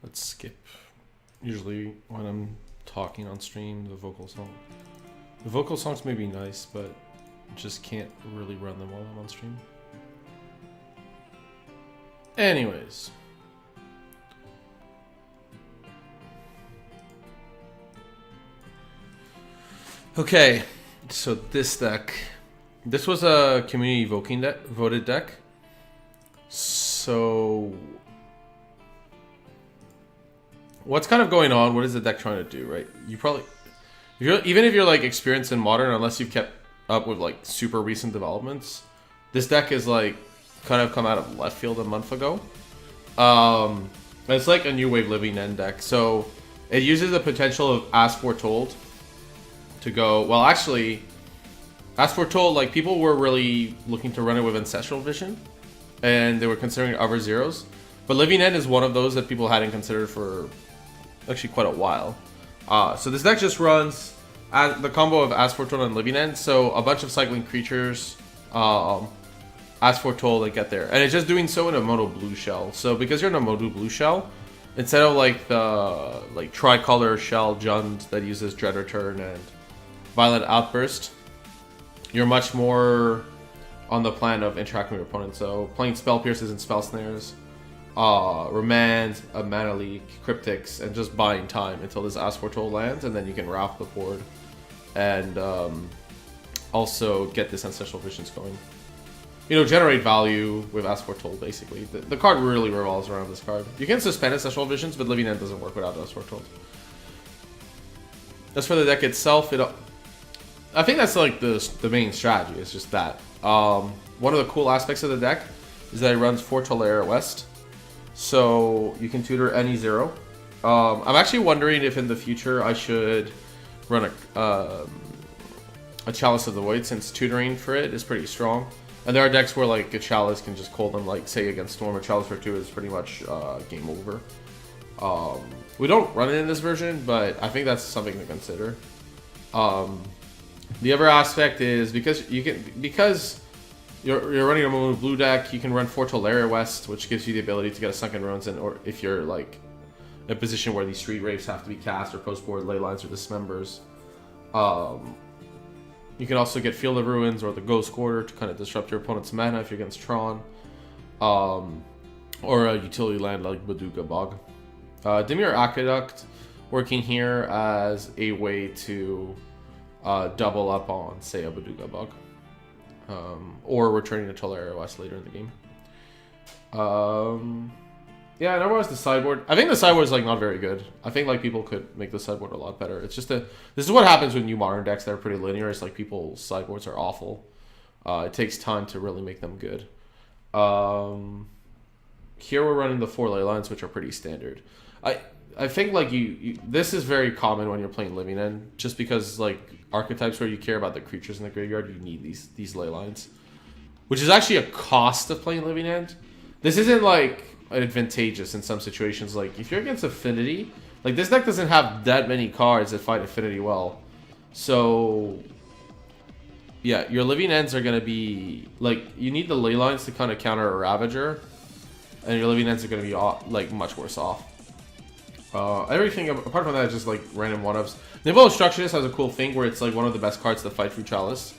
Let's skip. Usually when I'm talking on stream, the vocal song. The vocal songs may be nice, but just can't really run them while I'm on stream. Anyways. Okay, so this deck. This was a community voted deck. So what's kind of going on? What is the deck trying to do, right? You probably, even if you're like experienced in Modern, unless you've kept up with like super recent developments, this deck is like kind of come out of left field a month ago. It's like a new wave Living End deck. So it uses the potential of As Foretold to go, well actually, As Foretold, like people were really looking to run it with Ancestral Vision, and they were considering other zeros. But Living End is one of those that people hadn't considered for actually quite a while. So this deck just runs the combo of As Foretold and Living End, so a bunch of cycling creatures, As Foretold, and get there. And it's just doing so in a mono blue shell. So because you're in a mono blue shell, instead of like the tricolor shell Jund that uses Dread Return and Violent Outburst, you're much more on the plan of interacting with your opponent. So playing Spell Pierces and Spell Snares, Remand, a Mana Leak, Cryptics, and just buying time until this As Foretold lands, and then you can wrap the board and also get this Ancestral Visions going. You know, generate value with As Foretold, basically. The card really revolves around this card. You can suspend Ancestral Visions, but Living End doesn't work without As Foretold. As for the deck itself, I think that's like the main strategy. It's just that. One of the cool aspects of the deck is that it runs Foretold Era West, so you can tutor any zero. I'm actually wondering if in the future I should run a Chalice of the Void, since tutoring for it is pretty strong. And there are decks where like a Chalice can just call them, like say against Storm, a Chalice for 2 is pretty much game over. We don't run it in this version, but I think that's something to consider. The other aspect is because you're running a mono blue deck, you can run Foretold Area West, which gives you the ability to get a Sunken Ruins, and or if you're like in a position where these Street Wraiths have to be cast or post board ley lines or dismembers. You can also get Field of Ruins or the Ghost Quarter to kind of disrupt your opponent's mana if you're against Tron, or a utility land like Baduga Bog. Dimir Aqueduct working here as a way to double up on, say, a Baduga Bug. Or returning to Tolaria West later in the game. Yeah, and otherwise the sideboard. I think the sideboard is like not very good. I think like people could make the sideboard a lot better. It's just this is what happens with new Modern decks that are pretty linear. It's like people's sideboards are awful. It takes time to really make them good. Here we're running the 4 ley lines, which are pretty standard. I think like this is very common when you're playing Living End, just because like archetypes where you care about the creatures in the graveyard, you need these ley lines, which is actually a cost of playing Living End. This isn't like advantageous in some situations. Like if you're against Affinity, like this deck doesn't have that many cards that fight Affinity well, so yeah, your Living Ends are gonna be like, you need the ley lines to kind of counter a Ravager, and your Living Ends are gonna be like much worse off. Everything apart from that is just like random one-ups. Nimble Obstructionist has a cool thing where it's like one of the best cards to fight through Chalice,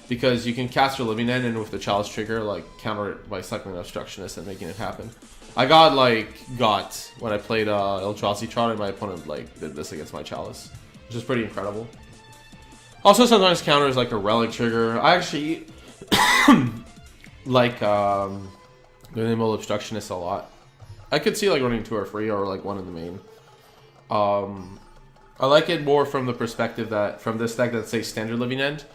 because you can cast your Living End and with the Chalice trigger like counter it by cycling Obstructionist and making it happen. I got when I played Eldrazi Tron, and my opponent like did this against my Chalice, which is pretty incredible. Also sometimes counters like a Relic trigger. I actually like the Nimble Obstructionist a lot. I could see like running 2 or 3 or like 1 in the main. I like it more from the perspective that from this deck that say Standard Living End,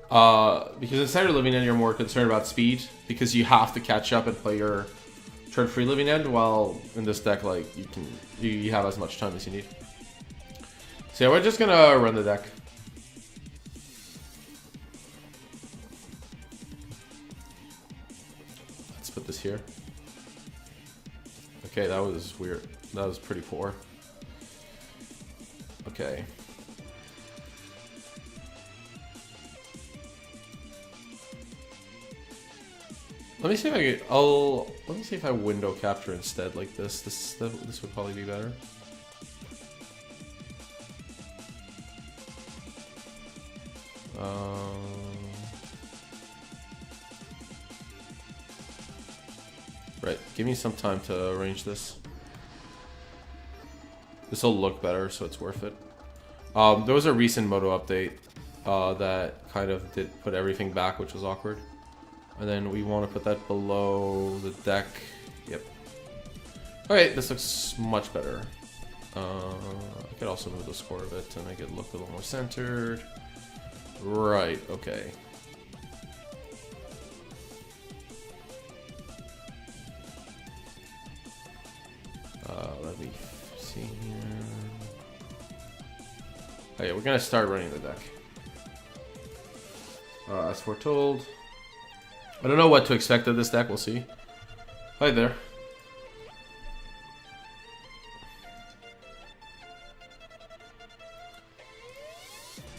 because in Standard Living End you're more concerned about speed because you have to catch up and play your turn free Living End, while in this deck like you have as much time as you need. So yeah, we're just gonna run the deck. Let's put this here. Okay, that was weird. That was pretty poor. Okay. Let me see if I get. Let me see if I window capture instead, like this. This would probably be better. Right. Give me some time to arrange this. This will look better, so it's worth it. There was a recent Moto update that kind of did put everything back, which was awkward. And then we want to put that below the deck. Yep. Alright, this looks much better. I could also move the score a bit to make it look a little more centered. Right, okay. Let me see here. Oh yeah, we're gonna start running the deck. As foretold. I don't know what to expect of this deck, we'll see. Hi there.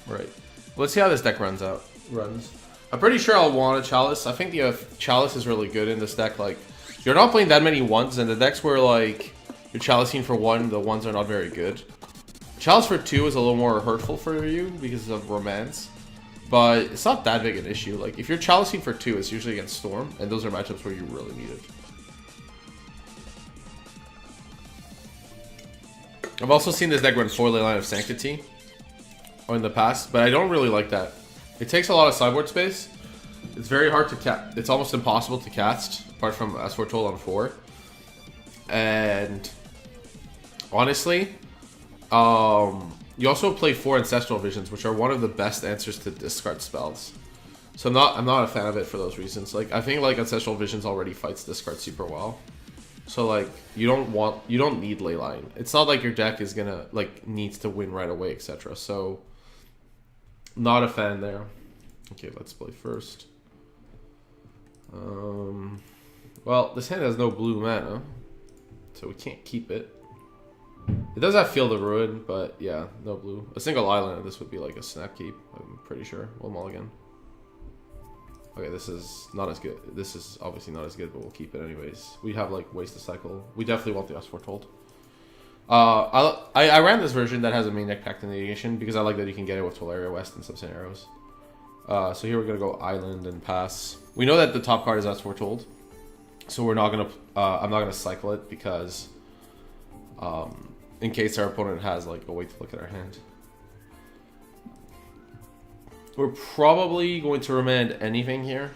Right. Let's see how this deck runs. I'm pretty sure I'll want a Chalice. I think the Chalice is really good in this deck. Like, you're not playing that many ones, and the decks where, like, you're Chalicing for 1, the ones are not very good. Chalice for 2 is a little more hurtful for you because of Romance. But it's not that big an issue. Like, if you're Chalicing for 2, it's usually against Storm, and those are matchups where you really need it. I've also seen this deck run 4 Leyline of Sanctity in the past, but I don't really like that. It takes a lot of sideboard space. It's very hard to cast. It's almost impossible to cast, apart from As Foretold on 4. And honestly, you also play 4 Ancestral Visions, which are one of the best answers to discard spells. So I'm not a fan of it for those reasons. Like, I think like Ancestral Visions already fights discard super well. So like you don't need Leyline. It's not like your deck is gonna like needs to win right away, etc. So not a fan there. Okay, let's play first. Well, this hand has no blue mana, so we can't keep it. It does have Field of Ruin, but yeah, no blue. A single island, this would be like a snap keep, I'm pretty sure. We'll mulligan. Okay, this is not as good. This is obviously not as good, but we'll keep it anyways. We have like Waste the Cycle. We definitely want the As Foretold. I ran this version that has a main deck Pact in the Negation because I like that you can get it with Tolaria West and Substance Arrows. So here we're gonna go Island and pass. We know that the top card is As Foretold, so we're not gonna. I'm not gonna cycle it because, in case our opponent has like a way to look at our hand. We're probably going to remand anything here,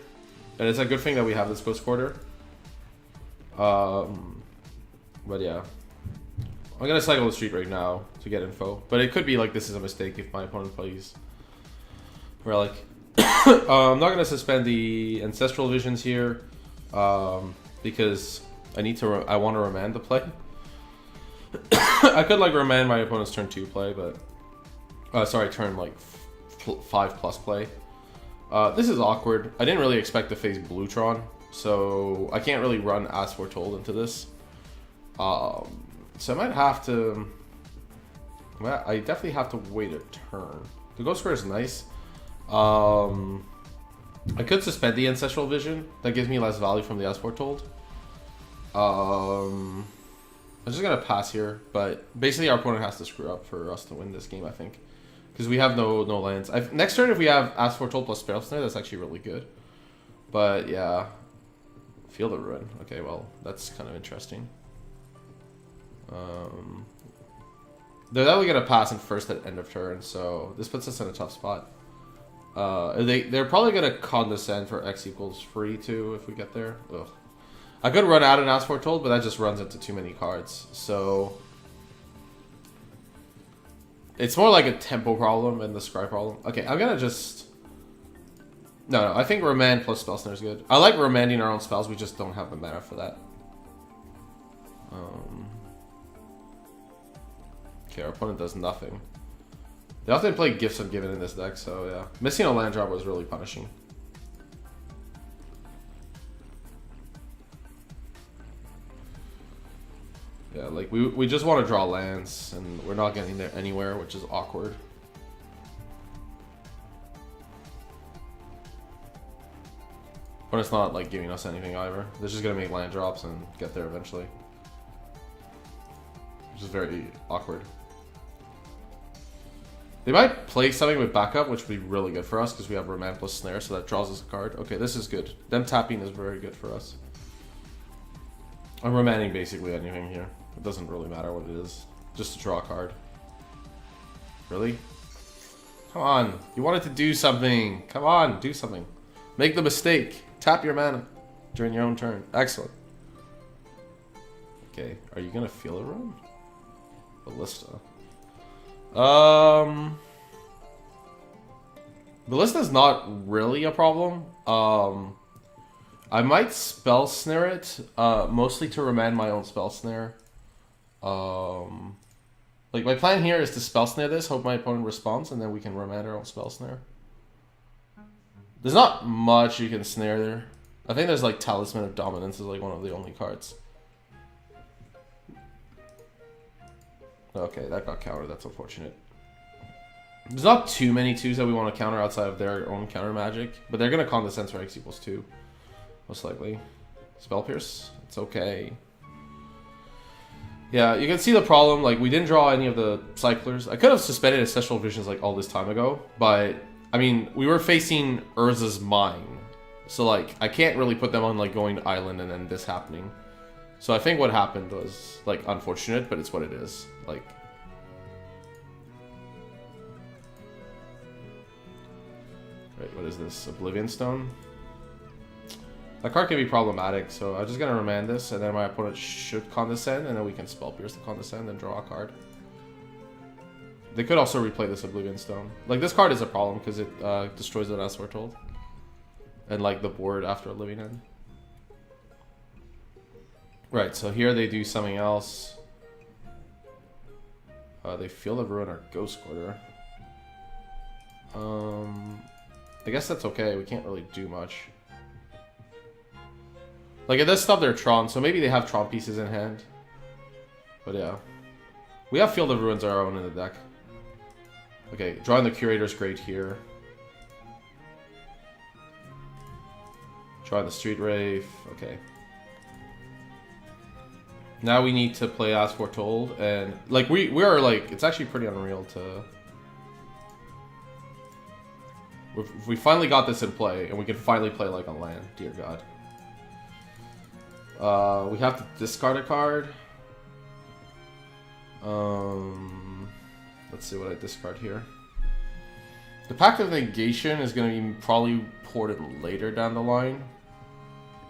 and it's a good thing that we have this Ghost Quarter. But yeah, I'm gonna cycle the street right now to get info. But it could be like this is a mistake if my opponent plays Relic. I'm not gonna suspend the Ancestral Visions here because I want to remand the play. I could like remand my opponent's turn 2 play, but sorry, turn like 5+ play. This is awkward. I didn't really expect to face Bluetron, so I can't really run As Foretold into this. So I might have to. Well, I definitely have to wait a turn. The Ghost Square is nice. I could suspend the Ancestral Vision. That gives me less value from the As Foretold. I'm just gonna pass here, but basically our opponent has to screw up for us to win this game, I think. Because we have no lands. Next turn, if we have As Foretold plus Spell Snare, that's actually really good. But yeah, Field of Ruin. Okay, well that's kind of interesting. They're definitely gonna pass in first at end of turn, so this puts us in a tough spot. They're probably gonna condescend for X equals free too if we get there. Ugh. I could run out an As Foretold, but that just runs into too many cards. So it's more like a tempo problem than the scry problem. Okay, I'm gonna just... No, I think Remand plus Spell Snare is good. I like remanding our own spells, we just don't have the mana for that. Okay, our opponent does nothing. They often play Gifts Ungiven in this deck, so yeah. Missing a land drop was really punishing. Yeah, like we just want to draw lands, and we're not getting there anywhere, which is awkward. Opponent's not like giving us anything either. They're just gonna make land drops and get there eventually. Which is very awkward. They might play something with backup, which would be really good for us because we have Remand plus Snare, so that draws us a card. Okay, this is good. Them tapping is very good for us. I'm remanding basically anything here. It doesn't really matter what it is. Just to draw a card. Really? Come on. You wanted to do something. Come on, do something. Make the mistake. Tap your mana during your own turn. Excellent. Okay, are you gonna feel a rune? Ballista. Ballista's not really a problem. I might spell snare it, mostly to remand my own spell snare. Like my plan here is to spell snare this, hope my opponent responds, and then we can remand our own spell snare. There's not much you can snare there. I think there's like Talisman of Dominance is like one of the only cards. Okay, that got countered. That's unfortunate. There's not too many 2s that we want to counter outside of their own counter magic, but they're gonna condescend for X equals 2, most likely. Spell Pierce, it's okay. Yeah, you can see the problem. Like we didn't draw any of the cyclers. I could have suspended Ancestral Visions like all this time ago, but I mean we were facing Urza's Mine, so like I can't really put them on like going to Island and then this happening. So I think what happened was like unfortunate, but it's what it is. Like, right, what is this? Oblivion Stone? That card can be problematic, so I'm just gonna remand this, and then my opponent should condescend, and then we can Spell Pierce the condescend and draw a card. They could also replay this Oblivion Stone. Like this card is a problem because it destroys it as Foretold, and like the board after a Living End. Right, so here they do something else. They Field of Ruin or Ghost Quarter. I guess that's okay. We can't really do much. Like it does stop their Tron, so maybe they have Tron pieces in hand. But yeah. We have Field of Ruins our own in the deck. Okay, drawing the Curator's Grate here. Drawing the Street Wraith. Okay. Now we need to play as Foretold, and like we are like, it's actually pretty unreal to. We finally got this in play, and we can finally play like on land. Dear God. We have to discard a card. Let's see what I discard here. The Pact of Negation is going to be probably ported later down the line.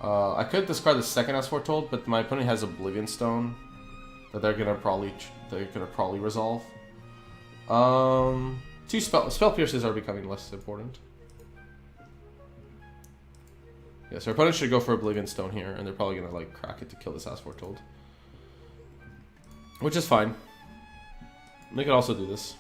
I could discard the second as Foretold, but my opponent has Oblivion Stone that they're gonna probably resolve. Two spell pierces are becoming less important. Yeah, so our opponent should go for Oblivion Stone here, and they're probably gonna like crack it to kill this as Foretold, which is fine. They could also do this.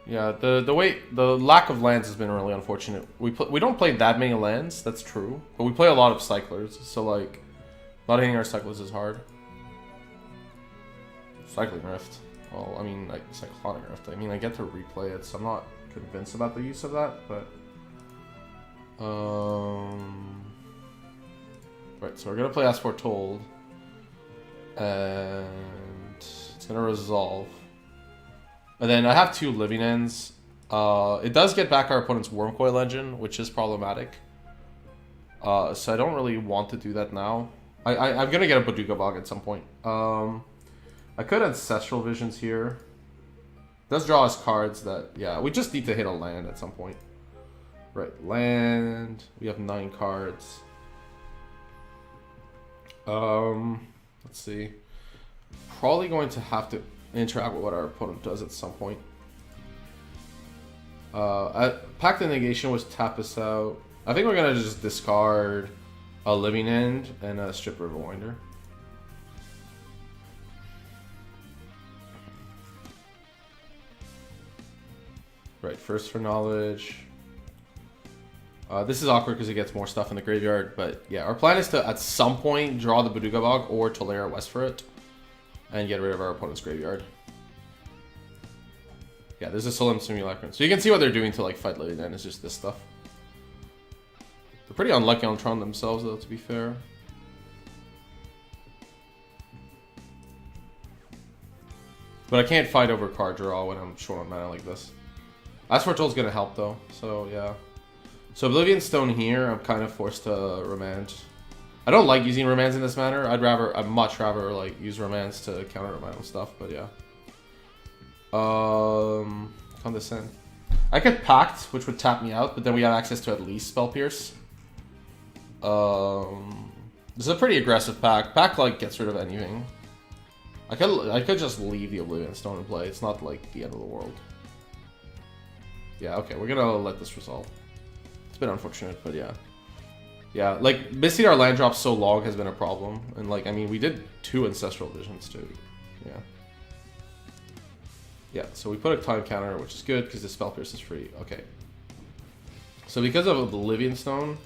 Yeah, the lack of lands has been really unfortunate. We don't play that many lands, that's true, but we play a lot of cyclers, so like not hitting our cyclers is hard. Cycling Rift. Well, I mean like Cyclonic Rift. I mean I get to replay it, so I'm not convinced about the use of that, but right, so we're gonna play as Foretold, and it's gonna resolve. And then I have two Living Ends. It does get back our opponent's Wormcoil Engine, which is problematic. So I don't really want to do that now. I'm going to get a Baduga Bog at some point. I could Ancestral Visions here. It does draw us cards that, yeah, we just need to hit a land at some point. Right, land. We have 9 cards. Let's see. Probably going to have to interact with what our opponent does at some point. Pact of Negation was tap us out. I think we're gonna just discard a Living End and a Strip Riverwinder. Right, first for knowledge. This is awkward because it gets more stuff in the graveyard, but yeah, our plan is to at some point draw the Baduga Bog or Tolera West for it and get rid of our opponent's graveyard. Yeah, there's a Solemn Simulacrum. So you can see what they're doing to like fight Lily then. It's just this stuff. They're pretty unlucky on Tron themselves though, to be fair. But I can't fight over card draw when I'm short on mana like this. As Foretold's gonna help though, so yeah. So Oblivion Stone here, I'm kind of forced to Remand. I don't like using Remands in this manner. I'd much rather like use Remands to counter my own stuff, but yeah. Condescend. I could Pact, which would tap me out, but then we have access to at least Spell Pierce. This is a pretty aggressive Pact. Pact like gets rid of anything. I could just leave the Oblivion Stone in play. It's not like the end of the world. Yeah, okay, we're gonna let this resolve. It's been unfortunate, but yeah. Yeah, like missing our land drops so long has been a problem. And like, I mean, we did 2 Ancestral Visions too. Yeah. Yeah, so we put a time counter, which is good because the Spell Pierce is free. Okay. So because of Oblivion Stone,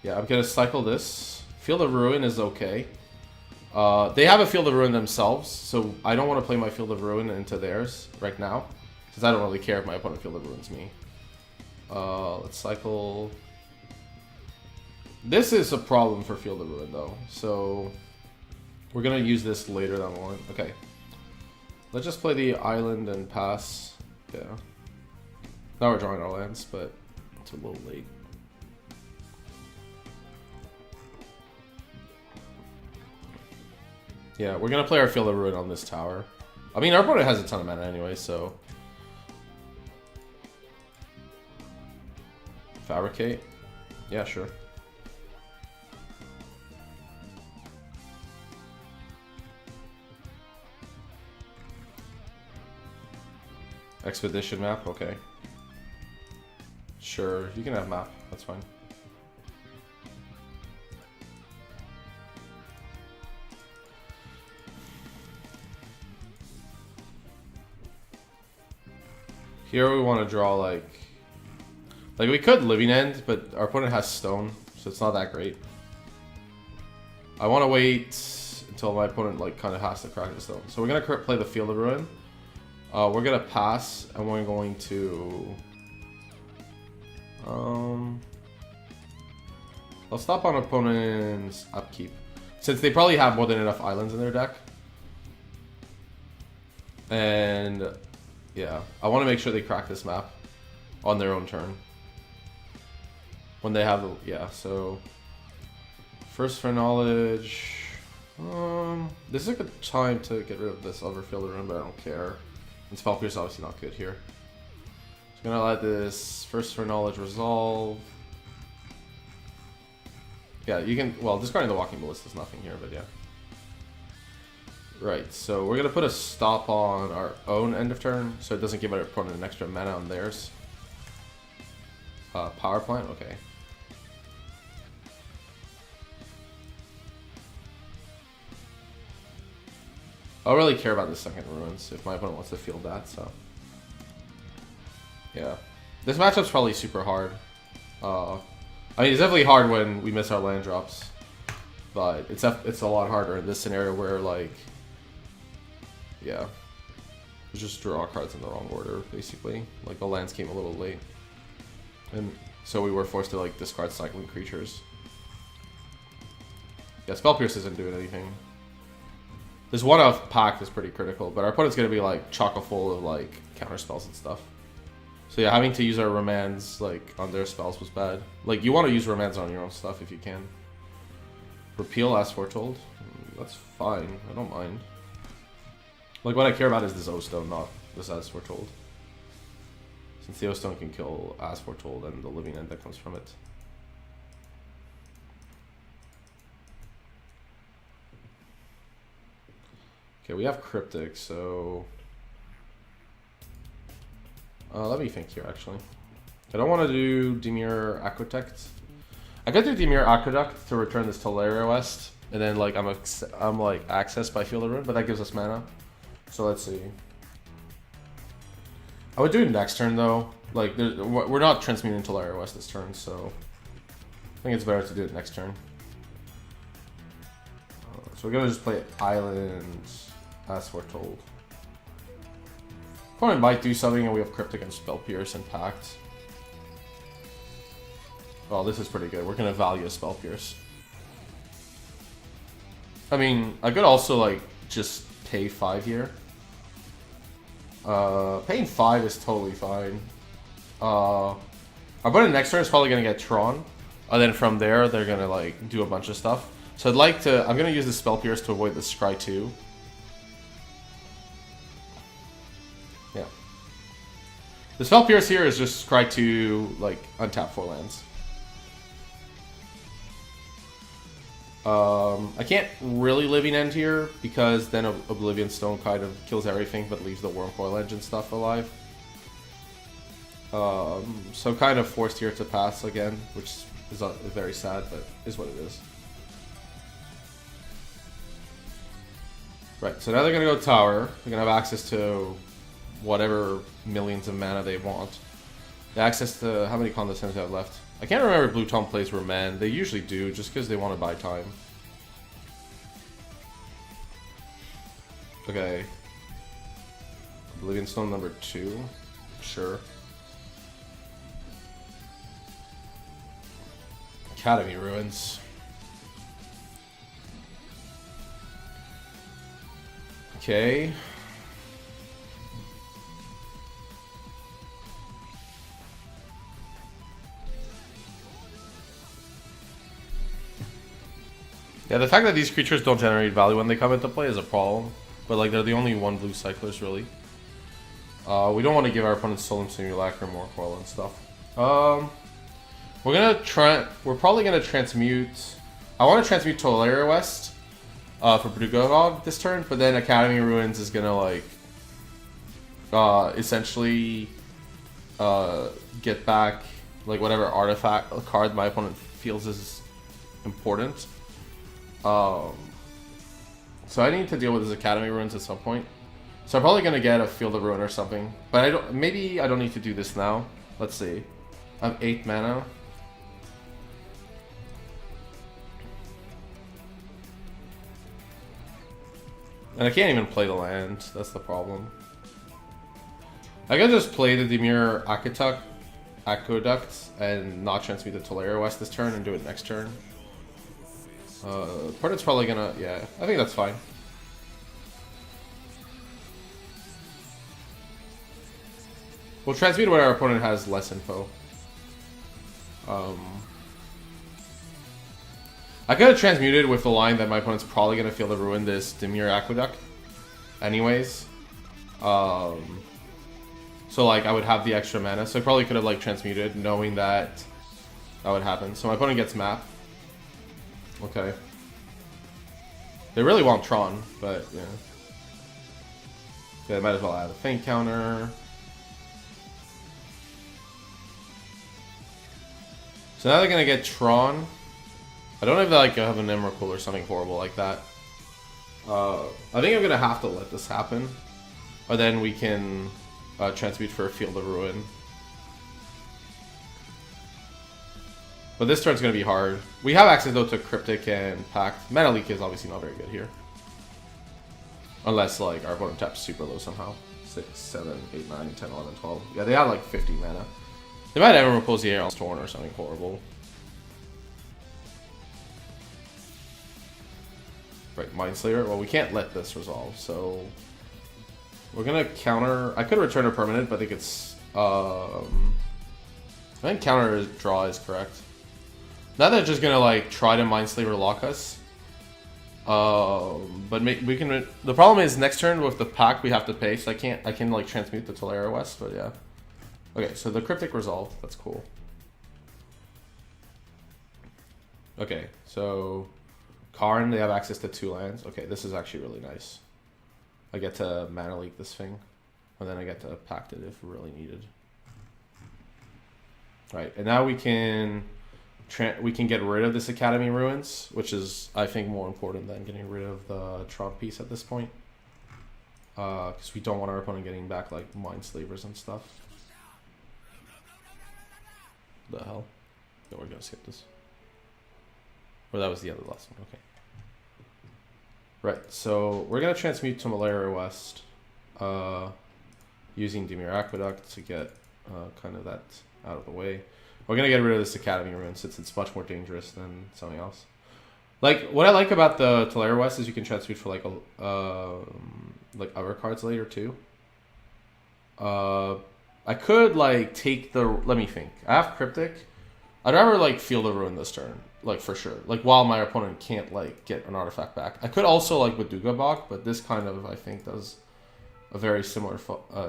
yeah, I'm gonna cycle this. Field of Ruin is okay. They have a Field of Ruin themselves, so I don't want to play my Field of Ruin into theirs right now, because I don't really care if my opponent Field of Ruins me. Let's cycle. This is a problem for Field of Ruin though, so we're gonna use this later down the line. Okay. Let's just play the island and pass. Yeah. Now we're drawing our lands, but it's a little late. Yeah, we're gonna play our Field of Ruin on this tower. I mean, our opponent has a ton of mana anyway, so... Fabricate? Yeah, sure. Expedition map? Okay. Sure, you can have map. That's fine. Here we want to draw like we could Living End, but our opponent has stone, so it's not that great. I want to wait until my opponent like kind of has to crack the stone. So we're gonna play the Field of Ruin. We're gonna pass, and we're going to I'll stop on opponent's upkeep, since they probably have more than enough islands in their deck. And yeah, I want to make sure they crack this map on their own turn. When they have the, yeah, so first for knowledge. This is a good time to get rid of this other Field of Ruin, but I don't care. And Spell Pierce is obviously not good here. Just gonna let this first for knowledge resolve. Yeah, you can, well, discarding the Walking Ballista is nothing here, but yeah. Right, so we're gonna put a stop on our own end of turn, so it doesn't give our opponent an extra mana on theirs. Power plant, okay. I don't really care about the second ruins if my opponent wants to field that, so. Yeah. This matchup's probably super hard. I mean, it's definitely hard when we miss our land drops, but it's a lot harder in this scenario where, like, yeah, we just draw cards in the wrong order, basically. Like, the lands came a little late, and so we were forced to, like, discard cycling creatures. Yeah, Spell Pierce isn't doing anything. This one-off Pact is pretty critical, but our opponent's gonna be, like, chock full of, like, counter spells and stuff. So yeah, having to use our Remands, like, on their spells was bad. Like, you want to use Remands on your own stuff if you can. Repeal as Foretold? That's fine, I don't mind. Like, what I care about is this O-Stone, not this as Foretold. Since the O-Stone can kill as Foretold and the Living End that comes from it. Okay, we have Cryptic, so... let me think here, actually. I don't want to do Dimir Aqueduct. I could do Dimir Aqueduct to return this Teleria West, and then, like, I'm like, accessed by Field of Ruin, but that gives us mana. So let's see. I would do it next turn, though. Like, we're not transmuting Teleria West this turn, so... I think it's better to do it next turn. So we're gonna just play Island as Foretold. Opponent might do something, and we have Cryptic and Spell Pierce and Pact. Well, this is pretty good. We're gonna value a Spell Pierce. I mean, I could also like just pay 5 here. Paying 5 is totally fine. Our opponent next turn is probably gonna get Tron, and then from there they're gonna like do a bunch of stuff. So I'd like to. I'm gonna use the Spell Pierce to avoid the Scry 2. Yeah. The Spell Pierce here is just Scry 2, like untap 4 lands. I can't really Living End here because then Oblivion Stone kind of kills everything but leaves the Wormcoil Engine stuff alive. So kind of forced here to pass again, which is very sad, but is what it is. Right, so now they're gonna go tower. They're gonna have access to whatever millions of mana they want. They have access to how many Condescends they have left. I can't remember if Blue Tone plays Remand. They usually do, just because they want to buy time. Okay. Oblivion Stone number 2. Sure. Academy Ruins. Okay. Yeah, the fact that these creatures don't generate value when they come into play is a problem. But like, they're the only 1 blue cyclers, really. We don't want to give our opponents Solemn Simulacrum or Coil and stuff. We're probably gonna transmute. I want to transmute Tolaria West for Brugogog this turn, but then Academy Ruins is gonna like essentially get back like whatever artifact card my opponent feels is important. So I need to deal with his Academy Ruins at some point. So I'm probably gonna get a Field of Ruin or something. But maybe I don't need to do this now. Let's see. I have 8 mana. And I can't even play the land. That's the problem. I could just play the Dimir Aqueduct and not transmute the Tolaria West this turn and do it next turn. Opponent's probably gonna, yeah, I think that's fine. We'll transmute when our opponent has less info. I could have transmuted with the line that my opponent's probably gonna feel to ruin this Dimir Aqueduct anyways. So like I would have the extra mana, so I probably could have like transmuted knowing that that would happen. So my opponent gets map. Okay. They really want Tron, but yeah. Okay, I might as well add a Feint counter. So now they're gonna get Tron. I don't know if like I have an Emrakul or something horrible like that. I think I'm gonna have to let this happen, or then we can transmute for a Field of Ruin. But this turn's gonna be hard. We have access though to Cryptic and Pact. Mana Leak is obviously not very good here, unless like our opponent taps super low somehow. 6, 7, 8, 9, 10, 11, 12. Yeah, they have like 50 mana. They might have Emrakul here on Torn or something horrible. Right, Mindslayer. Well, we can't let this resolve, so we're gonna counter. I could return a permanent, but I think it's. I think counter draw is correct. Now they're just gonna like try to Mindslayer lock us. But we can. The problem is next turn with the pack we have to pay, so I can't. I can like transmute the Tolaria West, but yeah. Okay, so the Cryptic resolved. That's cool. Okay, so Karn, they have access to 2 lands. Okay, this is actually really nice. I get to Mana Leak this thing, and then I get to Pact it if really needed. Right, and now we can get rid of this Academy Ruins, which is, I think, more important than getting rid of the Tron piece at this point. Because we don't want our opponent getting back, like, Mindslavers and stuff. The hell? No, we're gonna skip this. Or that was the other last one, okay. Right, so we're gonna transmute to Malaria West. using Dimir Aqueduct to get kind of that out of the way. We're gonna get rid of this Academy Ruin since it's much more dangerous than something else. Like what I like about the Talera West is you can transmute for like other cards later too. I could like take the. Let me think. I have Cryptic. I'd rather like Field of Ruin this turn, like for sure. Like while my opponent can't like get an artifact back. I could also like with Dugabok, but this kind of I think does a very similar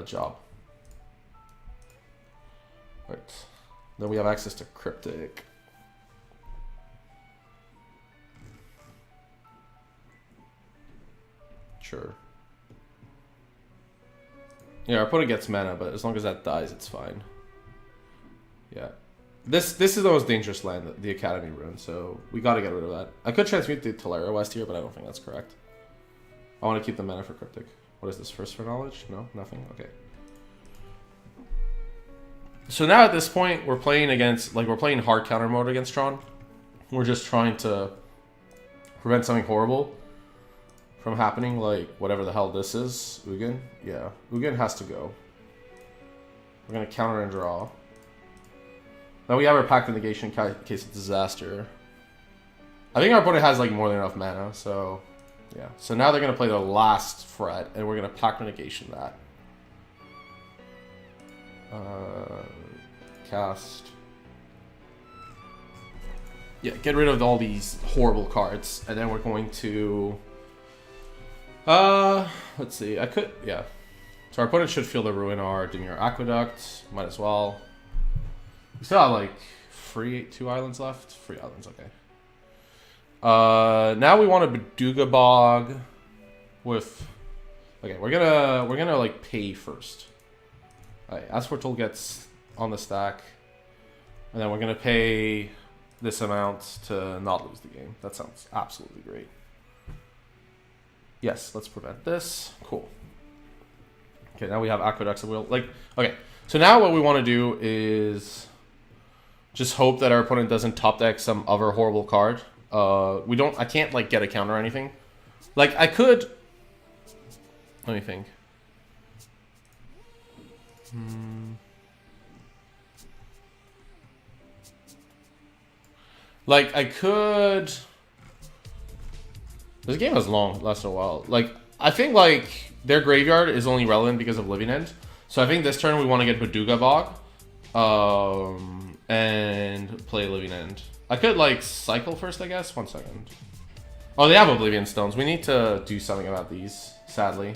job. Right. Then we have access to Cryptic. Sure. Yeah, our opponent gets mana, but as long as that dies, it's fine. Yeah. This is the most dangerous land, the Academy Ruin, so we gotta get rid of that. I could transmute the Talera West here, but I don't think that's correct. I want to keep the mana for Cryptic. What is this, first for knowledge? No? Nothing? Okay. So now at this point, we're playing against, like, we're playing hard counter mode against Tron. We're just trying to prevent something horrible from happening, like whatever the hell this is. Ugin? Yeah. Ugin has to go. We're going to counter and draw. Now we have our Pact of Negation in case of disaster. I think our opponent has like more than enough mana, so yeah. So now they're going to play the last Fret, and we're going to Pact of Negation that. Cast. Yeah, get rid of all these horrible cards, and then we're going to... let's see, I could, yeah. So our opponent should feel the Ruin our Dimir Aqueduct, might as well. We still have like two islands left? 3 islands, okay. Now we want a Beduga Bog with... Okay, we're gonna like pay first. Alright, as Foretold gets on the stack, and then we're gonna pay this amount to not lose the game. That sounds absolutely great. Yes, let's prevent this. Cool. Okay, now we have Aqueducts and we'll like. Okay, so now what we want to do is just hope that our opponent doesn't top deck some other horrible card. I can't like get a counter or anything. Like I could. Let me think. Like I could. This game has lasted a while. Like I think like their graveyard is only relevant because of Living End. So I think this turn we want to get Beduga Bog, and play Living End. I could like cycle first, I guess. 1 second. Oh, they have Oblivion Stones. We need to do something about these, sadly.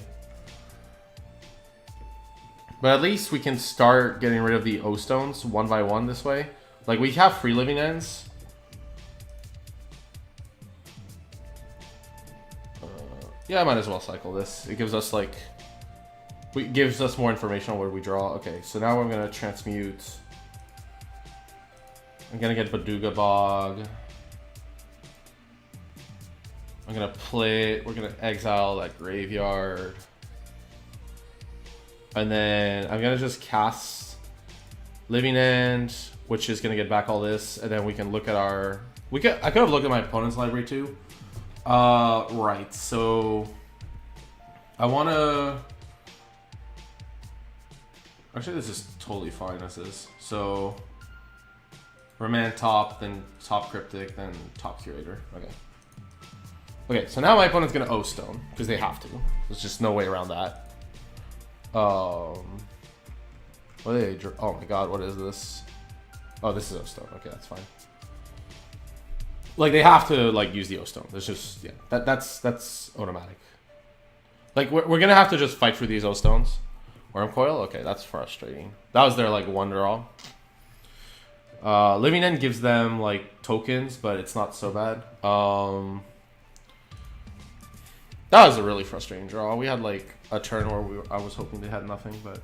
But at least we can start getting rid of the O Stones one by one this way. Like we have free Living Ends. Yeah, I might as well cycle this. It gives us like... gives us more information on where we draw. Okay, so now we're going to transmute. I'm going to get Beduga Bog. I'm going to play... We're going to exile that graveyard. And then I'm going to just cast Living End, which is going to get back all this. And then we can look at our... I could have looked at my opponent's library too. Right, so... I want to... Actually, this is totally fine as is. So... Remand top, then top Cryptic, then top Curator. Okay. Okay, so now my opponent's going to O-Stone, because they have to. There's just no way around that. What are they? Oh my god, what is this? Oh, this is O-Stone. Okay, that's fine. Like they have to like use the O-Stone. There's just that's automatic. Like we're gonna have to just fight for these O-Stones. Worm Coil. Okay, that's frustrating. That was their like one draw. Living End gives them like tokens, but it's not so bad. That was a really frustrating draw. We had like a turn where I was hoping they had nothing, but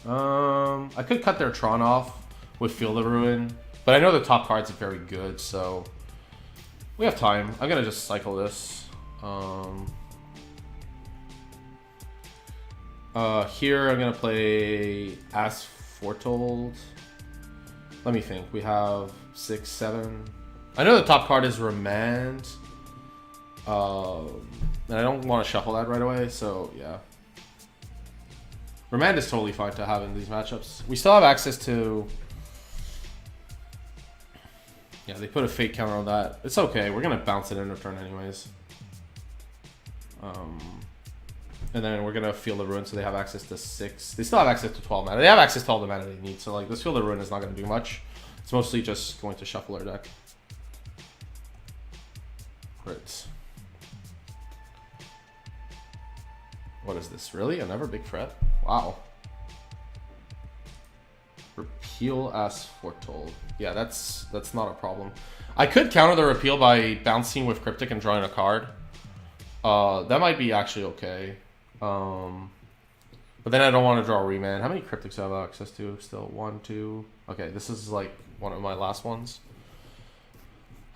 I could cut their Tron off with Field of Ruin, but I know the top cards are very good, so we have time. I'm gonna just cycle this. Here I'm gonna play as Foretold. Let me think. We have 6, 7. I know the top card is Remand. And I don't want to shuffle that right away, so yeah. Remand is totally fine to have in these matchups. We still have access to... Yeah, they put a fake counter on that. It's okay. We're going to bounce it in return anyways. And then we're going to Field of Ruin, so they have access to 6. They still have access to 12 mana. They have access to all the mana they need. So like this Field of Ruin is not going to do much. It's mostly just going to shuffle our deck. Right. What is this? Really? Another big threat? Wow. Repeal as Foretold. Yeah, that's not a problem. I could counter the repeal by bouncing with Cryptic and drawing a card. That might be actually okay. But then I don't want to draw a remand. How many Cryptics do I have access to? Still 1, 2. Okay, this is like one of my last ones.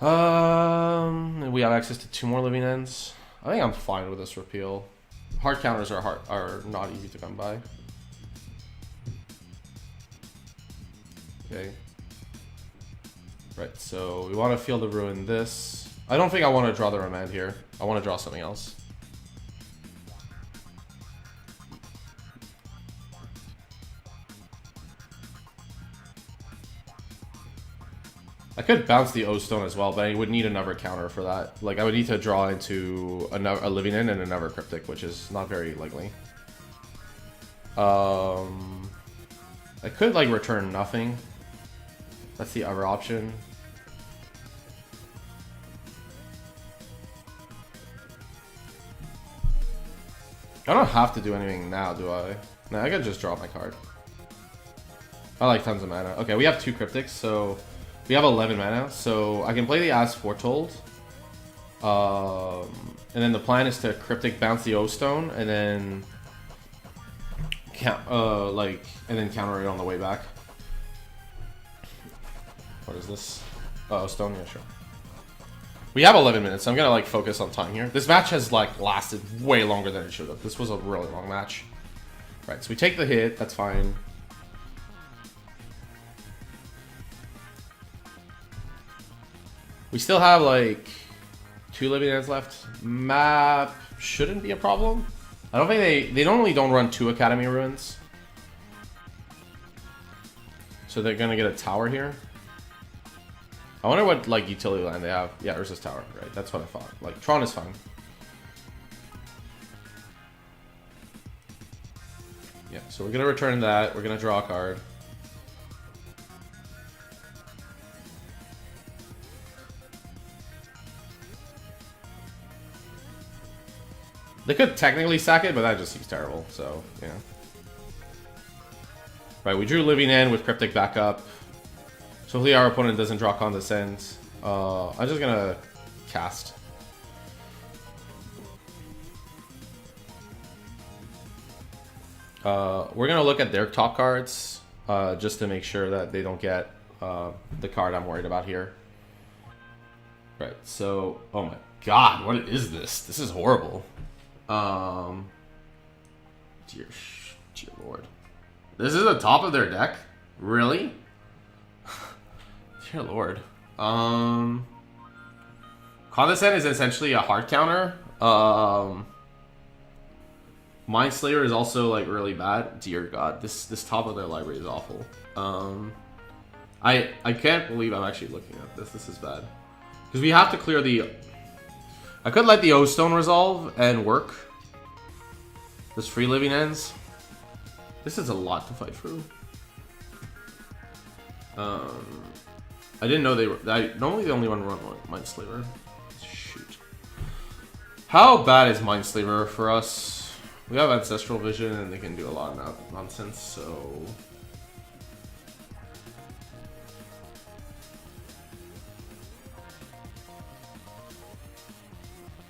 And we have access to 2 more living ends. I think I'm fine with this repeal. Hard counters are not easy to come by. Okay. Right, so we want to Field of Ruin this. I don't think I want to draw the remand here. I want to draw something else. I could bounce the O-Stone as well, but I would need another counter for that. Like, I would need to draw into a living end and another Cryptic, which is not very likely. I could, like, return nothing. That's the other option. I don't have to do anything now, do I? No, I could just draw my card. I like tons of mana. Okay, we have 2 Cryptics, so... We have 11 mana, so I can play the As Foretold. And then the plan is to Cryptic bounce the O-Stone, and then... and then counter it on the way back. What is this? O-Stone? Yeah, sure. We have 11 minutes, so I'm gonna like focus on time here. This match has like lasted way longer than it should have. This was a really long match. Right, so we take the hit, that's fine. We still have like 2 living ends left. Map shouldn't be a problem. I don't think they normally don't run 2 Academy Ruins. So they're gonna get a tower here. I wonder what like utility land they have. Yeah, there's this tower, right? That's what I thought. Like Tron is fine. Yeah, so we're gonna return that. We're gonna draw a card. They could technically sack it, but that just seems terrible, so, yeah. Right, we drew Living End with Cryptic backup. So hopefully our opponent doesn't draw Condescend. I'm just gonna cast. We're gonna look at their top cards, just to make sure that they don't get the card I'm worried about here. Right, so, oh my god, what is this? This is horrible. Dear lord. This is the top of their deck? Really? Dear lord. Condescend is essentially a hard counter. Mindslayer is also like really bad. Dear god, this top of their library is awful. I can't believe I'm actually looking at this. This is bad. Because we have to clear the... I could let the O-Stone resolve and work. This free living ends. This is a lot to fight through. I didn't know they were... normally they only run Mindslaver. Shoot. How bad is Mindslaver for us? We have Ancestral Vision and they can do a lot of nonsense, so...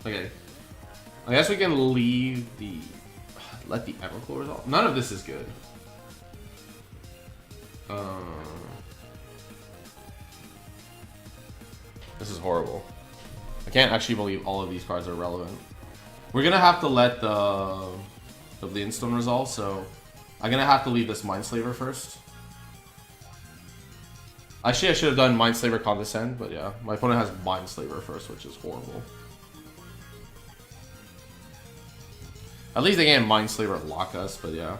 Okay. I guess we can leave the... Let the Everclaw resolve. None of this is good. This is horrible. I can't actually believe all of these cards are relevant. We're gonna have to let the Leonstone resolve, so I'm gonna have to leave this Mindslaver first. Actually, I should have done Mindslaver Condescend, but yeah, my opponent has Mindslaver first, which is horrible. At least they can't Mindslaver lock us, but yeah.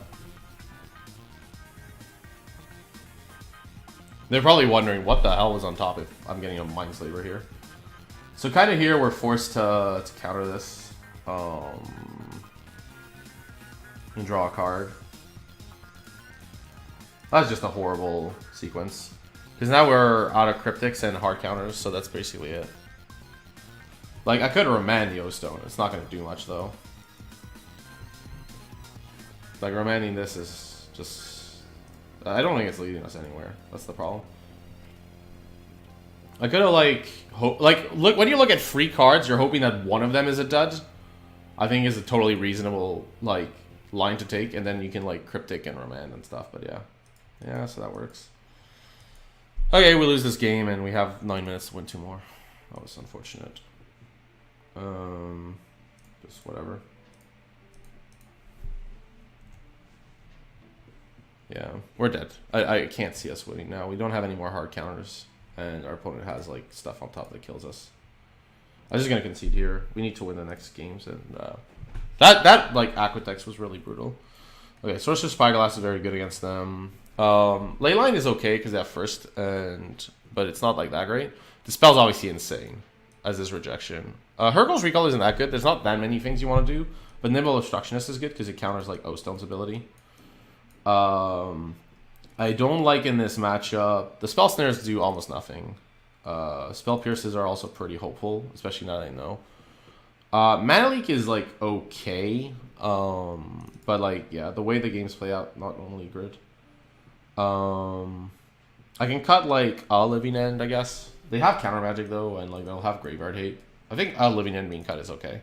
They're probably wondering what the hell was on top if I'm getting a Mindslaver here. So kind of here we're forced to counter this. And draw a card. That's just a horrible sequence. Because now we're out of cryptics and hard counters, so that's basically it. Like, I could remand the O-Stone. It's not going to do much, though. Like, remanding this is just... I don't think it's leading us anywhere. That's the problem. I could have, like... look, when you look at free cards, you're hoping that one of them is a dud. I think is a totally reasonable, like, line to take. And then you can, like, cryptic and remand and stuff. But, yeah. Yeah, so that works. Okay, we lose this game, and we have 9 minutes to win 2 more. That was unfortunate. Just whatever. Yeah, we're dead. I can't see us winning now. We don't have any more hard counters, and our opponent has like stuff on top that kills us. I'm just gonna concede here. We need to win the next games, and that like Aquatex was really brutal. Okay, Sorcerer's Spyglass is very good against them. Leyline is okay because they have first, but it's not like that great. The spell's obviously insane, as is Rejection. Hurkyl's Recall isn't that good. There's not that many things you want to do, but Nimble Obstructionist is good because it counters like O-Stone's ability. I don't like in this matchup. The Spell Snares do almost nothing. Spell Pierces are also pretty hopeful, especially now that I know. Mana Leak is like okay, but like yeah, the way the games play out, not normally good. I can cut like a Living End, I guess. They have counter magic though, and like they'll have Graveyard Hate. I think a Living End being cut is okay.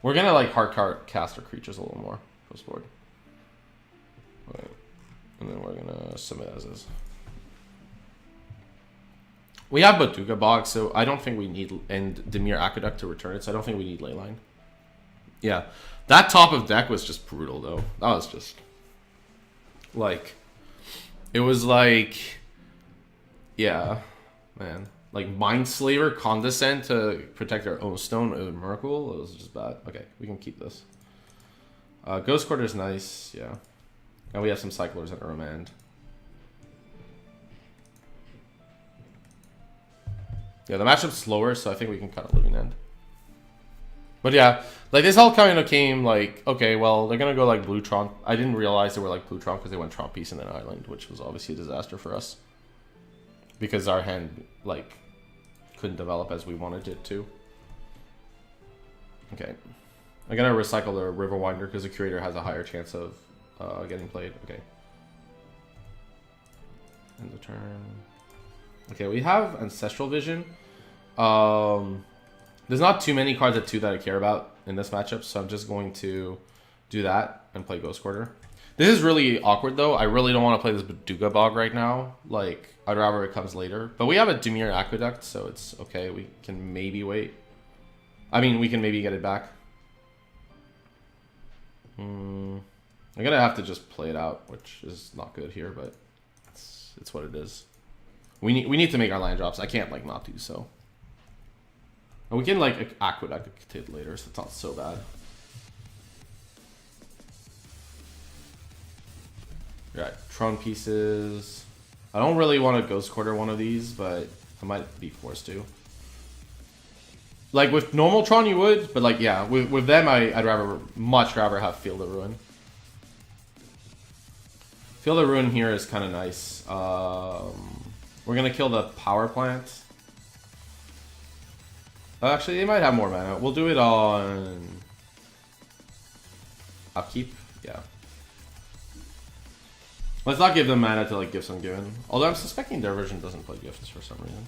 We're gonna like hard cast our creatures a little more post board. Right. And then we're gonna submit as is. We have Batuka Box, so I don't think we need, and Dimir Aqueduct to return it, so I don't think we need Leyline. Yeah. That top of deck was just brutal though. That was just like, it was like, yeah, man. Like Mindslaver Condescend to protect our own stone with Miracle. It was just bad. Okay, we can keep this. Ghost Quarter is nice, yeah. And we have some Cyclers and Remand. Yeah, the matchup's slower, so I think we can cut a Living End. But yeah, like this all kind of came like, okay, well, they're going to go like Blue Tron. I didn't realize they were like Blue Tron because they went Tron Piece and then Island, which was obviously a disaster for us. Because our hand, like, couldn't develop as we wanted it to. Okay. I'm going to recycle the Riverwinder because the Curator has a higher chance of getting played. Okay. End of turn. Okay, we have Ancestral Vision. There's not too many cards at 2 that I care about in this matchup, so I'm just going to do that and play Ghost Quarter. This is really awkward, though. I really don't want to play this Baduga Bog right now. Like, I'd rather it comes later. But we have a Dimir Aqueduct, so it's okay. We can maybe wait. I mean, we can maybe get it back. I'm going to have to just play it out, which is not good here, but it's what it is. We need to make our land drops. I can't, like, not do so. And we can, like, Aqueduct it later, so it's not so bad. Right, Tron Pieces. I don't really want to Ghost Quarter one of these, but I might be forced to. Like, with normal Tron you would, but, like, yeah, with them I'd much rather have Field of Ruin. Field of Ruin here is kind of nice. We're going to kill the Power Plant. Actually, they might have more mana. We'll do it on Upkeep. Yeah. Let's not give them mana to like Gifts Ungiven. Although I'm suspecting their version doesn't play Gifts for some reason.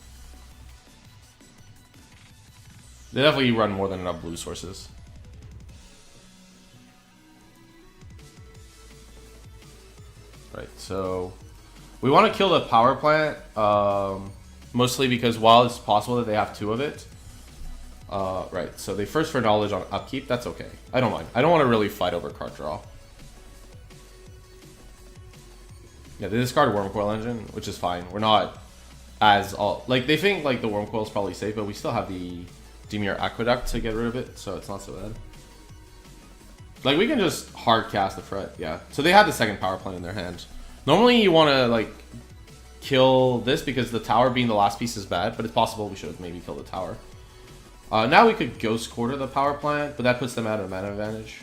They definitely run more than enough blue sources. Right, so we want to kill the Power Plant, mostly because while it's possible that they have 2 of it, right, so they first for knowledge on Upkeep, that's okay. I don't mind. I don't want to really fight over card draw. Yeah, they discard Wormcoil Engine, which is fine. We're not as all like they think like the Wormcoil is probably safe, but we still have the Dimir Aqueduct to get rid of it, so it's not so bad. Like we can just hard cast the Fret, yeah. So they had the second Power Plant in their hand. Normally you want to like kill this because the tower being the last piece is bad, but it's possible we should have maybe killed the tower. Now we could Ghost Quarter the power plant, but that puts them at a mana advantage.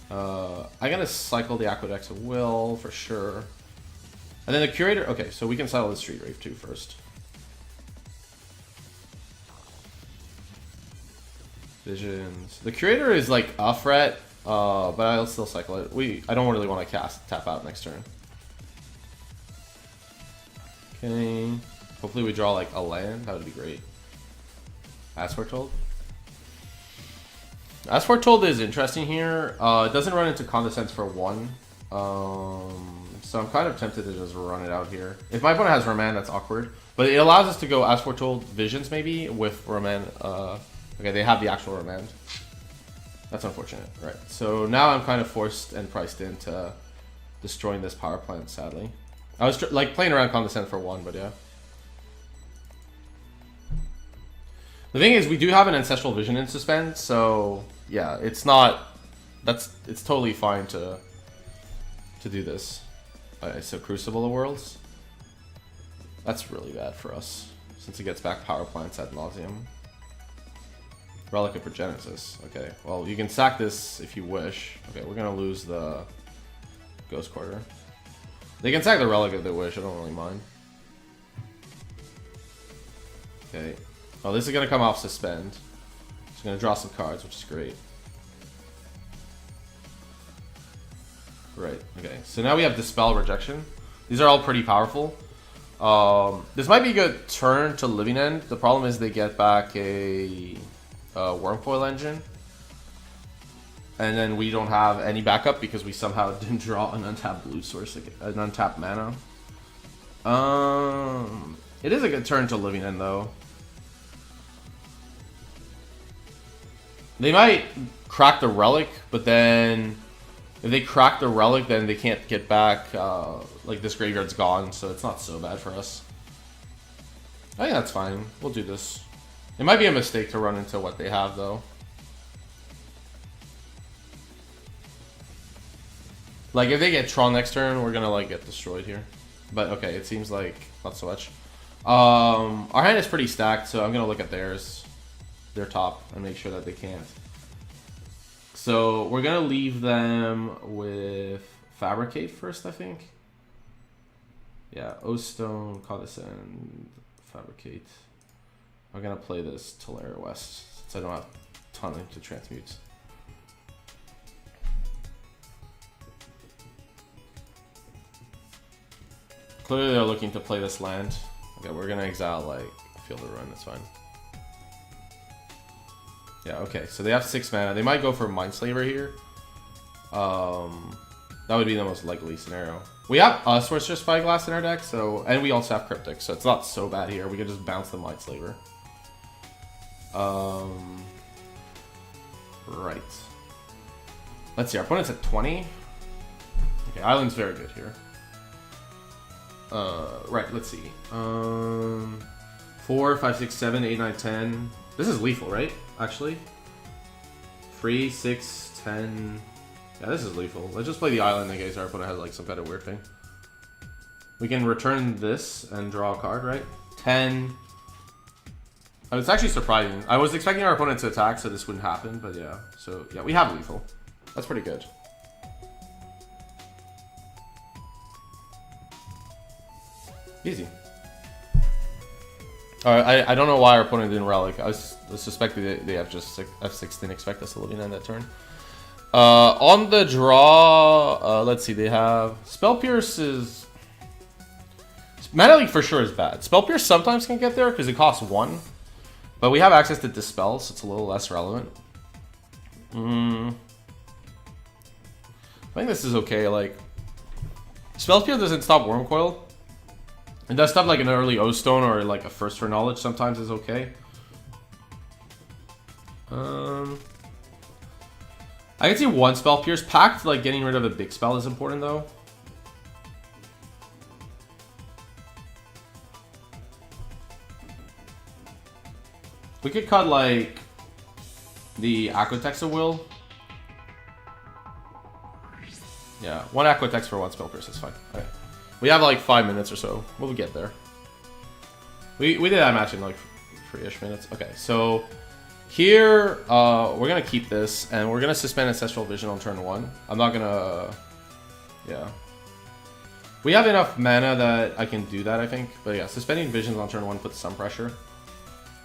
I'm gonna cycle the Aqueducts of Will for sure. And then the Curator, okay, so we can cycle the Street Rave too first. Visions. The Curator is like a threat, but I'll still cycle it. I don't really want to tap out next turn. Okay. Hopefully we draw like a land. That would be great. As Foretold. As Foretold is interesting here. It doesn't run into Condescends for 1. So I'm kind of tempted to just run it out here. If my opponent has Remand, that's awkward. But it allows us to go As Foretold Visions maybe with Remand. Okay, they have the actual Remand. That's unfortunate. Right. So now I'm kind of forced and priced into destroying this power plant, sadly. I was like playing around Condescend for 1, but yeah. The thing is, we do have an Ancestral Vision in Suspend, so yeah, it's not. It's totally fine to do this. Alright, so Crucible of Worlds. That's really bad for us since it gets back power plants ad nauseum. Relic of Progenesis. Okay, well you can sack this if you wish. Okay, we're gonna lose the Ghost Quarter. They can sack the Relic if they wish. I don't really mind. Okay. Oh, this is gonna come off Suspend. It's gonna draw some cards, which is great. Right, okay. So now we have Dispel, Rejection. These are all pretty powerful. This might be a good turn to Living End. The problem is they get back a Wormcoil Engine. And then we don't have any backup because we somehow didn't draw an untapped blue source, an untapped mana. It is a good turn to Living End though. They might crack the Relic, but then if they crack the Relic, then they can't get back, like this graveyard's gone, so it's not so bad for us. I think that's fine. We'll do this. It might be a mistake to run into what they have, though. Like, if they get Tron next turn, we're gonna, like, get destroyed here. But, okay, it seems like not so much. Our hand is pretty stacked, so I'm gonna look at theirs. Their top and make sure that they can't. So we're gonna leave them with Fabricate first, I think. Yeah, O-Stone, Condescend, Fabricate. I'm gonna play this Tolaria West since I don't have a ton to transmute. Clearly they're looking to play this land. Okay, we're gonna exile like Field of Ruin, that's fine. Yeah, okay, so they have 6 mana. They might go for Mindslaver here. That would be the most likely scenario. We have a Sorcerous Spyglass in our deck, so, and we also have Cryptic, so it's not so bad here. We can just bounce the Mindslaver. Right. Let's see, our opponent's at 20. Okay, Island's very good here. Right, let's see. 4, 5, 6, 7, 8, 9, 10. This is lethal, right? Actually. 3, 6, 10. Yeah, this is lethal. Let's just play the island in case our opponent has like some kind of weird thing. We can return this and draw a card, right? 10. Oh, it's actually surprising. I was expecting our opponent to attack, so this wouldn't happen, but yeah. So, yeah, we have lethal. That's pretty good. Easy. Alright, I don't know why our opponent didn't Relic. I suspected they have just F6 didn't expect us to Living End that turn. On the draw, let's see, they have... Spell Pierce is... Mana Leak for sure is bad. Spell Pierce sometimes can get there because it costs 1. But we have access to Dispel, so it's a little less relevant. I think this is okay, like... Spell Pierce doesn't stop Wormcoil. It does stuff like an early O-Stone or like a First for Knowledge sometimes is okay. I can see one Spell Pierce. Pact, like getting rid of a big spell is important though. We could cut like the Aquatex of Will. Yeah, 1 Aquatex for 1 Spell Pierce is fine. Okay. We have like 5 minutes or so. We'll get there. We did that match in like 3-ish minutes. Okay, so here we're gonna keep this and we're gonna suspend Ancestral Vision on turn 1. I'm not gonna, yeah. We have enough mana that I can do that, I think. But yeah, suspending Visions on turn 1 puts some pressure.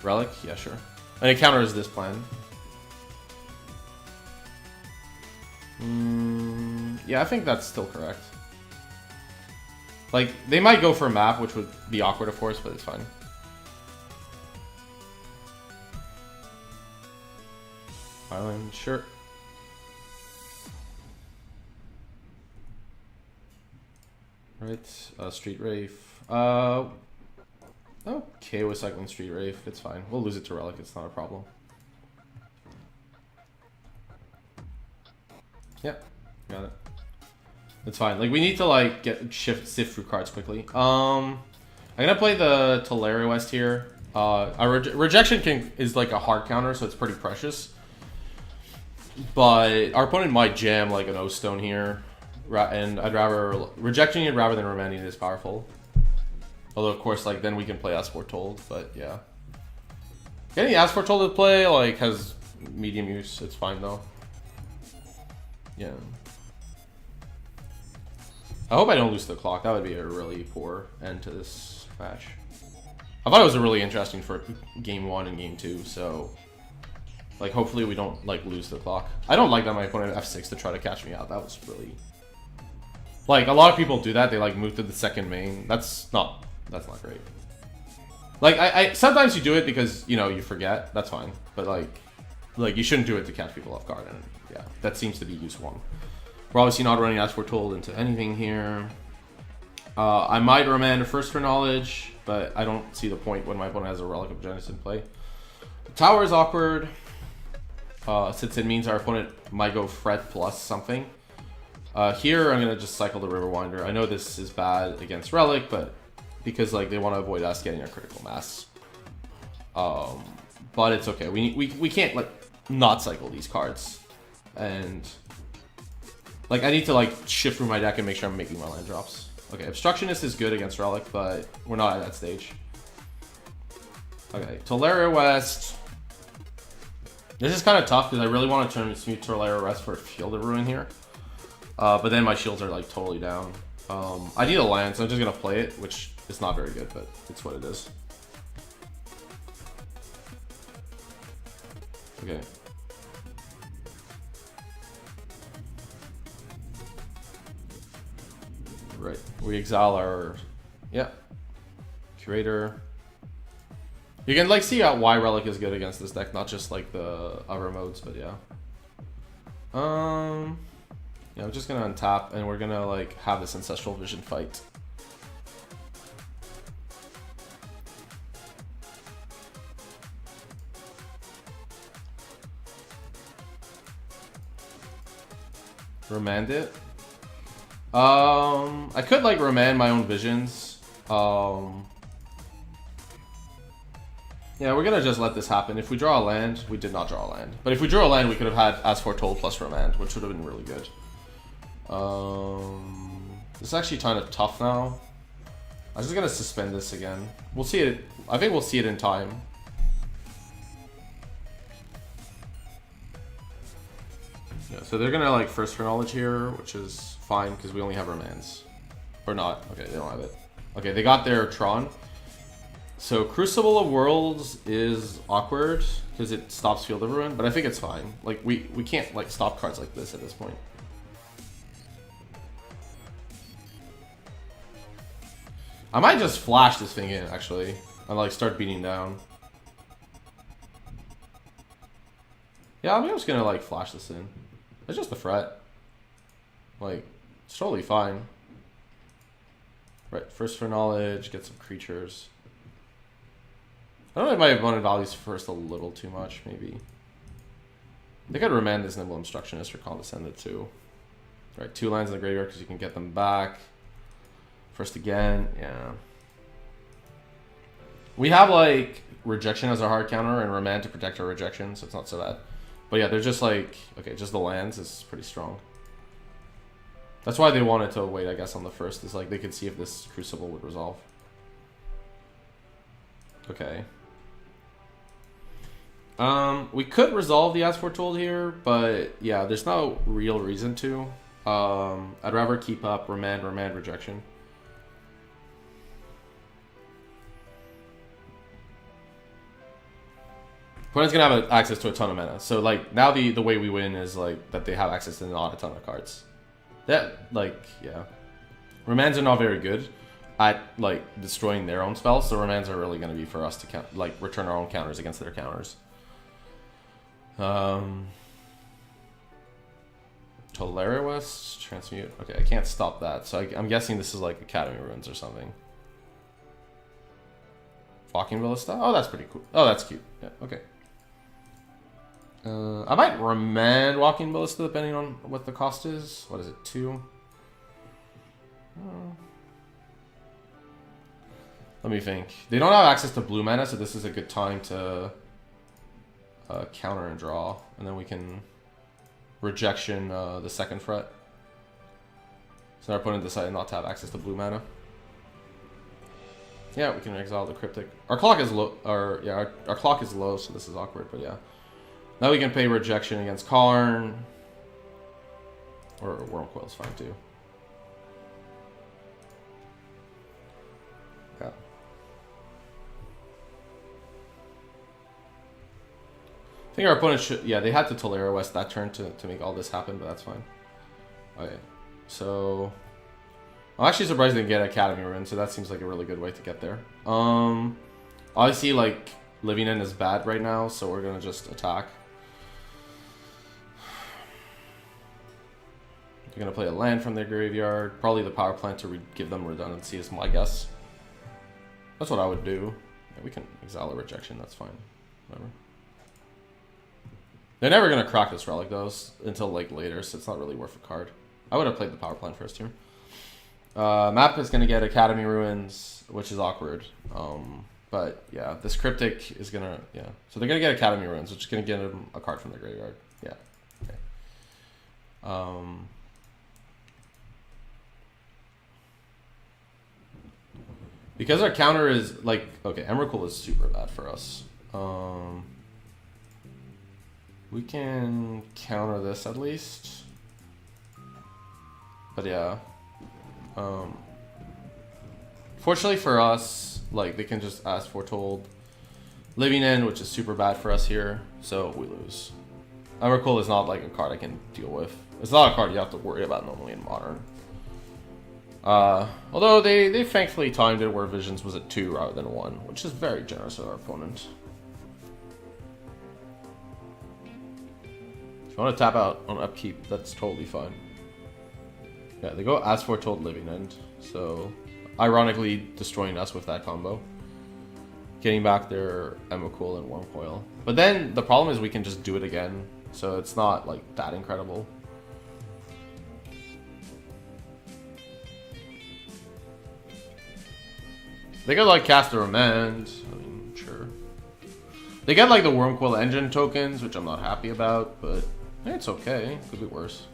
Relic, yeah, sure. And it counters this plan. Yeah, I think that's still correct. Like, they might go for a map, which would be awkward, of course, but it's fine. Island, sure. Right, Street Wraith. Okay with cycling Street Wraith, it's fine. We'll lose it to Relic, it's not a problem. Yep, got it. It's fine. Like, we need to like sift through cards quickly. I'm gonna play the Tolaria West here. Rejection is like a hard counter, so it's pretty precious. But our opponent might jam like an O-Stone here, and I'd rather rejecting it rather than remanding it is powerful. Although of course, like then we can play As Foretold, but yeah. Getting As Foretold to play like has medium use. It's fine though. Yeah. I hope I don't lose the clock. That would be a really poor end to this match. I thought it was a really interesting for game 1 and game 2, so like hopefully we don't like lose the clock. I don't like that my opponent F6 to try to catch me out. That was really like a lot of people do that. They like move to the second main. That's not great. Like I sometimes you do it because you know you forget. That's fine, but like you shouldn't do it to catch people off guard. And yeah, that seems to be use 1. We're obviously not running As Foretold into anything here. I might remand First for Knowledge, but I don't see the point when my opponent has a Relic of Genesis in play. The tower is awkward, since it means our opponent might go Fret plus something. Here, I'm going to just cycle the Riverwinder. I know this is bad against Relic, but because like they want to avoid us getting a critical mass. But it's okay. We can't like not cycle these cards. And like I need to like shift through my deck and make sure I'm making my land drops. Okay, Obstructionist is good against Relic, but we're not at that stage. Okay, Tolaria West. This is kind of tough because I really want to turn Smooth Tolaria West for a Field of Ruin here. But then my shields are like totally down. I need a land, so I'm just gonna play it, which is not very good, but it's what it is. Okay. Right, we exile our, yeah, Curator. You can like see out why Relic is good against this deck, not just like the other modes, but yeah. Yeah, I'm just gonna untap and we're gonna like have this Ancestral Vision fight. Remand it. I could like remand my own visions. Yeah, we're gonna just let this happen. If we draw a land, we did not draw a land. But if we drew a land, we could have had As Foretold plus remand, which would have been really good. This is actually kind of tough now. I'm just gonna suspend this again. We'll see it. I think we'll see it in time. Yeah, so they're gonna like First for Knowledge here, which is fine because we only have remands. Or not. Okay, they don't have it. Okay, they got their Tron. So Crucible of Worlds is awkward because it stops Field of Ruin, but I think it's fine. Like we can't like stop cards like this at this point. I might just flash this thing in actually and like start beating down. Yeah, I'm just gonna like flash this in. It's just a threat. Like, it's totally fine. Right, First for Knowledge, get some creatures. I don't know if my opponent values first a little too much, maybe. They could remand this Nimble Obstructionist or Condescended too. Right, 2 lands in the graveyard because you can get them back. First again, yeah. We have like Rejection as a hard counter and Remand to protect our rejection, so it's not so bad. But yeah, they're just like, okay, just the lands is pretty strong. That's why they wanted to wait, I guess, on the first. Is like they could see if this Crucible would resolve. Okay. We could resolve the As Foretold here, but yeah, there's no real reason to. I'd rather keep up remand, rejection. Opponent's gonna have access to a ton of mana. So like now the way we win is like that they have access to not a ton of cards. That like yeah. Remands are not very good at like destroying their own spells, so remands are really gonna be for us to count like return our own counters against their counters. Tolaria West, transmute. Okay, I can't stop that, so I'm guessing this is like Academy Ruins or something. Walking Ballista? Oh, that's pretty cool. Oh, that's cute. Yeah, okay. I might remand Walking Ballista depending on what the cost is. What is it, 2? Let me think. They don't have access to blue mana, so this is a good time to counter and draw. And then we can rejection the second threat. So our opponent decided not to have access to blue mana. Yeah, we can exile the Cryptic. Our clock is low, our clock is low, so this is awkward, but yeah. Now we can pay rejection against Karn. Or Wormcoil is fine too. Yeah. I think our opponent should, yeah, they had to Tolaria West that turn to make all this happen, but that's fine. Okay, so I'm actually surprised they didn't get Academy Ruin, so that seems like a really good way to get there. Obviously, like, living in is bad right now, so we're gonna just attack. They're gonna play a land from their graveyard, probably the power plant to give them redundancy is my guess. That's what I would do. Yeah, we can exile a rejection, that's fine. Whatever. They're never gonna crack this relic though until like later, so it's not really worth a card. I would have played the power plant first here. Map is gonna get Academy Ruins, which is awkward. But yeah, this Cryptic is gonna So they're gonna get Academy Ruins, which is gonna get them a card from their graveyard. Yeah. Okay. Because our counter is like Emrakul is super bad for us. We can counter this at least. But yeah. Fortunately for us, like they can just ask Foretold. Living in, which is super bad for us here, so we lose. Emrakul is not like a card I can deal with. It's not a card you have to worry about normally in Modern. Although they thankfully timed it where Visions was at 2 rather than 1, which is very generous of our opponent. If you want to tap out on upkeep, that's totally fine. Yeah, they go As Foretold Living End, so ironically destroying us with that combo. Getting back their Emrakul and Wormcoil. But then the problem is we can just do it again, so it's not like that incredible. They could like cast a Remand. I mean, sure. They get like the Wormcoil engine tokens, which I'm not happy about, but it's okay. Could be worse.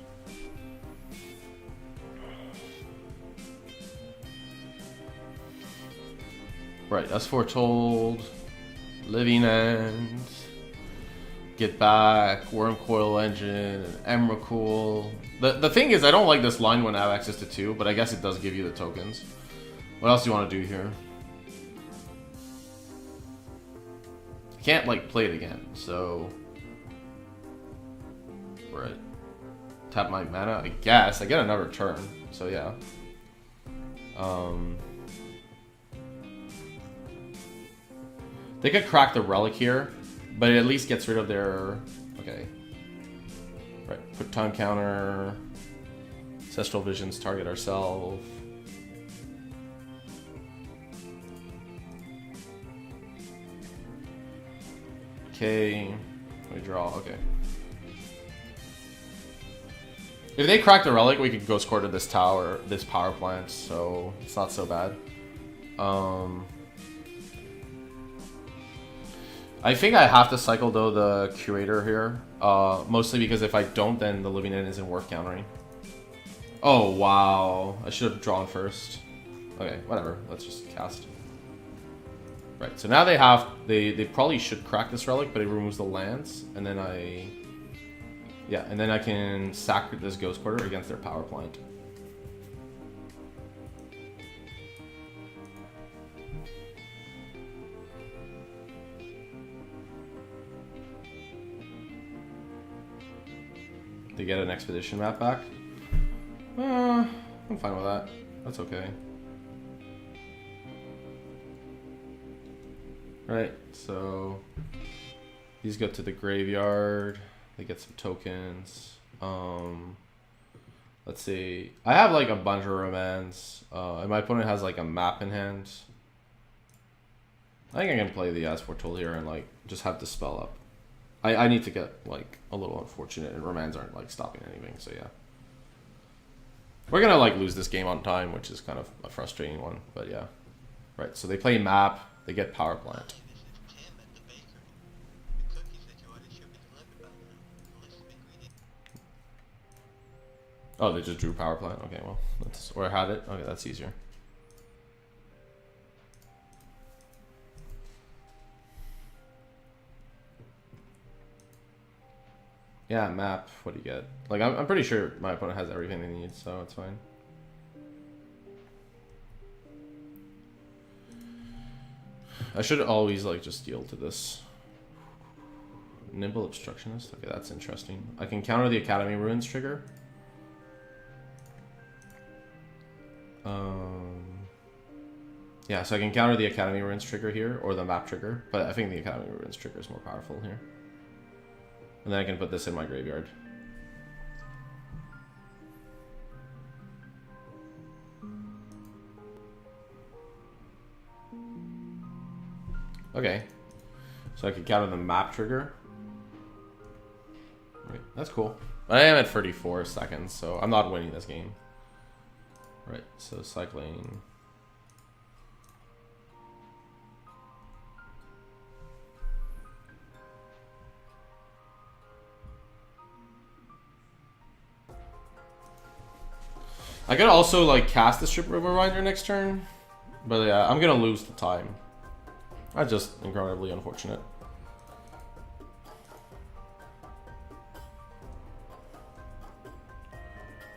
Right, that's Foretold. Living End. Get back. Wormcoil engine and Emrakul. The thing is, I don't like this line when I have access to 2, but I guess it does give you the tokens. What else do you want to do here? I can't like play it again, so right. Tap my mana, I guess. I get another turn, so yeah. They could crack the relic here, but it at least gets rid of their okay. Right, put time counter, Ancestral Visions, target ourselves. Okay, we draw, okay. If they crack the relic, we could go score to this tower, this power plant, so it's not so bad. I think I have to cycle though the Curator here, mostly because if I don't, then the Living End isn't worth countering. Oh, wow. I should have drawn first. Okay, whatever. Let's just cast. Right, so now they probably should crack this relic, but it removes the lands, and then and then I can sack this Ghost Quarter against their power plant. They get an expedition map back. I'm fine with that. That's okay. Right, so these go to the graveyard. They get some tokens. Let's see. I have like a bunch of romance. And my opponent has like a map in hand. I think I can play the Foretold here and like just have the spell up. I need to get like a little unfortunate, and romance aren't like stopping anything, so yeah. We're gonna like lose this game on time, which is kind of a frustrating one, but yeah. Right, so they play map, they get power plant. Oh, they just drew power plant. Okay, well, that's or had it. Okay, that's easier. Yeah, map. What do you get? Like, I'm pretty sure my opponent has everything they need, so it's fine. I should always like just deal to this. Nimble Obstructionist. Okay, that's interesting. I can counter the Academy Ruins trigger. Yeah, so I can counter the Academy Ruins trigger here, or the map trigger, but I think the Academy Ruins trigger is more powerful here. And then I can put this in my graveyard. Okay. So I can counter the map trigger. Right, that's cool. I am at 34 seconds, so I'm not winning this game. Right, so cycling. I could also like cast the Strip Reminder next turn, but yeah, I'm gonna lose the time. That's just incredibly unfortunate.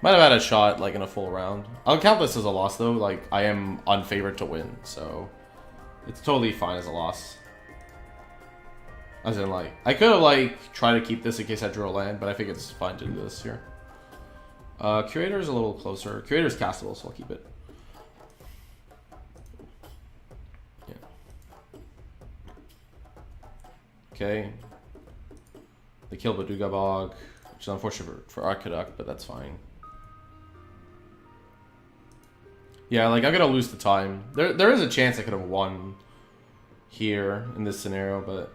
Might have had a shot like in a full round. I'll count this as a loss though. Like I am unfavored to win, so it's totally fine as a loss. As in like I could have like tried to keep this in case I drew a land, but I think it's fine to do this here. Curator is a little closer. Curator is castable, so I'll keep it. Yeah. Okay. They kill Baduga Bog, which is unfortunate for Arkaduck, but that's fine. Yeah, like I'm gonna lose the time. There is a chance I could have won here in this scenario, but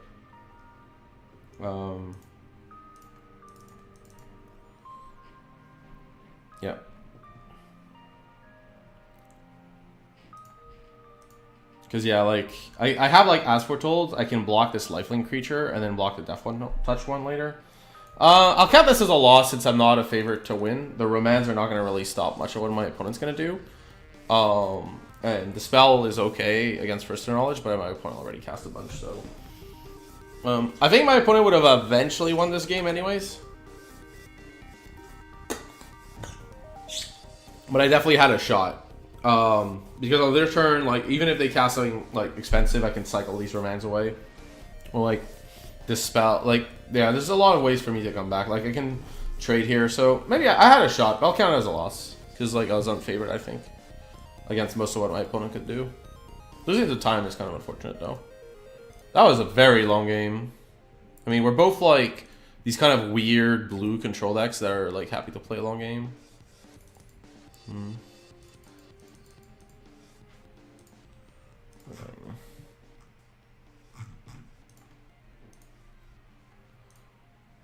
yeah. Because yeah, like I have like as foretold, I can block this lifelink creature and then block the death one touch one later. I'll count this as a loss since I'm not a favorite to win. The romance are not going to really stop much of what my opponent's going to do. And the spell is okay against first to knowledge, but my opponent already cast a bunch, so I think my opponent would have eventually won this game anyways. But I definitely had a shot. Because on their turn, like, even if they cast something, like, expensive, I can cycle these romance away. Or, like, this spell, like, yeah, there's a lot of ways for me to come back. Like, I can trade here, so maybe I had a shot, but I'll count it as a loss. Because, like, I was unfavored, I think, against most of what my opponent could do. Losing the time is kind of unfortunate, though. That was a very long game. I mean, we're both, like, these kind of weird blue control decks that are, like, happy to play a long game.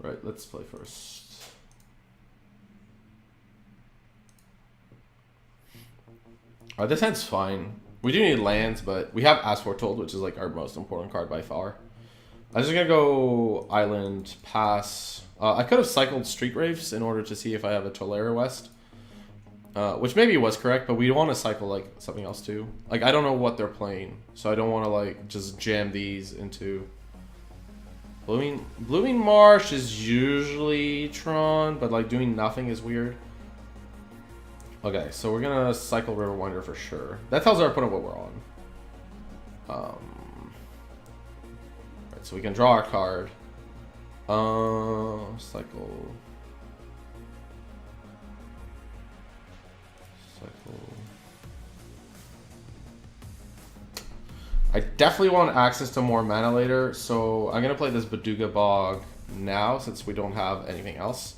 Right, let's play first. Alright, this hand's fine. We do need lands, but we have As Foretold, which is like our most important card by far. I'm just gonna go Island, pass. I could have cycled Street Wraiths in order to see if I have a Tolera West. which maybe was correct, but we want to cycle like something else too. Like I don't know what they're playing, so I don't want to like just jam these into. Blooming Marsh is usually Tron, but like doing nothing is weird. Okay, so we're gonna cycle Riverwinder for sure. That tells our opponent what we're on. Right, so we can draw our card. Cycle. I definitely want access to more mana later, so I'm gonna play this Baduga Bog now since we don't have anything else.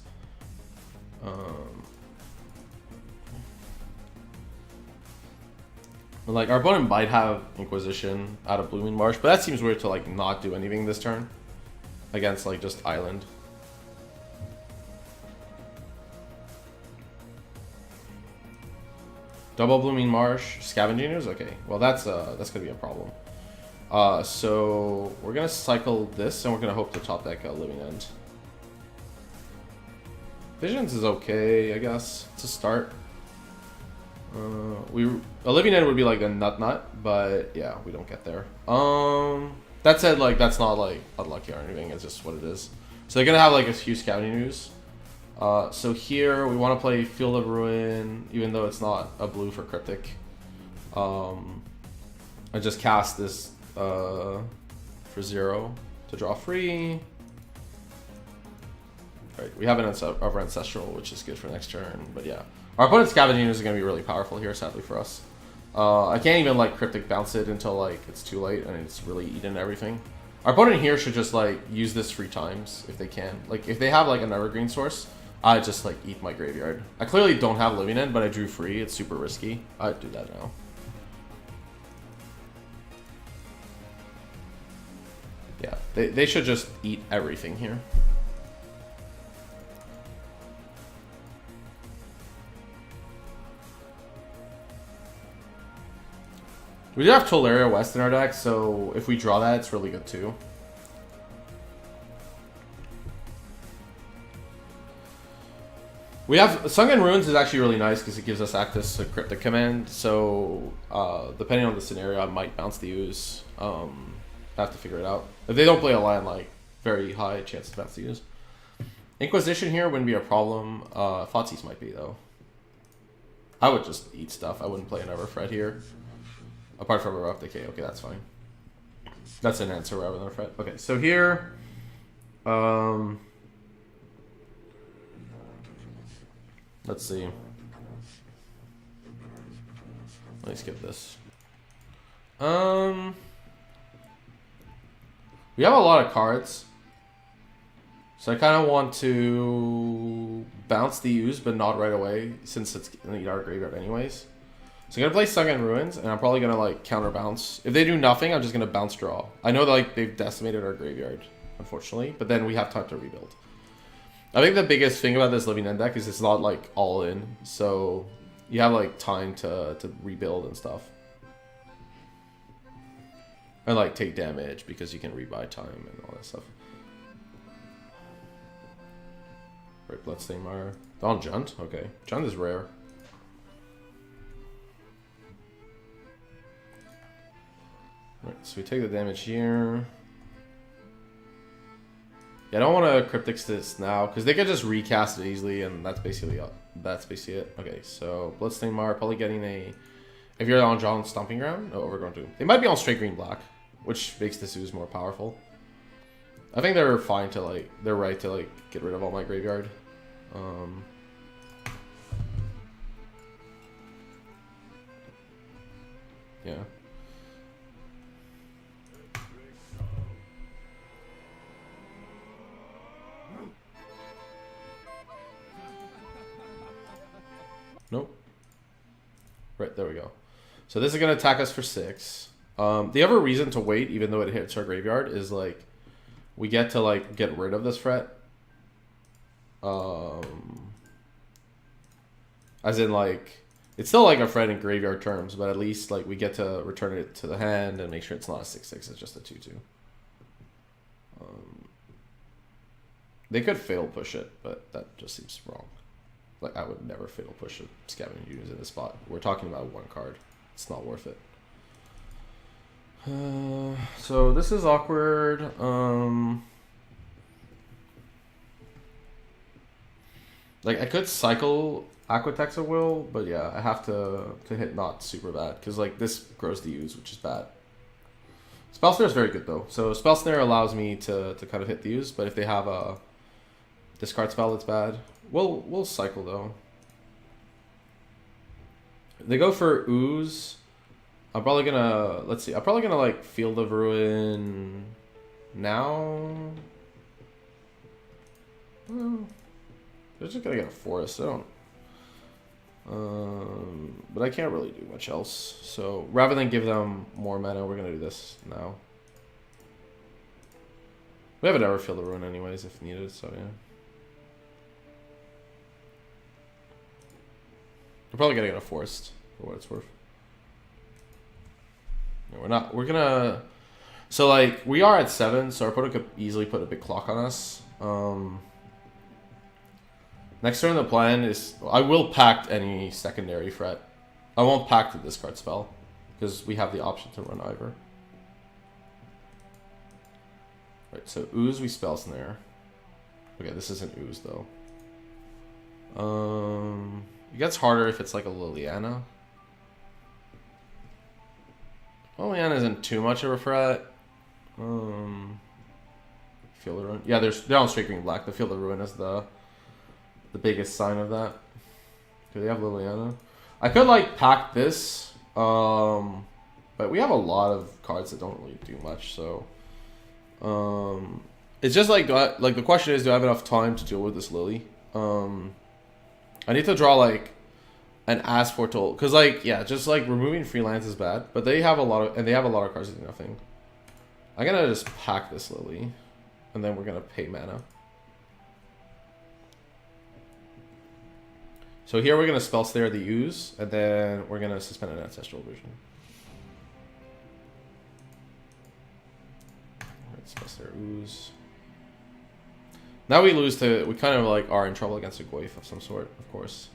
Like our opponent might have Inquisition out of Blooming Marsh, but that seems weird to like not do anything this turn against like just Island. Double Blooming Marsh, Scavenging Ooze? Okay, well that's gonna be a problem. So we're gonna cycle this and we're gonna hope to top deck a Living End. Visions is okay, I guess. It's a start. A Living End would be like a nut, but yeah, we don't get there. That said, like that's not like unlucky or anything. It's just what it is. So they're gonna have like a few Scavenging Ooze. So here we want to play Field of Ruin, even though it's not a blue for Cryptic. I just cast this for 0 to draw free. Right, we have an other Ancestral, which is good for next turn, but yeah. Our opponent's Scavenging is going to be really powerful here, sadly for us. I can't even like Cryptic bounce it until like it's too late and it's really eaten everything. Our opponent here should just like use this 3 times if they can. Like if they have like an Evergreen source, I just like eat my graveyard. I clearly don't have Living End, but I drew free. It's super risky. I'd do that now. Yeah, they should just eat everything here. We do have Tolaria West in our deck, so if we draw that, it's really good too. We have Sunken Ruins is actually really nice because it gives us access to Cryptic Command. So depending on the scenario, I might bounce the Ooze. I have to figure it out. If they don't play a land, like very high chance to bounce the Ooze. Inquisition here wouldn't be a problem. Thoughtseize might be though. I would just eat stuff. I wouldn't play an Everfret here. Apart from Erupt Decay, okay, that's fine. That's an answer rather than a fret. Okay, so here, let's see. Let me skip this. We have a lot of cards, so I kind of want to bounce the Ooze, but not right away, since it's gonna eat our graveyard anyways. So I'm going to play Sunken Ruins, and I'm probably going to like counter bounce. If they do nothing, I'm just going to bounce draw. I know that like they've decimated our graveyard, unfortunately, but then we have time to rebuild. I think the biggest thing about this Living End deck is it's not like all in, so you have like time to rebuild and stuff. And like take damage because you can rebuy time and all that stuff. Right, Bloodstained Mire. Don Junt? Okay. Junt is rare. Right, so we take the damage here. Yeah, I don't want to Cryptic this now because they could just recast it easily, and that's basically it. Okay, so Bloodstained Mire probably getting a. If you're on John's Stomping Ground, no, Overgrown Tomb. They might be on straight green black, which makes this Ooze more powerful. I think they're fine to like. They're right to like get rid of all my graveyard. Yeah. Nope. Right, there we go. So this is going to attack us for 6. The other reason to wait, even though it hits our graveyard, is like we get to like get rid of this threat. As in like it's still like a threat in graveyard terms, but at least like we get to return it to the hand and make sure it's not a 6/6, it's just a 2/2. They could fail push it, but that just seems wrong. Like, I would never fatal push a Scavenger Ooze in this spot. We're talking about one card. It's not worth it. So this is awkward. Like, I could cycle Aquatex at will, but yeah, I have to hit not super bad, because like this grows the Ooze, which is bad. Spell Snare is very good though. So Spell Snare allows me to kind of hit the Ooze, but if they have a discard spell that's bad, we'll cycle though. They go for Ooze. I'm probably gonna, let's see, I'm probably gonna like Field of Ruin now. Well, they're just gonna get a forest. I don't. But I can't really do much else. So rather than give them more mana, we're gonna do this now. We have an Ever Field of Ruin anyways if needed. So yeah. We're probably gonna get a forest for what it's worth. No, we're not. We're gonna. So like we are at 7, so our opponent could easily put a big clock on us. Next turn, the plan is I will pact any secondary threat. I won't pact the discard spell because we have the option to run Ivor. Right, so Ooze we Spell Snare. Okay, this isn't Ooze though. It gets harder if it's like a Liliana. Liliana isn't too much of a threat. Field of Ruin. Yeah, they're on straight green black. The Field of Ruin is the biggest sign of that. Do they have Liliana? I could like pack this, but we have a lot of cards that don't really do much. So, it's just like the question is, do I have enough time to deal with this Lily? I need to draw like an As Foretold, because like yeah, just like removing freelance is bad, but they have a lot of cards that do nothing. I'm gonna just pack this Lily, and then we're gonna pay mana. So here we're going to Spell Snare the Ooze, and then we're going to suspend an Ancestral Vision. Alright, Spell Snare Ooze. Now we kind of like are in trouble against a Goyf of some sort, of course.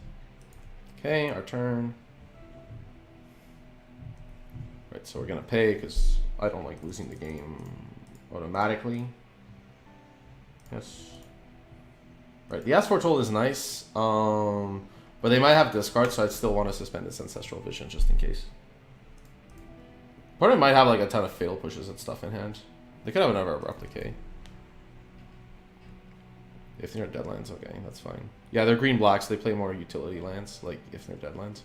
Okay, our turn. Right, so we're going to pay because I don't like losing the game automatically. Yes. Right, the As Foretold is nice. But they might have discard, so I'd still want to suspend this Ancestral Vision just in case. Opponent might have like a ton of fatal pushes and stuff in hand. They could have another Abrupt Decay. If they're deadlands, okay, that's fine. Yeah, they're green black, so they play more utility lands, like if they're deadlands.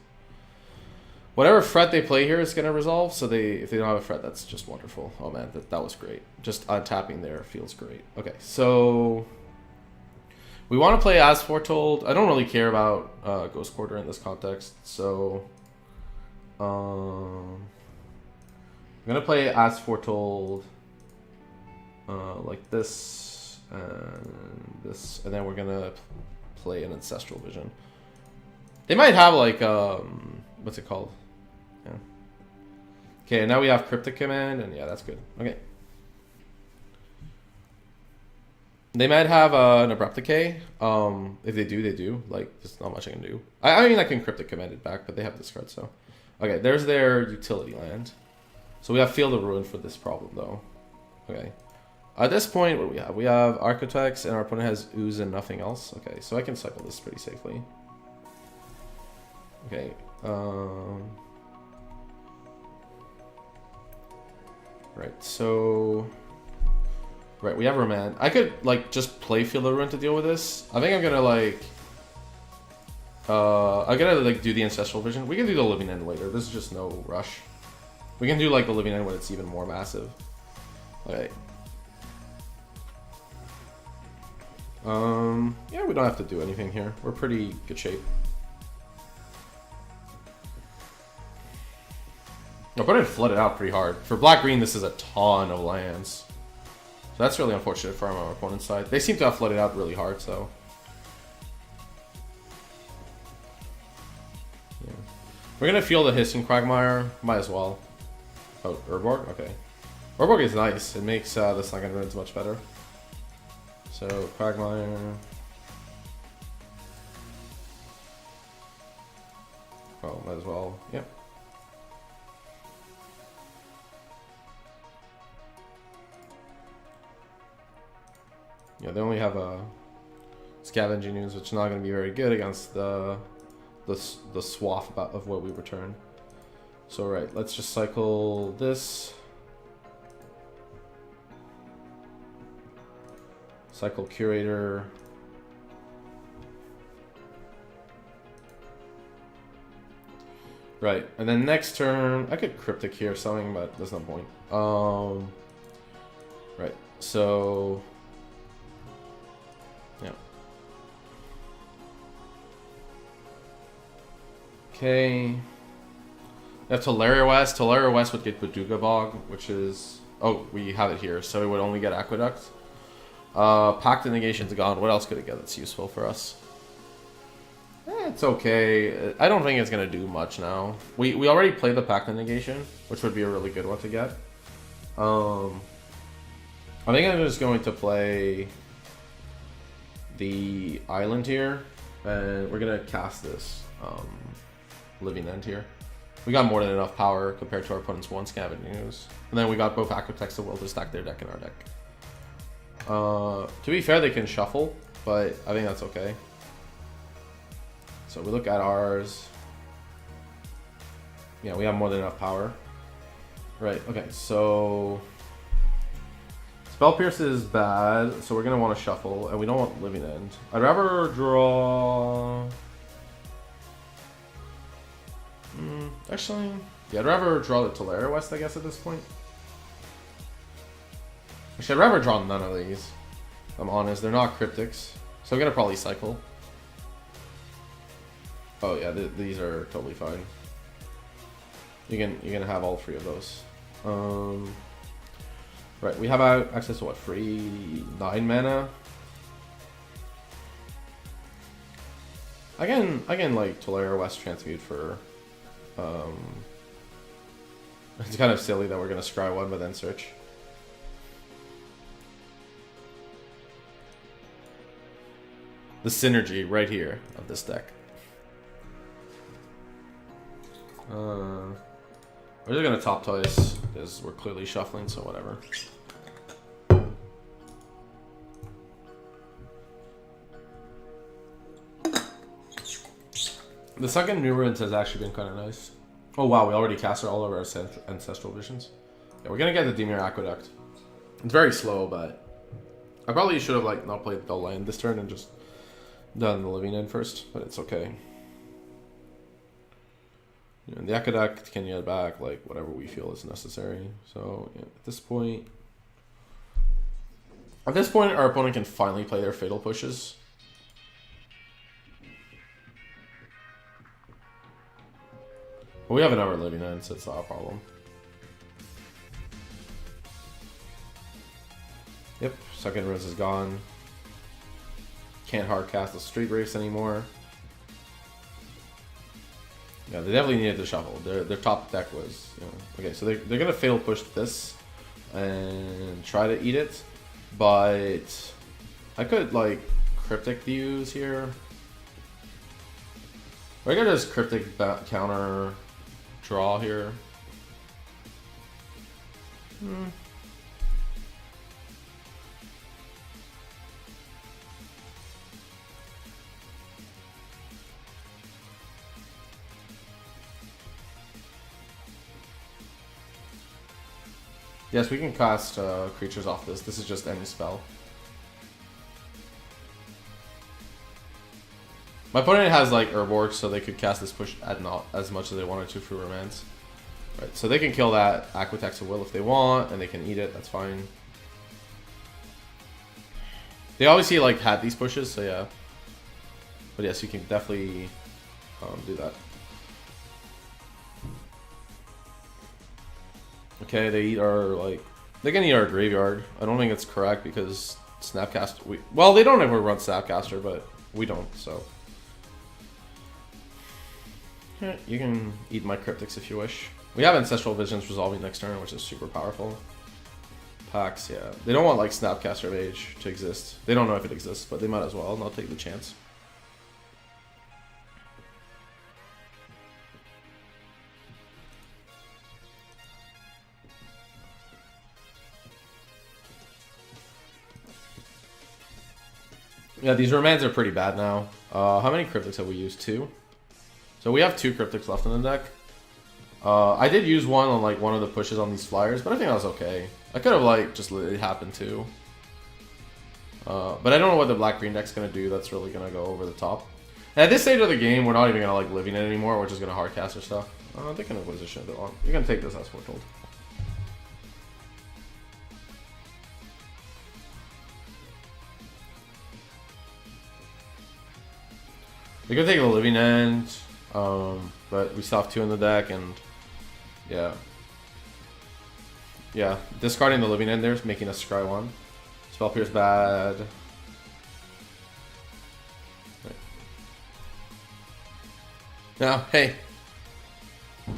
Whatever threat they play here is gonna resolve, so if they don't have a threat, that's just wonderful. Oh man, that was great. Just untapping there feels great. Okay, so we want to play As Foretold. I don't really care about Ghost Quarter in this context, so I'm gonna play As Foretold like this and this, and then we're gonna play an Ancestral Vision. They might have like what's it called? Yeah. Okay, now we have Cryptic Command, and yeah, that's good. Okay. They might have an Abrupt Decay. If they do, they do. Like, there's not much I can do. I mean, I can Cryptic Command it back, but they have discard, so. Okay, there's their utility land. So we have Field of Ruin for this problem, though. Okay. At this point, what do we have? We have Architects, and our opponent has Ooze and nothing else. Okay, so I can cycle this pretty safely. Okay. Right, so... Right, we have Remand. I could, like, just play Field of Ruin to deal with this. I think I'm gonna, like... I'm gonna, like, do the Ancestral Vision. We can do the Living End later. This is just no rush. We can do, like, the Living End when it's even more massive. Okay. Yeah, we don't have to do anything here. We're pretty good shape. Our opponent flooded out pretty hard. For black-green, this is a ton of lands. So that's really unfortunate for our opponent's side. They seem to have flooded out really hard, so... Yeah. We're gonna feel the Hissing Quagmire. Might as well. Oh, Urborg? Okay. Urborg is nice. It makes the Sunken Ruins much better. So, Quagmire... Oh, might as well. Yep. Yeah, they only have a scavenging news, which is not going to be very good against the swath of what we return. So right, let's just cycle this. Cycle curator. Right, and then next turn I could cryptic here or something, but there's no point. Right, so yeah. Okay. We have Teleria West. Teleria West would get Baduga Bog, which is... Oh, we have it here, so it would only get Aqueduct. Pact of Negation's gone. What else could it get that's useful for us? It's okay. I don't think it's going to do much now. We already played the Pact of Negation, which would be a really good one to get. I think I'm just going to play the island here, and we're going to cast this Living End here. We got more than enough power compared to our opponent's one scavenging news. And then we got both Aquetex of Will to stack their deck in our deck. To be fair, they can shuffle, but I think that's okay. So we look at ours. Yeah, we have more than enough power. Right, okay, so... Spell Pierce is bad, so we're going to want to shuffle, and we don't want Living End. I'd rather draw... Actually, yeah, I'd rather draw the Teleria West, I guess, at this point. Actually, I'd rather draw none of these. I'm honest, they're not cryptics, so I'm gonna probably cycle. Oh yeah, these are totally fine. You're gonna have all three of those. Right, we have access to what, free 9 mana. I can like Teleria West Transmute for. It's kind of silly that we're gonna scry one but then search. The synergy right here of this deck. We're just gonna top twice because we're clearly shuffling, so whatever. The second New Ruins has actually been kind of nice. Oh wow, we already casted all of our Ancestral Visions. Yeah, we're gonna get the Dimir Aqueduct. It's very slow, but I probably should have like not played the land this turn and just done the Living End first, but it's okay. Yeah, and the Aqueduct can get back like whatever we feel is necessary. So yeah, at this point, our opponent can finally play their Fatal Pushes. But we have another Living End, so it's not a problem. Yep, second Ruins is gone. Can't hard cast the Street Race anymore. Yeah, they definitely needed to shuffle. Their top deck was, you know, okay. So they're gonna Fatal Push this and try to eat it, but I could like Cryptic Views here. Or I could just Cryptic counter draw here. Yes, we can cast creatures off this. This is just any spell. My opponent has like Urborg, so they could cast this push at not as much as they wanted to through Romance. Right, so they can kill that Aquetex of Will if they want, and they can eat it, that's fine. They obviously like had these pushes, so yeah. But yes, you can definitely do that. Okay, they eat our, like, they can eat our graveyard. I don't think it's correct because Snapcaster, well, they don't ever run Snapcaster, but we don't, so. Yeah, you can eat my Cryptics if you wish. We have Ancestral Visions resolving next turn, which is super powerful. Packs, yeah. They don't want, like, Snapcaster of Age to exist. They don't know if it exists, but they might as well, and I'll take the chance. Yeah, these remands are pretty bad now. How many cryptics have we used? 2? So we have 2 cryptics left in the deck. I did use one on like one of the pushes on these flyers, but I think that was okay. I could have like just let it happen too. But I don't know what the black-green deck's gonna do that's really gonna go over the top. And at this stage of the game, we're not even gonna like living it anymore. We're just gonna hardcast our stuff. They can position if they want. You're gonna take this as Foretold. We could take the living end, but we still have 2 in the deck, and yeah. Yeah, discarding the living end there is making us scry 1. Spell Pierce bad. Right. Now, hey.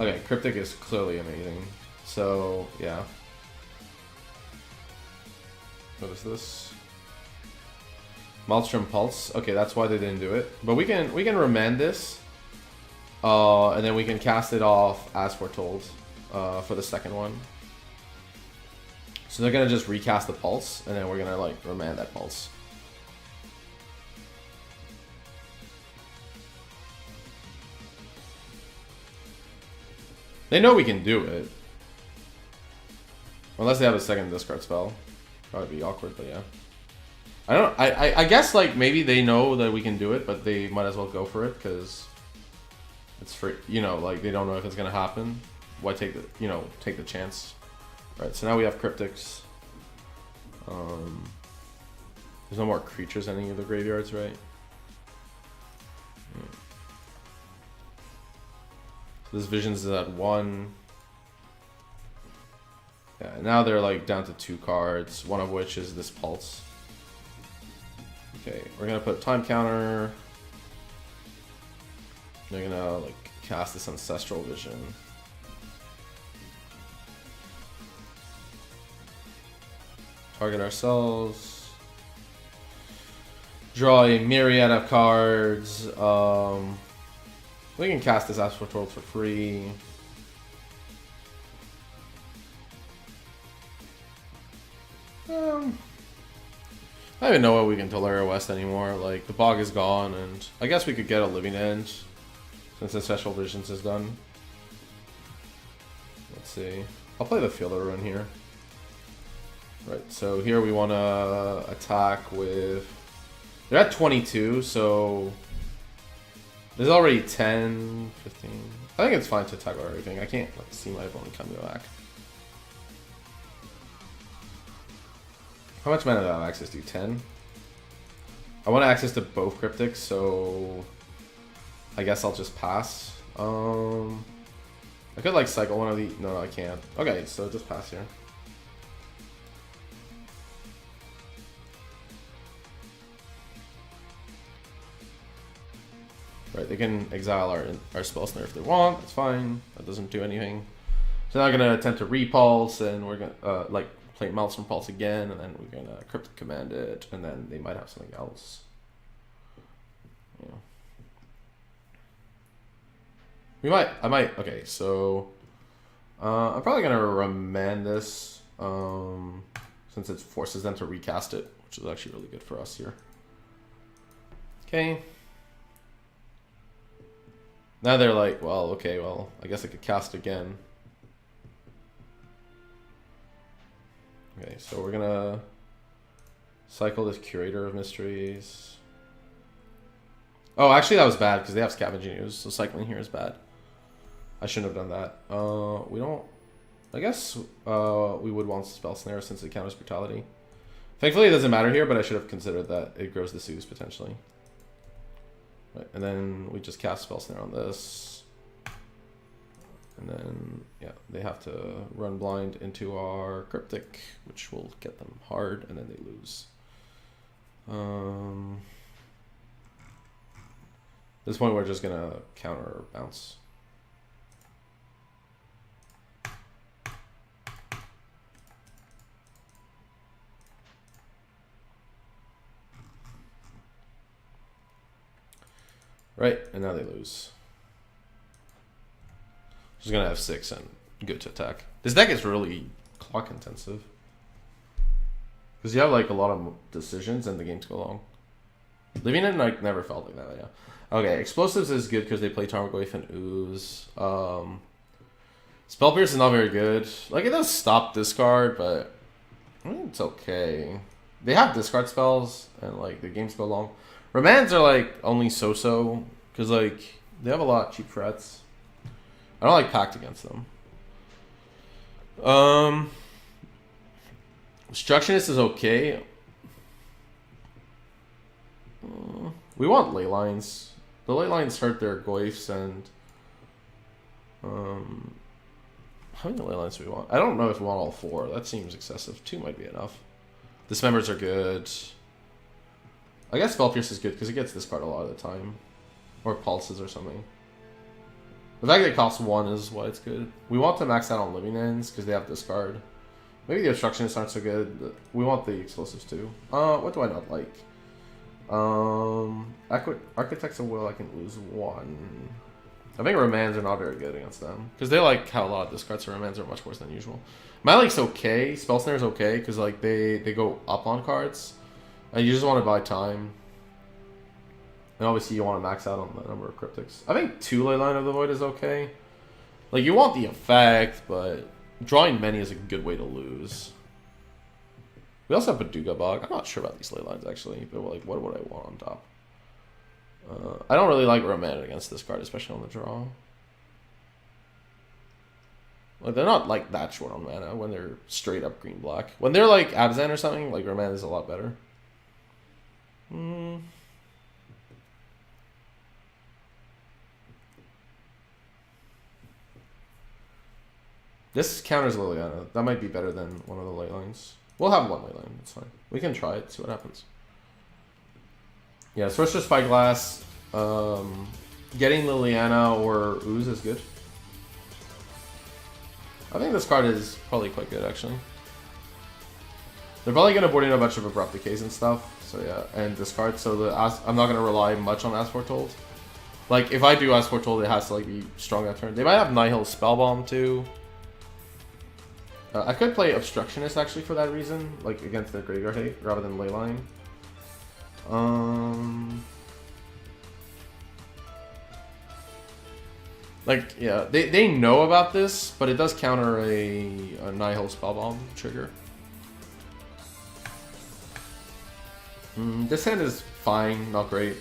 Okay, Cryptic is clearly amazing. So, yeah. What is this? Maelstrom Pulse. Okay, that's why they didn't do it. But we can remand this. And then we can cast it off as Foretold for the second one. So they're gonna just recast the Pulse, and then we're gonna like remand that Pulse. They know we can do it. Unless they have a second discard spell. Probably be awkward, but yeah. I guess like maybe they know that we can do it, but they might as well go for it because it's free. You know, like they don't know if it's gonna happen. Why take the take the chance? Right. So now we have cryptics. There's no more creatures in any of the graveyards, right? Yeah. So this visions is at 1. Yeah. Now they're like down to 2 cards. One of which is this Pulse. Okay, we're gonna put time counter. They're gonna like cast this Ancestral Vision. Target ourselves. Draw a myriad of cards. We can cast this as Foretold for free. I don't even know what we can Tolaria West anymore. Like, the bog is gone, and I guess we could get a living end since Ancestral Visions is done. Let's see. I'll play the Fielder Rune here. Right, so here we want to attack with... They're at 22, so... There's already 10, 15... I think it's fine to attack with everything. I can't like, see my opponent coming back. How much mana do I have access to? 10? I want access to both cryptics, so I guess I'll just pass. I could like cycle one of the... No, I can't. Okay, so just pass here. Right, they can exile our spell snare if they want. That's fine. That doesn't do anything. So now I'm gonna attempt to repulse, and we're gonna like play Maelstrom Pulse again, and then we're gonna Cryptic Command it, and then they might have something else. Yeah. We might. I might. Okay, so I'm probably gonna remand this since it forces them to recast it, which is actually really good for us here. Okay. Now they're like, well, okay, well, I guess I could cast again. Okay, so we're gonna cycle this Curator of Mysteries. Oh, actually that was bad because they have Scavenging Ooze, so cycling here is bad. I shouldn't have done that. We don't... I guess we would want Spell Snare since it counters Brutality. Thankfully it doesn't matter here, but I should have considered that it grows the Ooze potentially. Right, and then we just cast Spell Snare on this. And then, yeah, they have to run blind into our Cryptic, which will get them hard, and then they lose. At this point, we're just gonna counter bounce. Right, and now they lose. Just gonna have 6 and good to attack. This deck is really clock intensive. Because you have like a lot of decisions and the games go long. Living End like never felt like that. Yeah. Okay, Explosives is good because they play Tarmogoyf and Ooze. Spell Pierce is not very good. Like it does stop discard, but I mean, it's okay. They have discard spells and like the games go long. Remands are like only so-so because like they have a lot of cheap threats. I don't like Pact against them. Obstructionist is okay. We want ley lines. The ley lines hurt their goyfs and how many ley lines do we want? I don't know if we want all 4. That seems excessive. 2 might be enough. Dismembers are good. I guess Spell Pierce is good because it gets discard a lot of the time. Or Pulses or something. The fact that it costs 1 is why it's good. We want to max out on Living Ends because they have discard. Maybe the Obstructionists aren't so good. We want the Explosives too. What do I not like? Architects of Will, I can lose 1. I think Remands are not very good against them. Because they like have a lot of discards, so Remands are much worse than usual. Malik's okay. Spell Snare is okay, because like they go up on cards. And you just want to buy time. And obviously you want to max out on the number of Cryptics. I think 2 Leyline of the Void is okay. Like you want the effect, but drawing many is a good way to lose. We also have Baduga Bog. I'm not sure about these ley lines actually, but like, what would I want on top? I don't really like Roman against this card, especially on the draw. Like they're not like that short on mana when they're straight up green black. When they're like Abzan or something, like Roman is a lot better. This counters Liliana. That might be better than one of the ley lines. We'll have 1 ley line. It's fine. We can try it. See what happens. Yeah, Sorcerer Spyglass. Getting Liliana or Ooze is good. I think this card is probably quite good, actually. They're probably going to board in a bunch of Abrupt Decays and stuff. So yeah, and discard. So I'm not going to rely much on As Foretold. Like, if I do As Foretold, it has to like be strong that turn. They might have Nihil Spellbomb too. I could play Obstructionist actually for that reason, like against their Graveyard Hate rather than Leyline. Like, yeah, they know about this, but it does counter a Nihil Spellbomb trigger. This hand is fine, not great.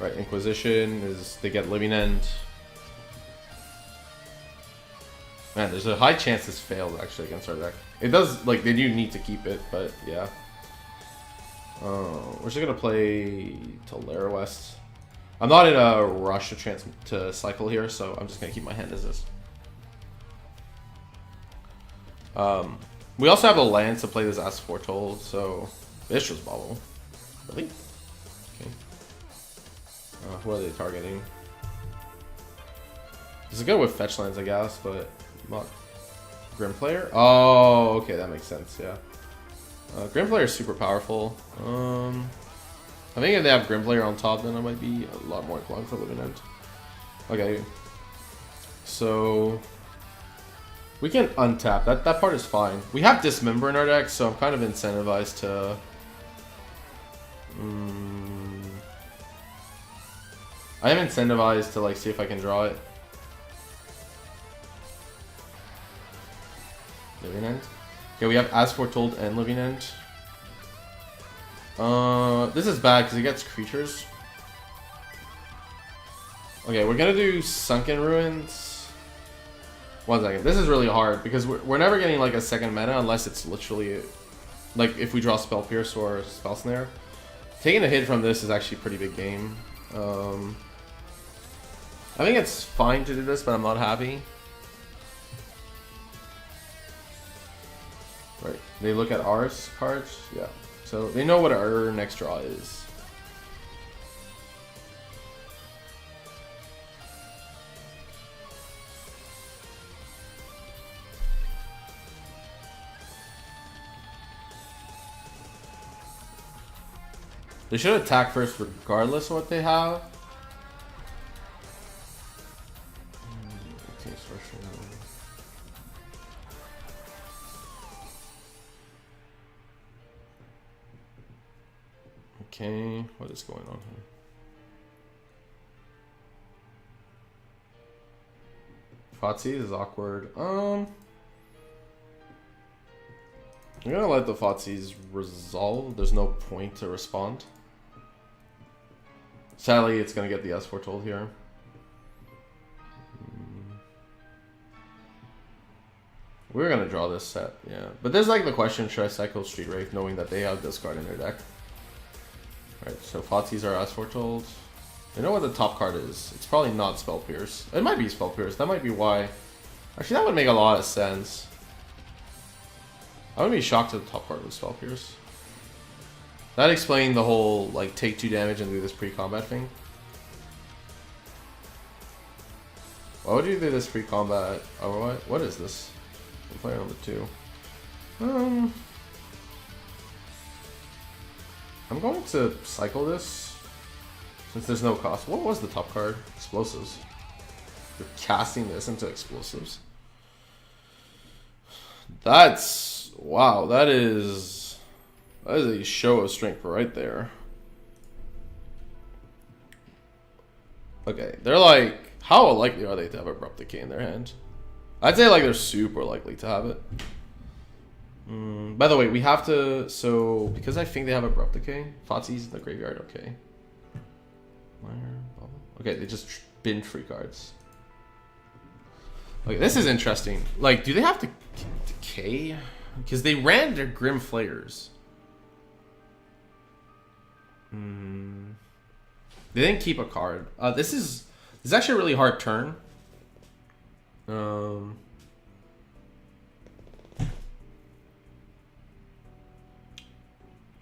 Right, Inquisition is they get Living End. Man, there's a high chance this fails actually against our deck. It does, like, they do need to keep it, but yeah. We're just gonna play Tolera West. I'm not in a rush to cycle here, so I'm just gonna keep my hand as is. We also have a land to play this as Foretold, so Vicious Bubble. Really? Okay. Who are they targeting? This is good with fetch lands, I guess, but not Grim Player. Oh, okay, that makes sense. Yeah, Grim Player is super powerful. I think if they have Grim Player on top, then I might be a lot more inclined for Living End. Okay, so we can untap. That part is fine. We have Dismember in our deck, so I'm kind of incentivized to. I am incentivized to like see if I can draw it. Living End. Okay, we have As Foretold and Living End. This is bad because it gets creatures. Okay, we're gonna do Sunken Ruins. 1 second. This is really hard because we're never getting like a second mana unless it's literally like if we draw Spell Pierce or Spell Snare. Taking a hit from this is actually a pretty big game. I think it's fine to do this, but I'm not happy. Right, they look at ours cards, yeah. So they know what our next draw is. They should attack first regardless of what they have. Okay, what is going on here? Fotsy is awkward. I'm gonna let the Fotsy's resolve. There's no point to respond. Sadly, it's gonna get the S Foretold here. We're gonna draw this set, yeah. But there's like the question, should I cycle Street Wraith knowing that they have discard in their deck? Right, so Fotsy's are as Foretold. You know what the top card is? It's probably not Spell Pierce. It might be Spell Pierce, that might be why. Actually, that would make a lot of sense. I wouldn't be shocked if the top card was Spell Pierce. That explained the whole, like, take 2 damage and do this pre-combat thing. Why would you do this pre-combat? Oh, what is this? Player number 2. I'm going to cycle this since there's no cost. What was the top card? Explosives. You're casting this into explosives. That's wow. That is a show of strength right there. Okay, they're like, how likely are they to have Abrupt Decay in their hand? I'd say like they're super likely to have it. By the way, we have to, so because I think they have Abrupt Decay, Fotsy's in the graveyard, okay. Okay, they just bin free cards. Okay, this is interesting. Like, do they have to decay? Because they ran their Grim Flayers. They didn't keep a card. This is actually a really hard turn.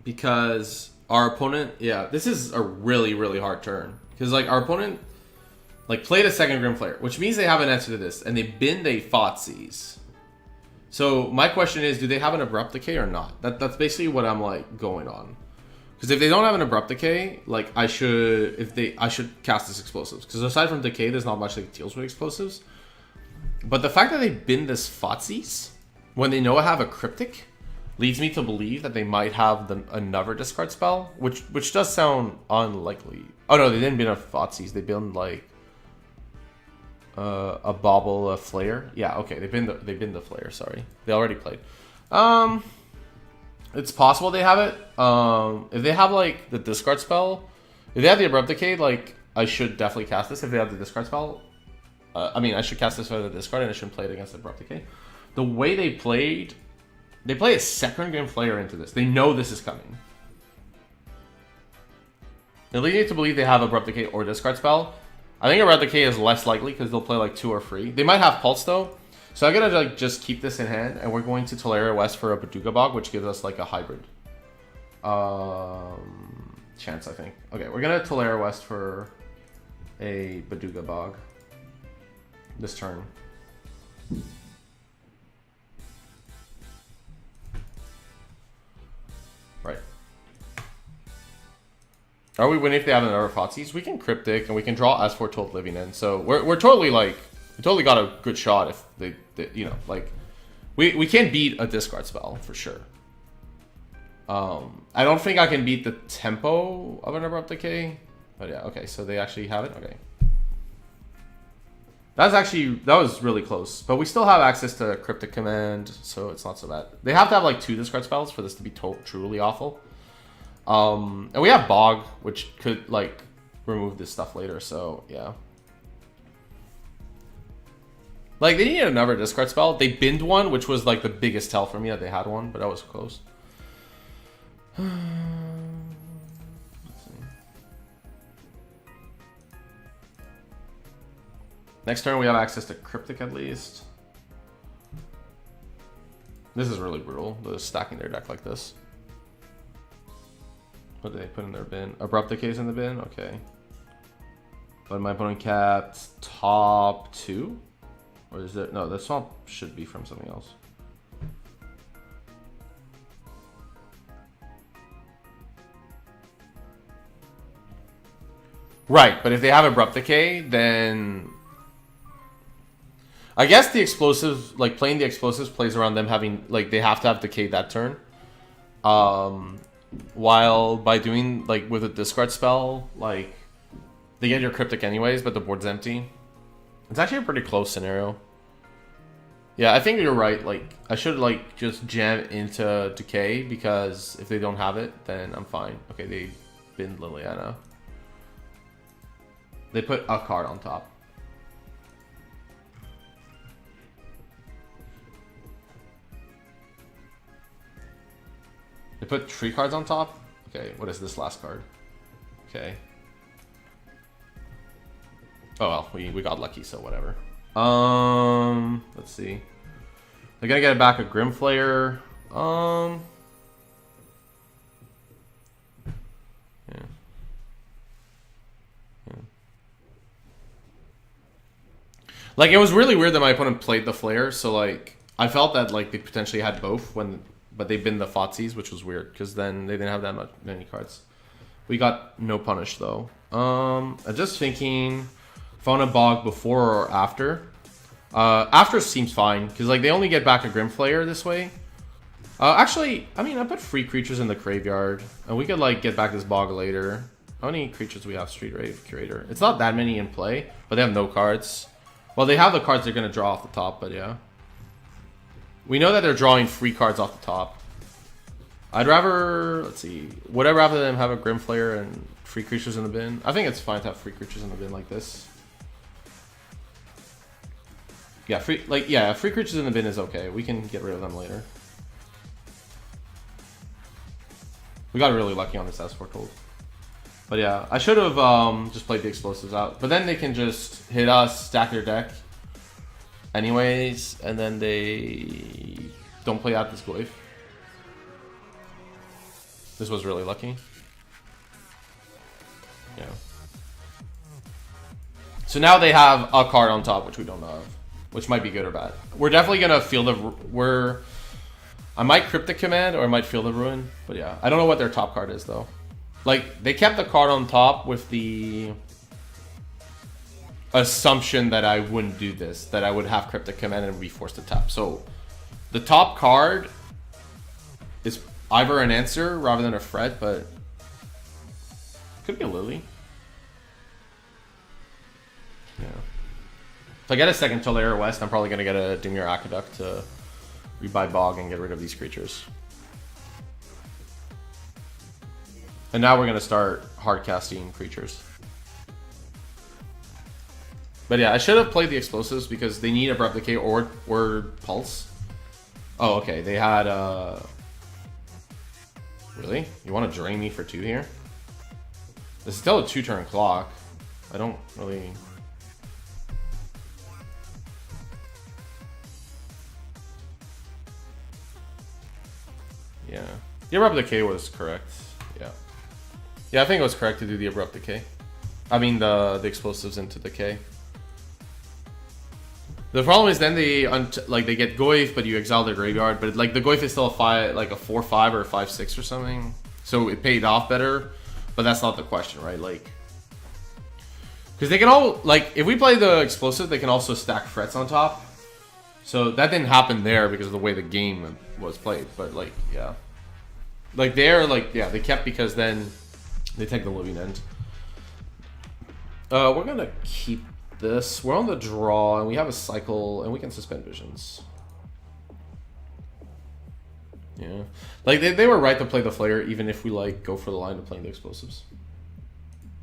Because our opponent, yeah, this is a really, really hard turn. Because like our opponent, like played a second Grim Flare, which means they have an answer to this, and they binned a Fotsy's. So my question is, do they have an Abrupt Decay or not? That's basically what I'm like going on. Because if they don't have an Abrupt Decay, like I should cast this Explosives. Because aside from Decay, there's not much that deals with Explosives. But the fact that they bin this Fotsy's when they know I have a Cryptic leads me to believe that they might have another discard spell, which does sound unlikely. Oh no, they didn't bin a Fotsy's. They bin like a Bauble, a Flare. Yeah, okay, they bin the Flare. Sorry, they already played. It's possible they have it. If they have like the discard spell, if they have the Abrupt Decay, like I should definitely cast this. If they have the discard spell, I mean I should cast this for the discard, and I shouldn't play it against the Abrupt Decay. The way they played. They play a second Grim Flare into this. They know this is coming. It leads me to believe they have Abrupt Decay or discard spell. I think Abrupt Decay is less likely because they'll play like 2 or 3. They might have Pulse though. So I'm gonna like just keep this in hand, and we're going to Tolaria West for a Baduga Bog, which gives us like a hybrid chance, I think. Okay, we're gonna Tolaria West for a Baduga Bog this turn. Right. Are we winning if they have another Fotsy's? We can Cryptic and we can draw as Foretold Living In. So we're totally like, we totally got a good shot if they you know, like we can beat a discard spell for sure. I don't think I can beat the tempo of an Abrupt Decay, but yeah, okay, so they actually have it. Okay, that was really close, but we still have access to Cryptic Command, so it's not so bad. They have to have like 2 discard spells for this to be truly awful. And we have Bog, which could like remove this stuff later, so yeah. Like, they needed another discard spell. They binned one, which was like the biggest tell for me that they had one, but that was close. Let's see. Next turn, we have access to Cryptic at least. This is really brutal, they're stacking their deck like this. What did they put in their bin? Abrupt Decay's in the bin? Okay. But my opponent capped top 2? Or is it? No, the swamp should be from something else. Right, but if they have Abrupt Decay, then I guess the explosives, like playing the explosives plays around them having, like they have to have Decay that turn. while by doing like with a discard spell, like they get your cryptic anyways, but the board's empty. It's actually a pretty close scenario. Yeah, I think you're right. Like I should like just jam into Decay, because if they don't have it, then I'm fine. Okay, they bin Liliana. They put a card on top. They put 3 cards on top? Okay, what is this last card? Okay. Oh well, we got lucky, so whatever. Let's see. They're gonna get back a Grimflayer. Yeah. Like, it was really weird that my opponent played the Flare, so like I felt that like they potentially had both but they binned the Fotsies, which was weird because then they didn't have that many cards. We got no punish though. I'm just thinking, Fauna Bog before or after. After seems fine because like they only get back a Grimflayer this way. Actually, I mean I put 3 creatures in the graveyard and we could like get back this Bog later. How many creatures do we have? Street Rave Curator. It's not that many in play, but they have no cards. Well, they have the cards they're gonna draw off the top, but yeah. We know that they're drawing 3 cards off the top. I'd rather, let's see, would I rather them have a Grimflayer and 3 creatures in the bin? I think it's fine to have 3 creatures in the bin like this. Yeah, 3 creatures in the bin is okay. We can get rid of them later. We got really lucky on this as Foretold. But yeah, I should have just played the explosives out. But then they can just hit us, stack their deck anyways, and then they don't play out this Goyf. This was really lucky. Yeah. So now they have a card on top, which we don't have, which might be good or bad. We're definitely gonna feel the I might Cryptic Command or I might feel the Ruin, but yeah, I don't know what their top card is though. Like they kept the card on top with the assumption that I wouldn't do this, that I would have Cryptic Command and be forced to tap. So the top card is either an answer rather than a threat, but could be a Lily. Yeah. If I get a second Tolaria West, I'm probably gonna get a Dimir Aqueduct to rebuy Bog and get rid of these creatures. And now we're gonna start hard casting creatures. But yeah, I should have played the explosives because they need Abrupt Decay or Pulse. Oh, okay. They had really? You want to drain me for 2 here? This is still a 2-turn clock. I don't really. Yeah. The Abrupt Decay was correct. Yeah. Yeah, I think it was correct to do the Abrupt Decay. I mean the explosives into Decay. The problem is then they get Goyf, but you exile their graveyard. But like the Goyf is still a 4/5 or a 5/6 or something, so it paid off better. But that's not the question, right? Like, because they can all like if we play the explosive, they can also stack threats on top. So that didn't happen there because of the way the game was played. But like, yeah, like they kept because then they take the living end. We're gonna keep this. We're on the draw and we have a cycle and we can suspend visions. Yeah, like they were right to play the Flare even if we like go for the line of playing the explosives.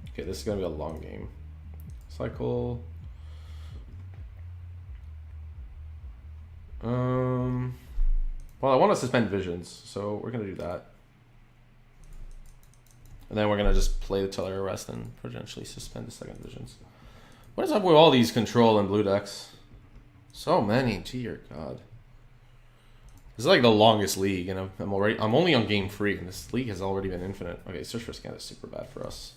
Okay, this is gonna be a long game. Cycle. Well, I want to suspend visions, so we're gonna do that. And then we're gonna just play the Tolaria Rest and potentially suspend the second visions. What is up with all these control and blue decks? So many, dear God. This is like the longest league, and I'm only on game 3, and this league has already been infinite. Okay, Search for Scan is super bad for us.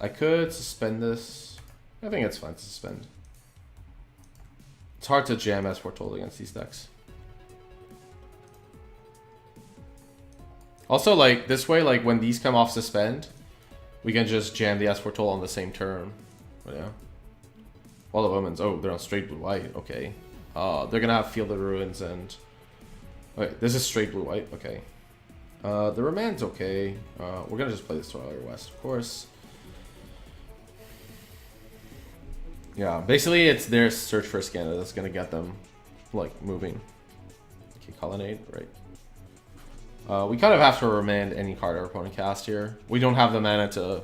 I could suspend this. I think it's fine to suspend. It's hard to jam as Foretold against these decks. Also, like this way, like when these come off suspend, we can just jam the Foretold on the same turn. But yeah. All the women's. Oh, they're on straight blue white. Okay. They're gonna have Field of Ruins and Okay, this is straight blue-white. Okay. The Remain's okay. We're gonna just play this Twilight West, of course. Yeah, basically it's their search for a scanner that's gonna get them, like, moving. Okay, Colonnade, right. We kind of have to remand any card our opponent cast here. We don't have the mana to,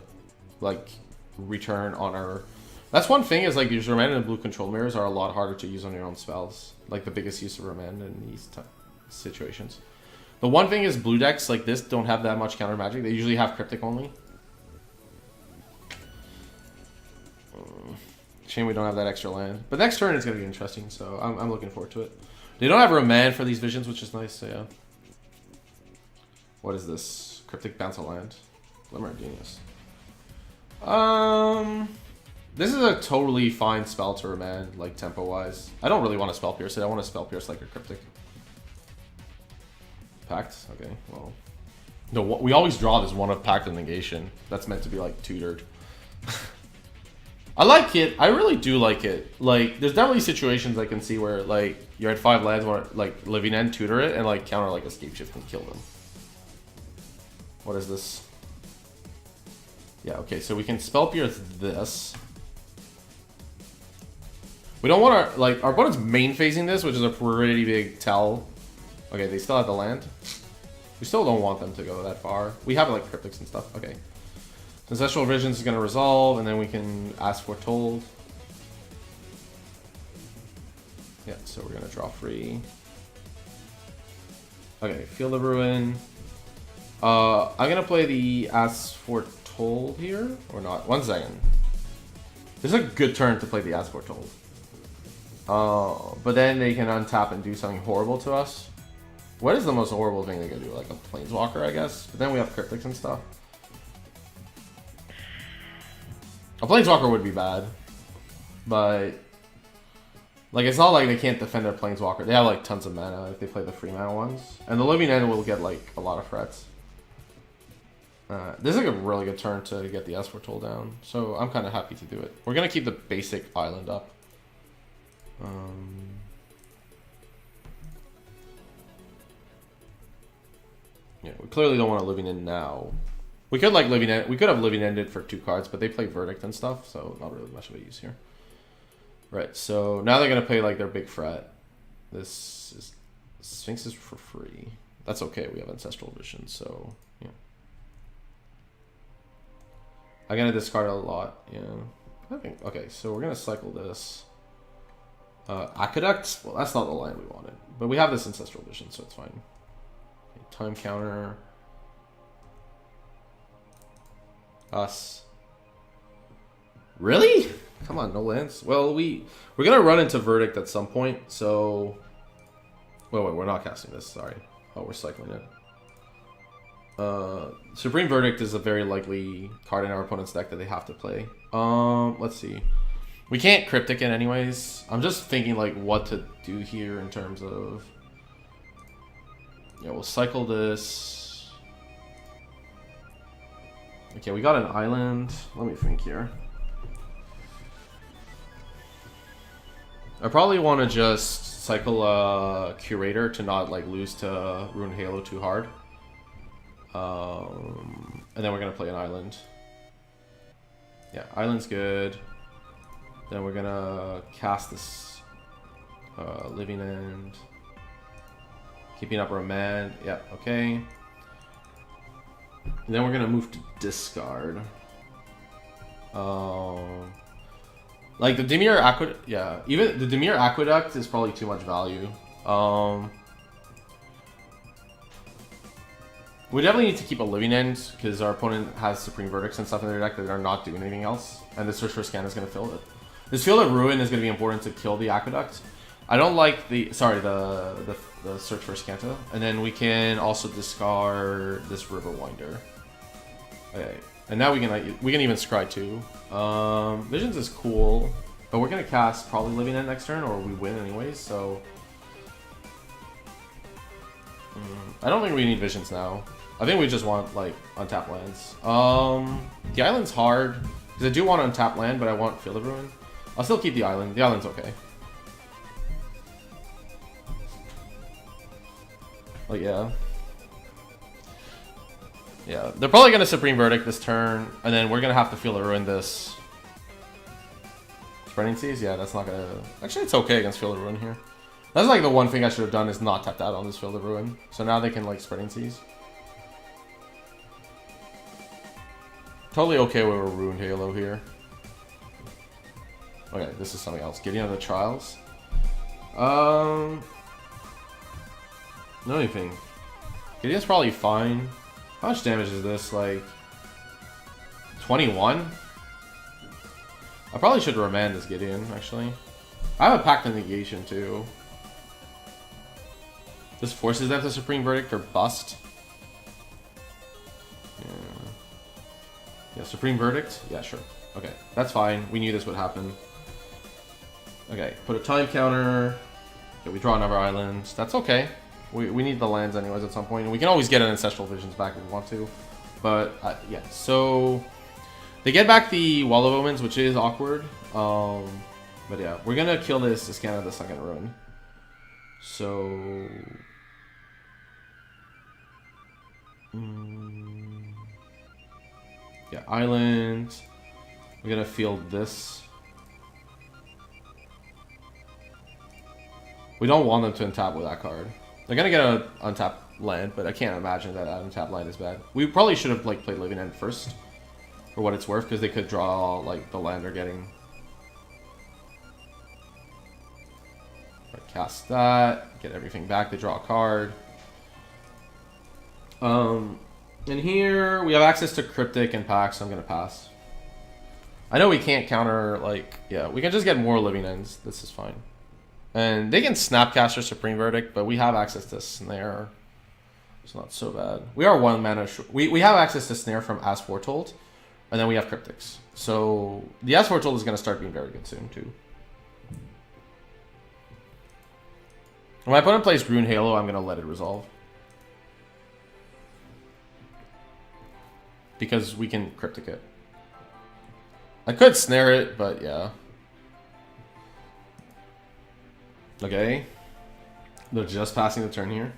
like, return on our... That's one thing, is like these remand and blue control mirrors are a lot harder to use on your own spells. Like the biggest use of remand in these situations. The one thing is blue decks like this don't have that much counter magic. They usually have cryptic only. Shame we don't have that extra land. But next turn is going to be interesting, so I'm looking forward to it. They don't have remand for these visions, which is nice, so yeah. What is this? Cryptic bounce a land. Glimmer of Genius. This is a totally fine spell to remand, like tempo-wise. I don't really want to spell pierce it. I want to spell pierce like a cryptic. Pact? Okay, well. No, we always draw this one of Pact and Negation. That's meant to be like tutored. I like it. I really do like it. Like, there's definitely situations I can see where like you're at 5 lands, want like Living End, tutor it, and like counter like Escape Shift and kill them. What is this? Yeah, okay, so we can spell pierce this. We don't want our, like, our opponent's main phasing this, which is a pretty big tell. Okay, they still have the land. We still don't want them to go that far. We have, like, cryptics and stuff. Okay. Ancestral Visions is going to resolve, and then we can ask Foretold. Yeah, so we're going to draw 3. Okay, Field of Ruin. I'm going to play the Ask Foretold here, or not. 1 second. This is a good turn to play the Ask Foretold. But then they can untap and do something horrible to us. What is the most horrible thing they can do? Like a Planeswalker, I guess? But then we have Cryptics and stuff. A Planeswalker would be bad. But... like, it's not like they can't defend their Planeswalker. They have, like, tons of mana if they play the free mana ones. And the Living End will get, like, a lot of threats. This is like a really good turn to get the Foretold down. So I'm kind of happy to do it. We're going to keep the basic island up. Yeah, we clearly don't want a Living End now. We could like Living End. We could have Living Ended for 2 cards, but they play Verdict and stuff, so not really much of a use here. Right, so now they're gonna play like their big threat. This is Sphinx is for free. That's okay. We have Ancestral Vision, so yeah. I'm gonna discard a lot. Yeah, I think okay. So we're gonna cycle this. Aqueduct. Well, that's not the line we wanted, but we have this Ancestral Vision, so it's fine. Okay, time counter. Us. Really? Come on, no lands. Well, we're gonna run into Verdict at some point, so. Wait, we're not casting this. Sorry. Oh, we're cycling it. Supreme Verdict is a very likely card in our opponent's deck that they have to play. Let's see. We can't Cryptic it anyways. I'm just thinking like what to do here in terms of. Yeah, we'll cycle this. Okay, we got an island. Let me think here. I probably want to just cycle a Curator to not like lose to Rune Halo too hard. And then we're gonna play an island. Yeah, island's good. Then we're gonna cast this Living End. Keeping up Remand. Yeah, okay. And then we're gonna move to discard. Like the Dimir Aqueduct, yeah. Even the Dimir Aqueduct is probably too much value. We definitely need to keep a Living End because our opponent has Supreme Verdicts and stuff in their deck that are not doing anything else, and the Search for Scan is gonna fill it. This Field of Ruin is gonna be important to kill the Aqueduct. I don't like the Search for Scanta, and then we can also discard this River Winder. Okay, and now we can even scry too. Visions is cool, but we're gonna cast probably Living End next turn, or we win anyways. So I don't think we need Visions now. I think we just want like untap lands. The island's hard because I do want to untap land, but I want Field of Ruin. I'll still keep the island. The island's okay. Like, yeah. Yeah, they're probably going to Supreme Verdict this turn, and then we're going to have to Feel the Ruin this. Spreading Seas? Yeah, that's not going to... Actually, it's okay against Feel the Ruin here. That's like the one thing I should have done is not tapped out on this Feel the Ruin. So now they can like Spreading Seas. Totally okay with a Ruined Halo here. Okay, this is something else. Gideon of the Trials. No anything. Gideon's probably fine. How much damage is this? Like 21? I probably should remand this Gideon, actually. I have a Pact of Negation too. This forces them to Supreme Verdict or bust. Yeah, Supreme Verdict? Yeah, sure. Okay, that's fine. We knew this would happen. Okay, put a time counter. Okay, we draw another island. That's okay. We need the lands anyways at some point. And we can always get an Ancestral Visions back if we want to. But, yeah, so... They get back the Wall of Omens, which is awkward. But yeah, we're gonna kill this Iskana of the Second Ruin. So... Yeah, island. We're gonna field this. We don't want them to untap with that card. They're gonna get an untapped land, but I can't imagine that an untapped land is bad. We probably should have like played Living End first, for what it's worth, because they could draw like the land they're getting. Right, cast that, get everything back. They draw a card. In here, we have access to Cryptic and Pack, so I'm going to pass. I know we can't counter, like, yeah, we can just get more Living Ends. This is fine. And they can Snapcaster Supreme Verdict, but we have access to Snare. It's not so bad. We are 1 mana short. We have access to Snare from As Foretold, and then we have Cryptics. So the As Foretold is going to start being very good soon, too. When my opponent plays Rune Halo, I'm going to let it resolve. Because we can Cryptic it. I could Snare it, but yeah. Okay. They're just passing the turn here.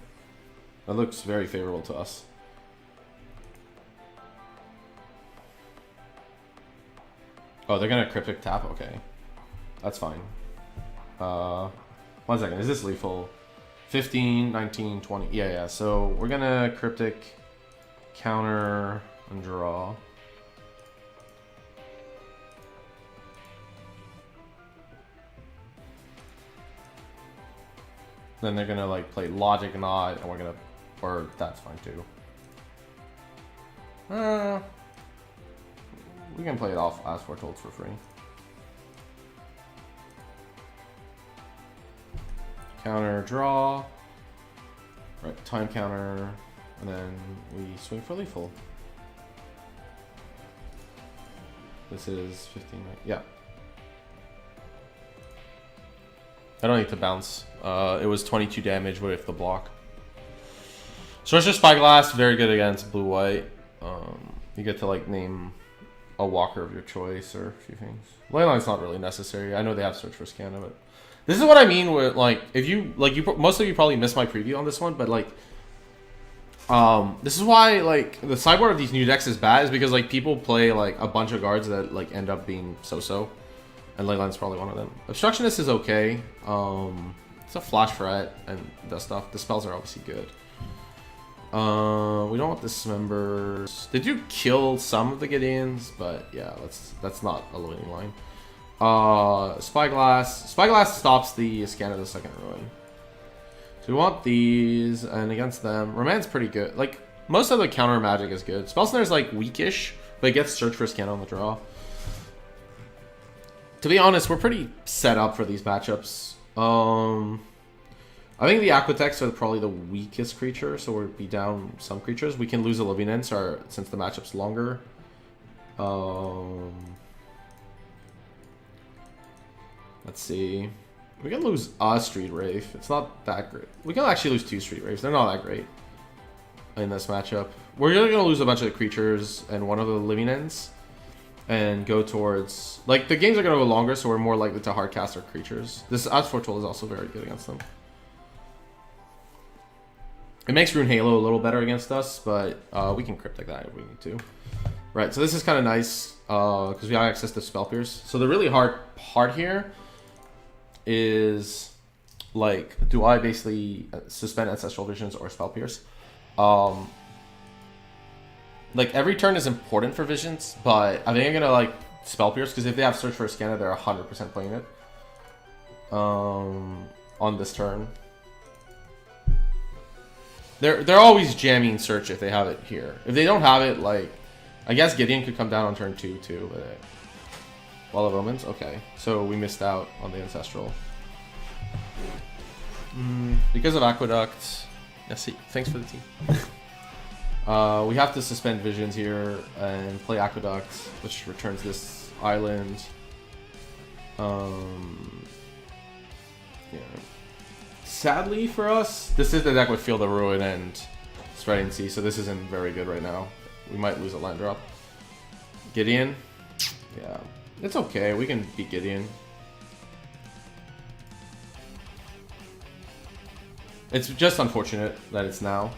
That looks very favorable to us. Oh, they're gonna Cryptic tap? Okay. That's fine. 1 second. Is this lethal? 15, 19, 20. Yeah. So we're gonna Cryptic, counter, and draw. Then they're gonna like play Logic Knot, and we're gonna, or that's fine too. We can play it off as Foretold for free. Counter, draw. Right, time counter, and then we swing for lethal. This is 15, yeah. I don't need to bounce. It was 22 damage with the block. Sorcerer Spyglass, very good against blue-white. You get to like name a walker of your choice or a few things. Leyline's not really necessary. I know they have Search for Scanna, but this is what I mean with like, if you like, most of you probably missed my preview on this one, but like, this is why like the sideboard of these new decks is bad, is because like people play like a bunch of guards that like end up being so-so, and Leyline's probably one of them. Obstructionist is okay. It's a flash threat and that stuff. The spells are obviously good. We don't want dismembers. They do kill some of the Gideons, but yeah, that's not a winning line. Spyglass. Spyglass stops the Scan of the Second Ruin. So we want these, and against them, Romance pretty good. Like, most of the counter magic is good. Spell Snare is like weakish, but it gets Search for Scan on the draw. To be honest, we're pretty set up for these matchups. I think the Aquatex are probably the weakest creature, so we'll be down some creatures. We can lose a Living End since the matchup's longer. Let's see. We can lose a Street Wraith. It's not that great. We can actually lose 2 Street Wraiths. They're not that great in this matchup. We're going to lose a bunch of the creatures and one of the Living Ends and go towards... Like, the games are going to go longer, so we're more likely to hardcast our creatures. This As Foretold is also very good against them. It makes Rune Halo a little better against us, but we can Cryptic that if we need to. Right, so this is kind of nice because we have access to Spell Pierce. So the really hard part here is, like, do I basically suspend Ancestral Visions or Spell Pierce? Like, every turn is important for Visions, but I think I'm going to, like, Spell Pierce, because if they have Search for a Scanner, they're 100% playing it on this turn. They're always jamming Search if they have it here. If they don't have it, like, I guess Gideon could come down on turn 2 too. But Wall of Omens? Okay. So we missed out on the Ancestral. Because of Aqueduct. Yeah, see, thanks for the team. We have to suspend Visions here and play Aqueduct, which returns this island. Yeah. Sadly for us, this is the deck with Field of Ruin and Spreading Sea, so this isn't very good right now. We might lose a land drop. Gideon? Yeah. It's okay, we can beat Gideon. It's just unfortunate that it's now.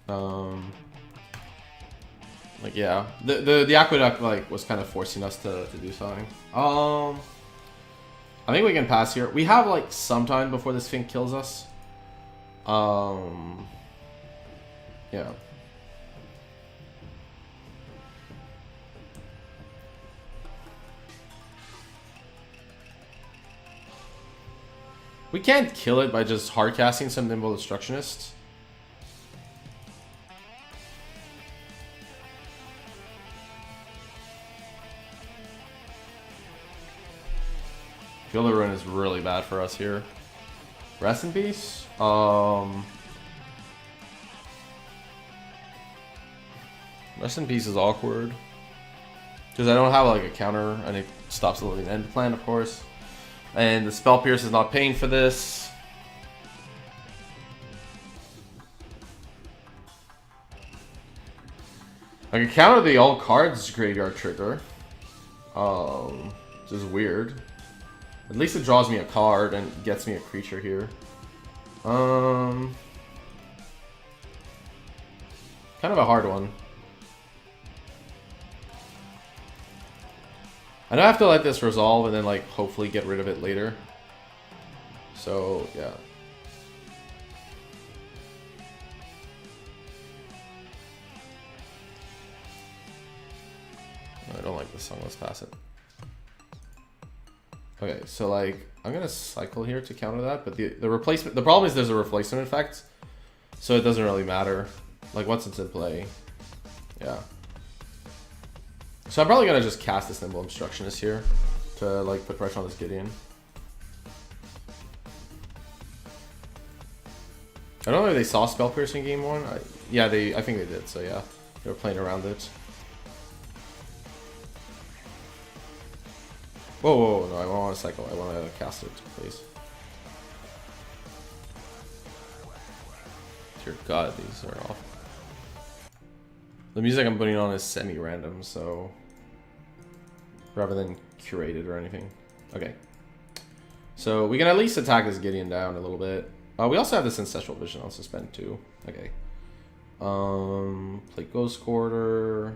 Like, yeah. The Aqueduct, like, was kind of forcing us to do something. I think we can pass here. We have, like, some time before this thing kills us. Yeah. We can't kill it by just hardcasting some Nimble Obstructionist. Field of Ruin is really bad for us here. Rest in peace. Rest in peace is awkward. Because I don't have like a counter and it stops the living end plan, of course. And the Spell Pierce is not paying for this. I can counter the all cards graveyard trigger. Which is weird. At least it draws me a card and gets me a creature here. Kind of a hard one. I know I have to let this resolve and then, like, hopefully get rid of it later. So, yeah. I don't like this song. Let's pass it. Okay, so, like, I'm gonna cycle here to counter that, but the replacement, the problem is there's a replacement effect, so it doesn't really matter. Like, once it's in play, yeah. So I'm probably gonna just cast this Nimble Obstructionist here to, like, put pressure on this Gideon. I don't know if they saw Spell Piercing game 1. Yeah, I think they did. So yeah, they were playing around it. Whoa, whoa, no, I don't want to cycle. I want to cast it, please. Dear God, these are awful. The music I'm putting on is semi-random, so rather than curated or anything. Okay. So we can at least attack this Gideon down a little bit. We also have this Ancestral Vision on suspend too. Okay. Play Ghost Quarter.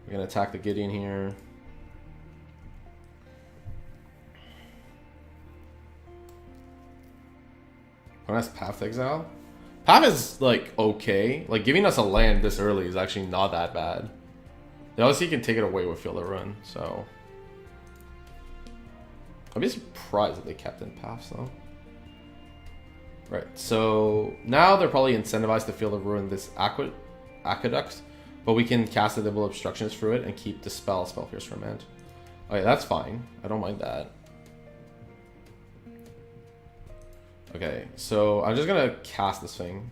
We're gonna attack the Gideon here. When that's Path Exile. Path is, like, okay. Like, giving us a land this early is actually not that bad. They obviously can take it away with Field of Ruin, so. I'd be surprised if they kept in Paths, though. Right, so now they're probably incentivized to Field of Ruin this Aqueduct, but we can cast the Nimble Obstructionist through it and keep the Spell Pierce from hand. Okay, that's fine. I don't mind that. Okay, so I'm just gonna cast this thing.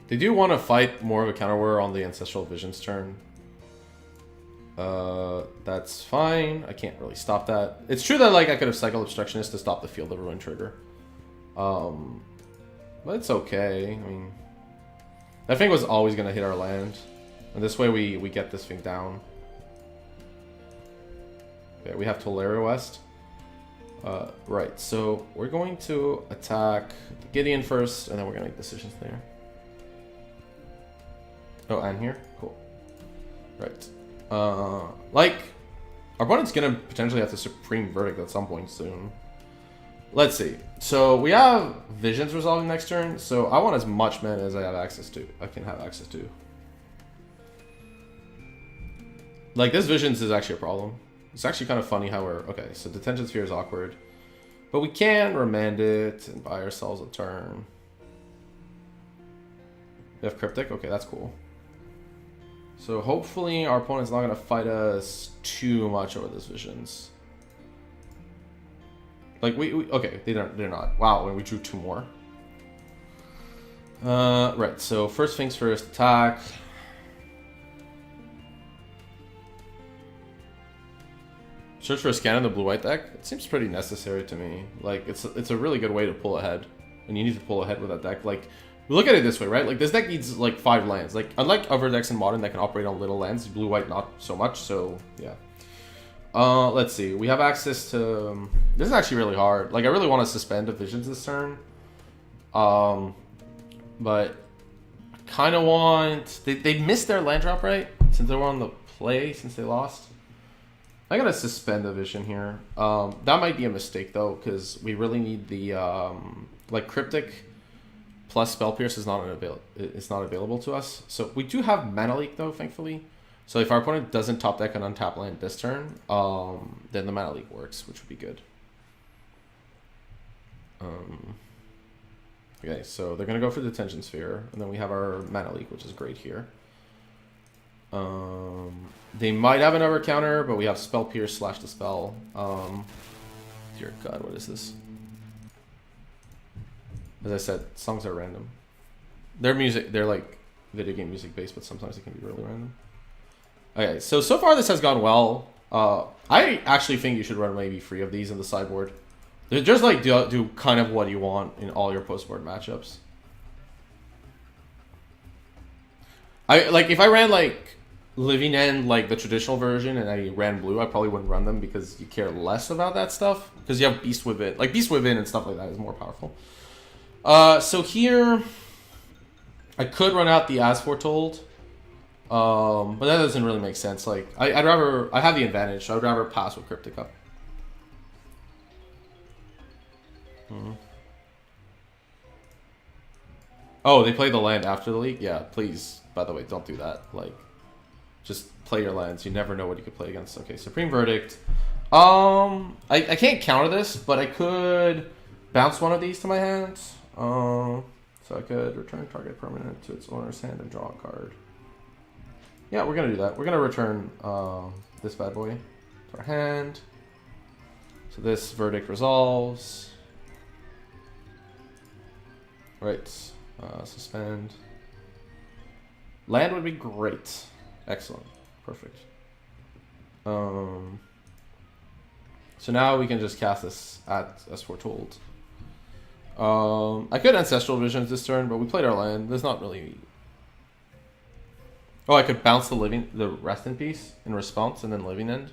They do want to fight more of a counter warrior on the Ancestral Vision's turn. That's fine. I can't really stop that. It's true that, like, I could have cycled Obstructionist to stop the Field of Ruin trigger. But it's okay. I mean, that thing was always gonna hit our land, and this way we get this thing down. Okay, we have Tolaria West. Right, so we're going to attack Gideon first, and then we're gonna make decisions there. Oh, and here? Cool. Right. Like, our opponent's gonna potentially have to Supreme Verdict at some point soon. Let's see. So, we have Visions resolving next turn, so I want as much mana as I have access to. I can have access to. Like, this Visions is actually a problem. It's actually kind of funny how we're... Okay, so Detention Sphere is awkward. But we can remand it and buy ourselves a turn. We have Cryptic? Okay, that's cool. So hopefully our opponent's not going to fight us too much over this Visions. Like, okay, they're not. Wow, we drew 2 more. Right, so first things first, attack. Search for a scan in the blue-white deck. It seems pretty necessary to me. Like, it's a really good way to pull ahead. And you need to pull ahead with that deck. Like, look at it this way, right? Like, this deck needs, like, 5 lands. Like, unlike other decks in Modern that can operate on little lands, blue-white not so much, so, yeah. Let's see. We have access to... This is actually really hard. Like, I really want to suspend the Visions this turn. But... I kind of want... They missed their land drop, right? Since they were on the play, since they lost. I gotta suspend the Vision here. That might be a mistake though, because we really need the like Cryptic plus Spell Pierce is not available to us. So we do have Mana Leak though, thankfully. So if our opponent doesn't top deck an untapped land this turn, then the Mana Leak works, which would be good. Okay, so they're gonna go for Detention Sphere, and then we have our Mana Leak, which is great here. They might have another counter, but we have Spell Pierce / the spell. Dear God, what is this? As I said, songs are random. They're like video game music based, but sometimes it can be really random. Okay, so far this has gone well. I actually think you should run maybe 3 of these in the sideboard. They're just like do kind of what you want in all your post-board matchups. If I ran like Living End, like the traditional version, and I ran blue, I probably wouldn't run them because you care less about that stuff. Because you have Beast Within. Like, Beast Within and stuff like that is more powerful. So here, I could run out the As Foretold. But that doesn't really make sense. Like, I have the advantage, so I'd rather pass with Cryptic up. Oh, they played the land after the league? Yeah, please, by the way, don't do that. Like, just play your lands. You never know what you could play against. Okay, Supreme Verdict. I can't counter this, but I could bounce one of these to my hand. So I could return target permanent to its owner's hand and draw a card. Yeah, we're gonna do that. We're gonna return this bad boy to our hand. So this Verdict resolves. Right. Suspend. Land would be great. Excellent. Perfect. So now we can just cast this as Foretold. I could Ancestral Visions this turn, but we played our land. There's not really... Oh, I could bounce the Rest in Peace in response and then Living End.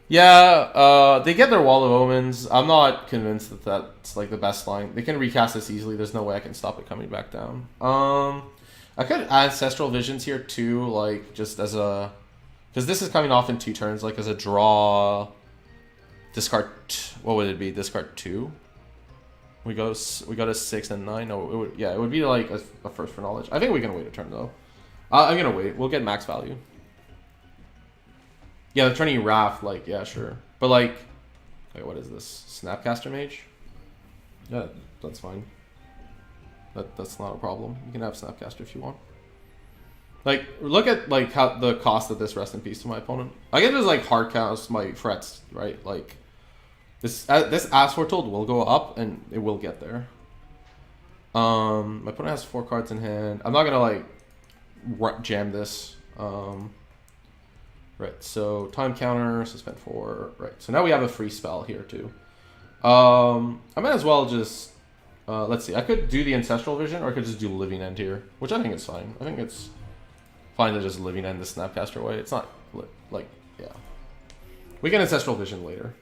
Yeah, they get their Wall of Omens. I'm not convinced that that's like the best line. They can recast this easily. There's no way I can stop it coming back down. I could Ancestral Visions here too, like just as a... Because this is coming off in 2 turns, like as a draw... Discard... What would it be? Discard 2? We go to 6 and 9? No, it would be like a First for Knowledge. I think we can wait a turn though. I'm gonna wait. We'll get max value. Yeah, they're turning Wrath, like, yeah, sure. But like... Wait, what is this? Snapcaster Mage? Yeah, that's fine. That's not a problem. You can have Snapcaster if you want. Like, look at like how the cost of this Rest in Peace to my opponent. I can just like hard cast my threats, right? Like this As Foretold will go up and it will get there. My opponent has 4 cards in hand. I'm not gonna like jam this. Right. So time counter, suspend 4. Right. So now we have a free spell here too. I might as well just Let's see. I could do the Ancestral Vision, or I could just do Living End here, which I think is fine. I think it's fine to just Living End the Snapcaster away. It's not, like, yeah. We can Ancestral Vision later.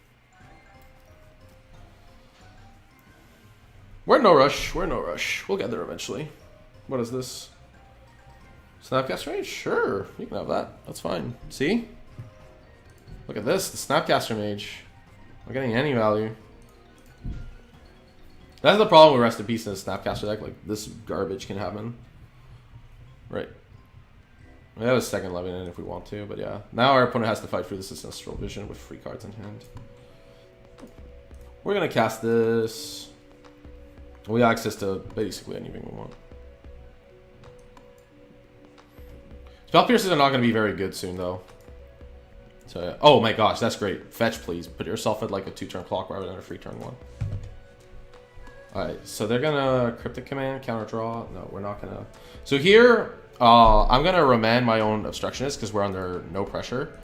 We're in no rush. We're in no rush. We'll get there eventually. What is this? Snapcaster Mage? Sure. You can have that. That's fine. See? Look at this. The Snapcaster Mage. Not getting any value. That's the problem with Rest in Peace in a Snapcaster deck. Like, this garbage can happen. Right. We have a second Living End if we want to, but yeah. Now our opponent has to fight through this Ancestral Vision with free cards in hand. We're going to cast this. We have access to basically anything we want. Spell Piercers are not going to be very good soon, though. So, yeah. Oh my gosh, that's great. Fetch, please. Put yourself at like a 2-turn clock rather than a 3-turn one. Alright, so they're going to Cryptic Command, counter draw. No, we're not going to. So here, I'm going to remand my own Obstructionist because we're under no pressure.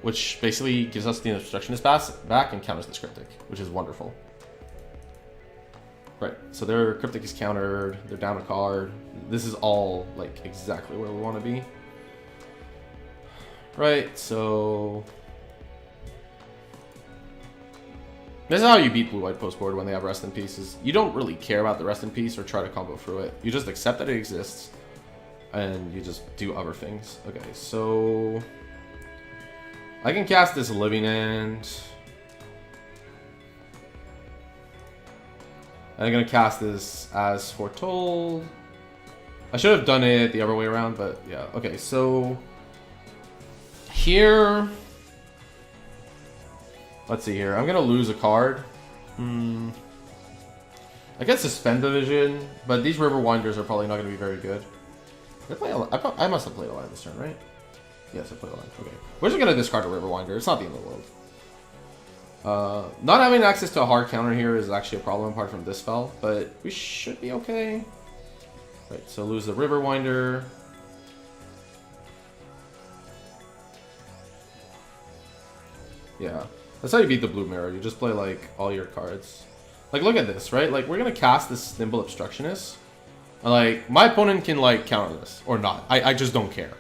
Which basically gives us the Obstructionist back and counters this Cryptic, which is wonderful. Right, so their Cryptic is countered, they're down a card. This is all, like, exactly where we want to be. Right, so... This is how you beat Blue-White post-board when they have Rest in Pieces. You don't really care about the Rest in Peace or try to combo through it. You just accept that it exists, and you just do other things. Okay, so... I can cast this Living End... I'm going to cast this as Foretold. I should have done it the other way around, but yeah. Okay, so... Here... Let's see here. I'm going to lose a card. I can suspend the Vision, but these River Winders are probably not going to be very good. Did I play I must have played a line this turn, right? Yes, I played a line. Okay. We're just going to discard a River Winder. It's not the end of the world. Not having access to a hard counter here is actually a problem apart from this spell, but we should be okay. Right, so lose the River Winder. Yeah, that's how you beat the Blue Mirror. You just play like all your cards. Like, look at this, right? Like, we're gonna cast this Nimble Obstructionist. Like, my opponent can like counter this or not. I just don't care.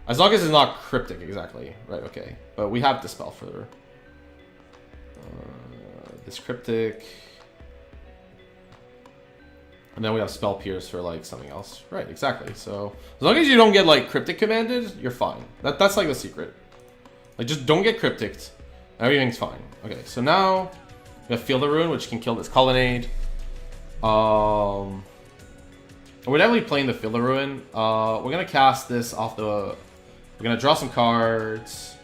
As long as it's not cryptic, exactly. Right, okay. But we have Dispel further. This Cryptic. And then we have Spell Pierce for like something else. Right, exactly. So as long as you don't get like Cryptic commanded, you're fine. That's like the secret. Like, just don't get Cryptic. Everything's fine. Okay, so now we have Field of Ruin, which can kill this Colonnade. We're definitely playing the Field of Ruin. We're gonna cast this off the. We're gonna draw some cards.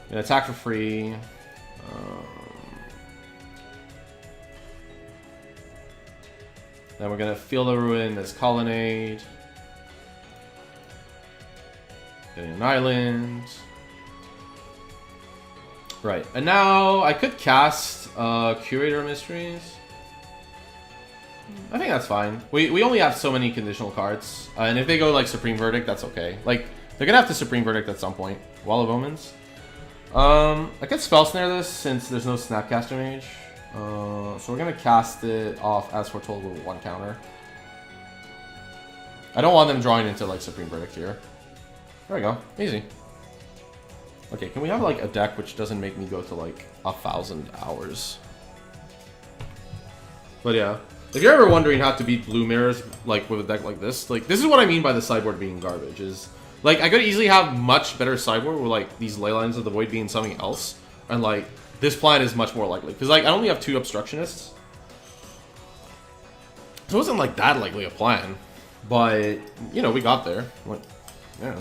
We're gonna attack for free. Then we're gonna Field of Ruin this Colonnade. Getting an island. Right, and now I could cast Curator Mysteries. I think that's fine. We only have so many conditional cards, and if they go like Supreme Verdict, that's okay. Like, they're gonna have to Supreme Verdict at some point. Wall of Omens. I could Spell Snare this since there's no Snapcaster Mage. So we're gonna cast it off as Foretold with 1 counter. I don't want them drawing into like Supreme Verdict here. There we go, easy. Okay, can we have like a deck which doesn't make me go to like 1,000 hours? But yeah, if you're ever wondering how to beat Blue Mirrors like with a deck like this is what I mean by the sideboard being garbage. Is like, I could easily have much better sideboard with like these Leylines of the Void being something else, and like this plan is much more likely because like I only have 2 Obstructionists, so it wasn't like that likely a plan. But you know, we got there. Like, yeah.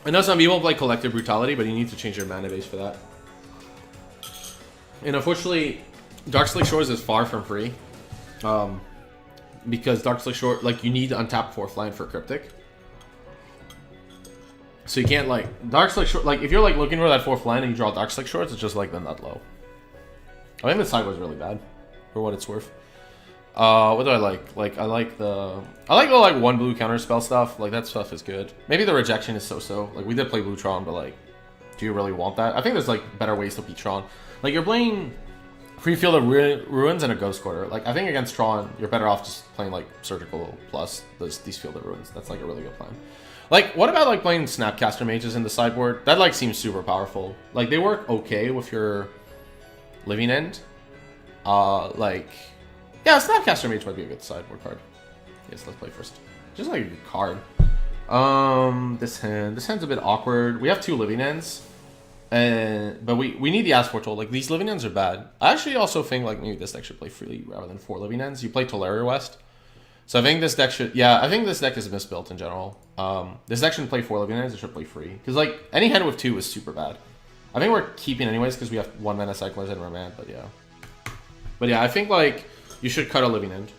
I know some people play Collective Brutality, but you need to change your mana base for that. And unfortunately, Darkslick Shores is far from free. Because Darkslick Shore, like, you need to untap 4th land for Cryptic. So you can't, like, Darkslick Shore, like, if you're, like, looking for that 4th land and you draw Darkslick Shores, it's just, like, the nut low. I think the sideboard is really bad, for what it's worth. What do I like? Like, I like the like 1 blue counter spell stuff. Like, that stuff is good. Maybe the rejection is so-so. Like, we did play Blue Tron, but like, do you really want that? I think there's like better ways to beat Tron. Like, you're playing Free Field of Ruins and a Ghost Quarter. Like, I think against Tron, you're better off just playing, like, Surgical plus these Field of Ruins. That's, like, a really good plan. Like, what about, like, playing Snapcaster Mages in the sideboard? That, like, seems super powerful. Like, they work okay with your Living End. Like, yeah, Snapcaster Mage might be a good sideboard card. Yes, let's play first. Just, like, a good card. This hand's a bit awkward. We have 2 Living Ends. But we need the Ask Foretold. Like, these Living Ends are bad. I actually also think, like, maybe this deck should play freely rather than 4 Living Ends. You play Tolaria West. So I think this deck should... Yeah, I think this deck is misbuilt in general. This deck shouldn't play 4 Living Ends. It should play free. Because, like, any hand with 2 is super bad. I think we're keeping anyways because we have 1 mana cyclers and Remand, but yeah. But yeah, I think, like, you should cut a Living End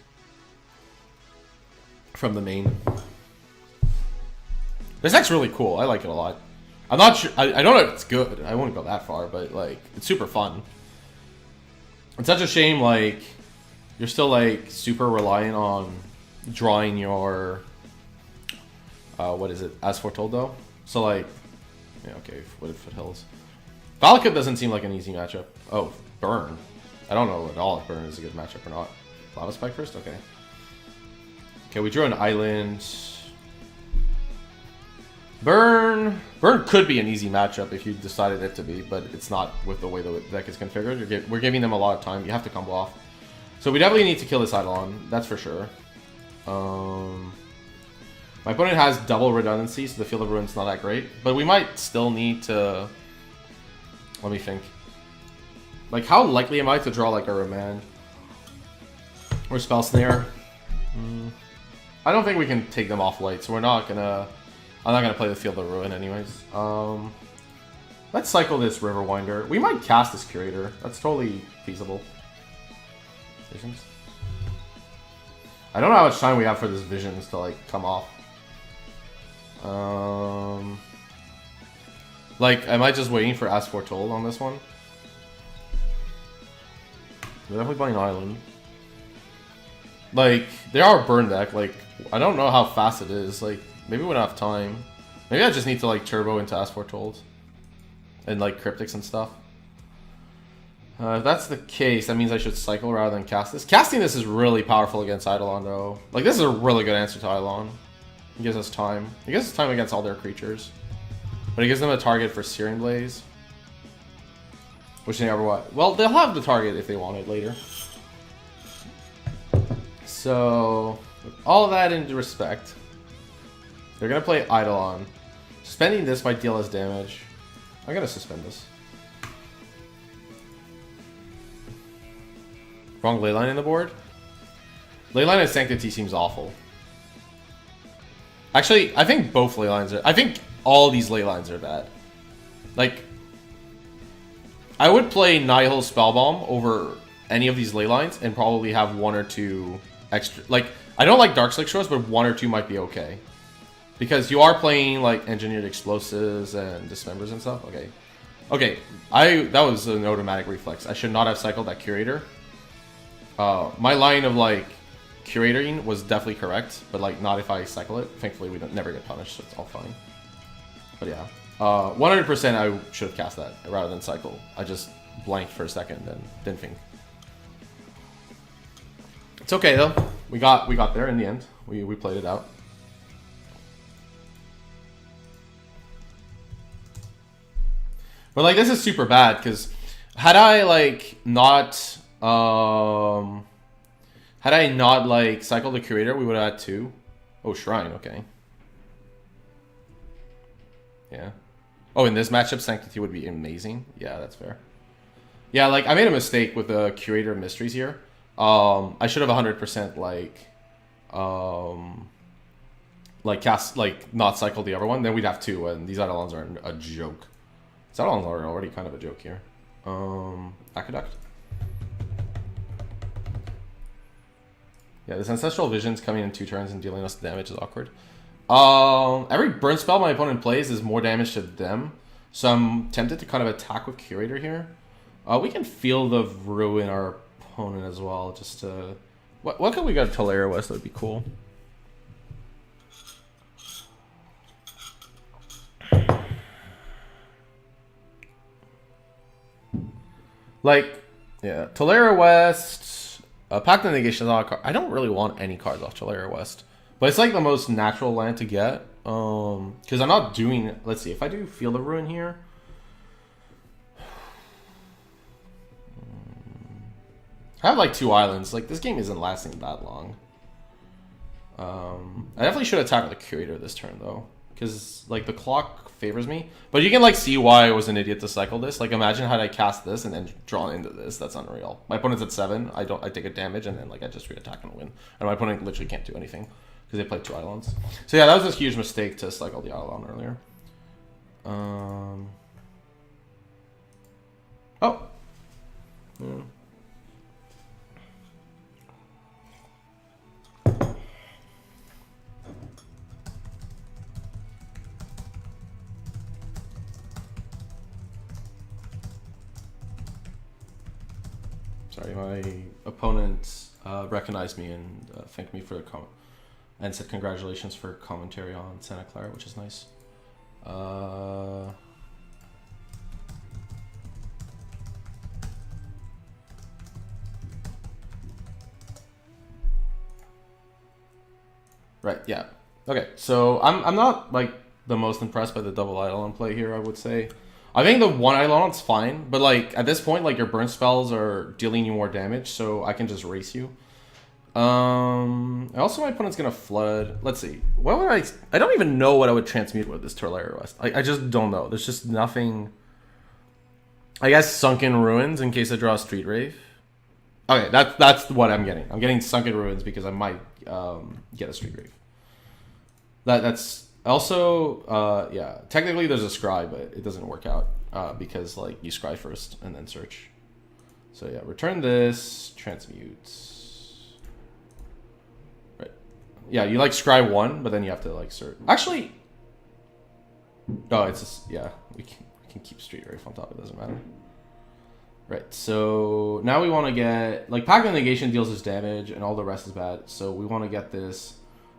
from the main. This deck's really cool. I like it a lot. I'm not sure. I don't know if it's good. I won't go that far, but, like, it's super fun. It's such a shame, like, you're still, like, super reliant on drawing your, what is it? As Foretold, though. So, like, yeah, okay, what if Foothills? Valakut doesn't seem like an easy matchup. Oh, Burn. I don't know at all if Burn is a good matchup or not. Lava Spike first? Okay. Okay, we drew an island. Burn could be an easy matchup if you decided it to be, but it's not with the way the deck is configured. We're giving them a lot of time. You have to combo off. So we definitely need to kill this Eidolon. That's for sure. My opponent has double redundancy, so the Field of Ruin's not that great. But we might still need to... Let me think. Like, how likely am I to draw, like, a Remand? Or Spell Snare? I don't think we can take them off light, so we're not gonna... I'm not gonna play the Field of Ruin anyways. Let's cycle this Riverwinder. We might cast this Curator. That's totally feasible. Visions? I don't know how much time we have for this Visions to, like, come off. Like, am I just waiting for Ask Foretold on this one? We're definitely playing Island. Like, they are a burn deck. Like, I don't know how fast it is. Like, maybe we don't have time. Maybe I just need to, like, turbo into Ask Foretold. And, like, Cryptics and stuff. If that's the case, that means I should cycle rather than cast this. Casting this is really powerful against Eidolon, though. Like, this is a really good answer to Eidolon. It gives us time. It gives us time against all their creatures. But it gives them a target for Searing Blaze. Which they never want. Well, they'll have the target if they want it later. So, with all of that into respect, they're going to play Eidolon. Suspending this might deal us damage. I'm going to suspend this. Wrong Leyline in the board? Leyline and Sanctity seems awful. Actually, I think both Leylines are... I think all these Leylines are bad. Like, I would play Nihil Spellbomb over any of these Leylines and probably have 1 or 2 extra... Like, I don't like Darkslick Shores, but 1 or 2 might be okay. Because you are playing, like, Engineered Explosives and Dismembers and stuff. Okay. Okay, that was an automatic reflex. I should not have cycled that Curator. My line of, like, Curatoring was definitely correct, but, like, not if I cycle it. Thankfully, we don't never get punished, so it's all fine. But yeah, 100% I should have cast that rather than cycle. I just blanked for a second and didn't think. It's okay though. We got there in the end. We played it out. But like, this is super bad because had I like not like cycled the Curator, we would have had 2. Oh, Shrine, okay. Yeah. Oh, in this matchup, Sanctity would be amazing. Yeah, that's fair. Yeah, like, I made a mistake with the Curator of Mysteries here. I should have 100% like cast, like, not cycled the other one. Then we'd have 2, and these Eidolons are a joke. These Eidolons are already kind of a joke here. Aqueduct. Yeah, this Ancestral Vision's coming in 2 turns and dealing us damage is awkward. Every burn spell my opponent plays is more damage to them. So I'm tempted to kind of attack with Curator here. We can Field of Ruin our opponent as well, just to... What could we got Tolaria West? That would be cool. Like, Yeah, Tolera West. Pact of Negation is not a card. I don't really want any cards off Tolera West. But it's like the most natural land to get. Because I'm not doing... Let's see, if I do Field of Ruin here... I have like 2 islands. Like, this game isn't lasting that long. I definitely should attack with the Curator this turn, though. Because, like, the clock favors me. But you can, like, see why I was an idiot to cycle this. Like, imagine had I cast this and then drawn into this. That's unreal. My opponent's at 7. I take a damage, and then, like, I just re-attack and win. And my opponent literally can't do anything. Because they played 2 Eidolons. So, yeah, that was a huge mistake to cycle the Eidolon earlier. Oh. Yeah. Sorry, my opponent recognized me and thanked me for the comment and said congratulations for commentary on Santa Clara, which is nice. Right, yeah. Okay, so I'm not like the most impressed by the double Eidolon play here, I would say. I think the 1 Eidolon's fine, but like at this point, like your burn spells are dealing you more damage, so I can just race you. Also my opponent's gonna flood. Let's see. What would I don't even know what I would transmute with this Tolera West. I just don't know. There's just nothing. I guess Sunken Ruins in case I draw a Street Rave. Okay, that's what I'm getting. I'm getting Sunken Ruins because I might get a Street Rave. That's also, yeah, technically there's a Scry, but it doesn't work out because like you Scry first and then search. So yeah, return this, transmute. Right. Yeah, you like Scry 1, but then you have to like search. Actually, oh, it's just, yeah, we can keep Street Rave on top, it doesn't matter. Right, so now we want to get, like, Pact of Negation deals us damage and all the rest is bad, so we want to get this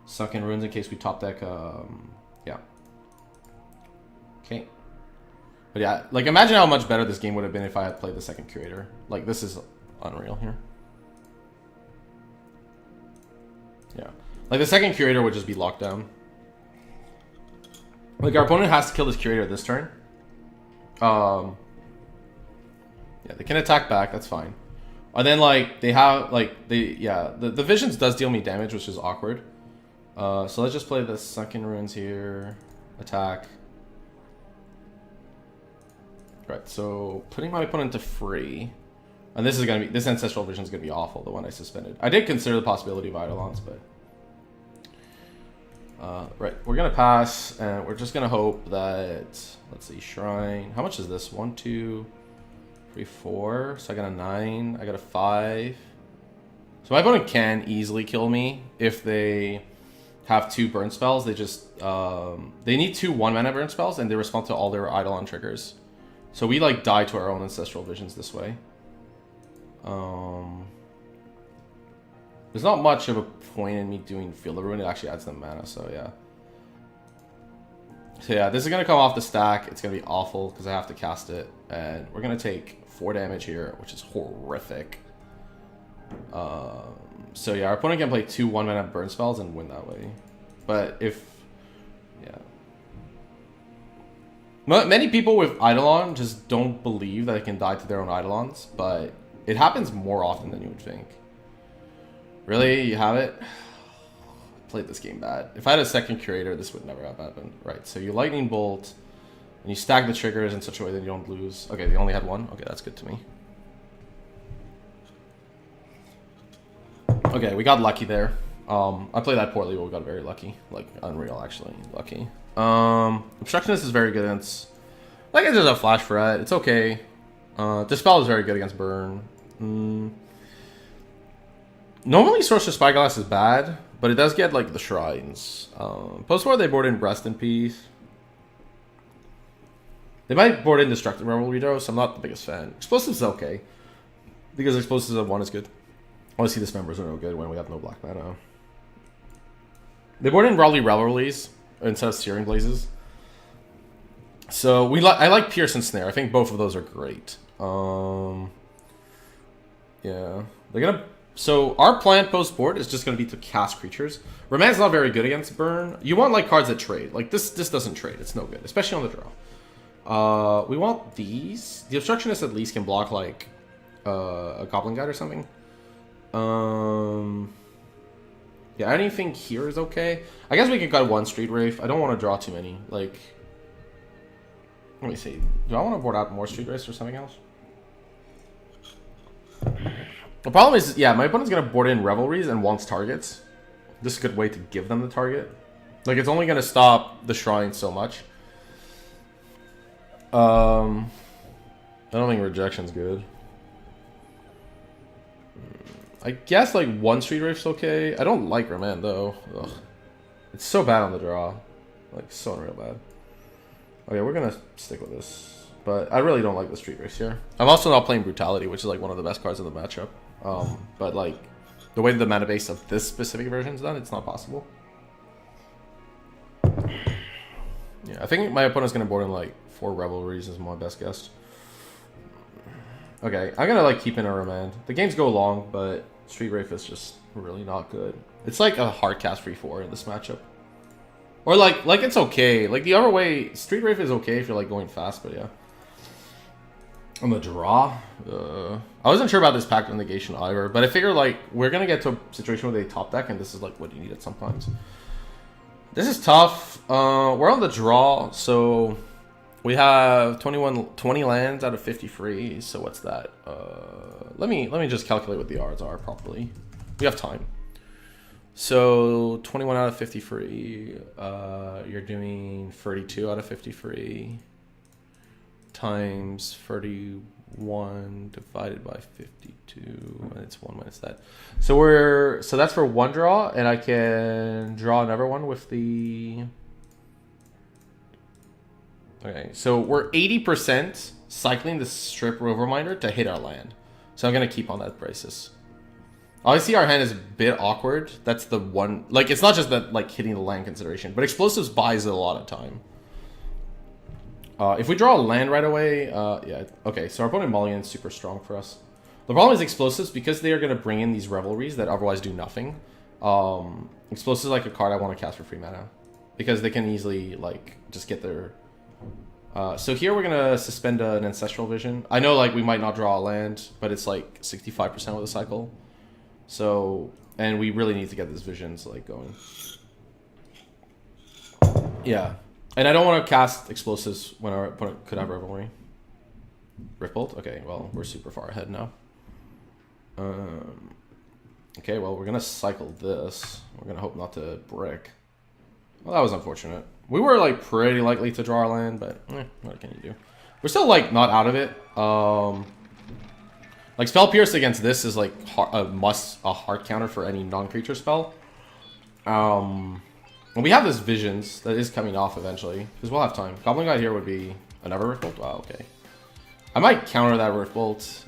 Sunken Ruins in case we top deck, yeah. Okay. But yeah, like, imagine how much better this game would have been if I had played the second Curator. Like, this is unreal here. Yeah. Like, the second Curator would just be locked down. Like, our opponent has to kill this Curator this turn. Yeah, they can attack back, that's fine. And then, like, they have, like, yeah, the Visions does deal me damage, which is awkward. So let's just play the Sunken Ruins here. Attack. Right, so putting my opponent to free. And this is gonna be, this Ancestral Vision is gonna be awful, the one I suspended. I did consider the possibility of Eidolons, but... right, we're gonna pass, and we're just gonna hope that... Let's see, Shrine. How much is this? 1, 2... 3, 4. So I got a 9. I got a 5. So my opponent can easily kill me if they have 2 burn spells. They just they need 2 1-mana burn spells, and they respond to all their Eidolon triggers. So we like die to our own Ancestral Visions this way. There's not much of a point in me doing Field of Ruin. It actually adds them mana. So yeah. So yeah, this is gonna come off the stack. It's gonna be awful because I have to cast it, and we're gonna take 4 damage here, which is horrific. So yeah, our opponent can play 2 1-mana burn spells and win that way. But if, yeah, many people with Eidolon just don't believe that they can die to their own Eidolons, but it happens more often than you would think. Really, you have it? Played this game bad. If I had a second Curator, this would never have happened. Right, so you Lightning Bolt, and you stack the triggers in such a way that you don't lose. Okay, they only had 1. Okay, that's good to me. Okay, we got lucky there. I played that poorly, but we got very lucky. Like, unreal, actually. Lucky. Obstructionist is very good against... Like, it's just a flash threat. It's okay. Dispel is very good against Burn. Normally, Sorcerer Spyglass is bad, but it does get, like, the Shrines. Post-war, they board in Rest in Peace. They might board in Destructive Revelry, though, so I'm not the biggest fan. Explosives is okay, because Explosives of 1 is good. Honestly, Dismembers are no good when we have no black mana. They board in Raleigh Revelries instead of Searing Blazes. So I like Pierce and Snare. I think both of those are great. Yeah. They're gonna... So, our plan post-board is just gonna be to cast creatures. Remand's not very good against burn. You want, like, cards that trade. Like, this doesn't trade. It's no good. Especially on the draw. We want these. The Obstructionist at least can block, like, a Goblin Guide or something. Yeah, anything here is okay. I guess we can cut one Street Wraith. I don't want to draw too many. Like... Let me see. Do I want to board out more Street Wraiths or something else? The problem is, yeah, my opponent's going to board in Revelries and wants targets. This is a good way to give them the target. Like, it's only going to stop the Shrine so much. I don't think Rejection's good. I guess, like, one Street Wraith's okay. I don't like Remand, though. Ugh. It's so bad on the draw. Like, so unreal bad. Okay, we're going to stick with this. But I really don't like the Street Wraiths here. I'm also not playing Brutality, which is, like, one of the best cards in the matchup. But, like, the way the mana base of this specific version is done, it's not possible. Yeah, I think my opponent's going to board in, like, 4 Revelries is my best guess. Okay, I'm going to, like, keep in a Remand. The games go long, but Street Wraith is just really not good. It's like a hard cast free 4 in this matchup. Or, like it's okay. Like, the other way, Street Wraith is okay if you're, like, going fast, but yeah. On the draw, I wasn't sure about this Pact of Negation either, but I figure, like, we're going to get to a situation where they top deck, and this is, like, what you need at sometimes. This is tough. We're on the draw, so we have 20 lands out of 53, so what's that? Let me just calculate what the odds are properly. We have time. So 21 out of 53, you're doing 32 out of 53. Times 31 divided by 52, and it's 1 minus that. So that's for one draw, and I can draw another one with the... Okay, so we're 80% cycling the Strip Rover Reminder to hit our land. So I'm going to keep on that basis. Obviously, our hand is a bit awkward. That's the one... Like, it's not just that, like, hitting the land consideration, but Explosives buys it a lot of time. If we draw a land right away, yeah, okay, so our opponent Mulligan is super strong for us. The problem is Explosives, because they are going to bring in these Revelries that otherwise do nothing. Explosives is like a card I want to cast for free mana, because they can easily, like, just get their... so here we're going to suspend an Ancestral Vision. I know, like, we might not draw a land, but it's, like, 65% of the cycle. So, and we really need to get this Visions, like, going. Yeah. And I don't want to cast Explosives when our opponent could have Revelry. Riftbolt? Okay, well, we're super far ahead now. Okay, well, we're going to cycle this. We're going to hope not to brick. Well, that was unfortunate. We were, like, pretty likely to draw our land, but what can you do? We're still, like, not out of it. Like, Spell Pierce against this is, like, a hard counter for any non-creature spell. And we have this Visions that is coming off eventually, because we'll have time. Goblin Guide here would be another Riftbolt? Wow, okay. I might counter that Riftbolt.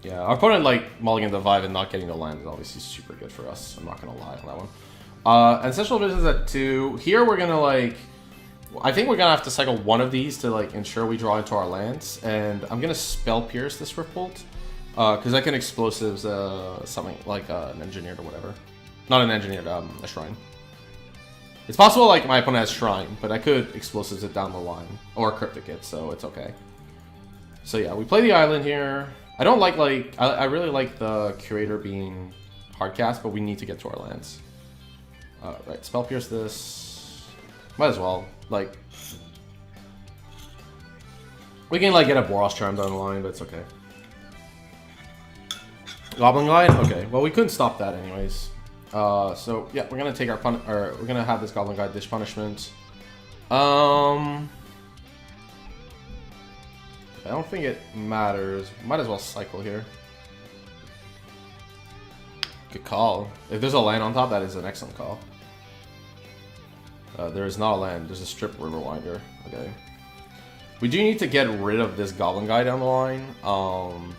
Yeah, our opponent, like, mulligan the Vive and not getting the land is obviously super good for us. I'm not going to lie on that one. Ancestral Visions at 2. Here we're going to, like... I think we're going to have to cycle one of these to, like, ensure we draw into our lands. And I'm going to Spell Pierce this Riftbolt. Because I can Explosives something like an Engineered or whatever. Not an Engineered, a Shrine. It's possible, like, my opponent has Shrine, but I could Explosives it down the line. Or Cryptic it, so it's okay. So yeah, we play the island here. I don't like, I really like the Curator being hardcast, but we need to get to our lands. Right, Spell Pierce this. Might as well. Like, we can, like, get a Boros Charm down the line, but it's okay. Goblin Guide? Okay, well, we couldn't stop that anyways. So, yeah, we're gonna take our we're gonna have this Goblin Guide dish punishment. I don't think it matters. Might as well cycle here. Good call. If there's a land on top, that is an excellent call. There is not a land. There's a Strip Riverwinder. Okay. We do need to get rid of this Goblin Guy down the line. I'm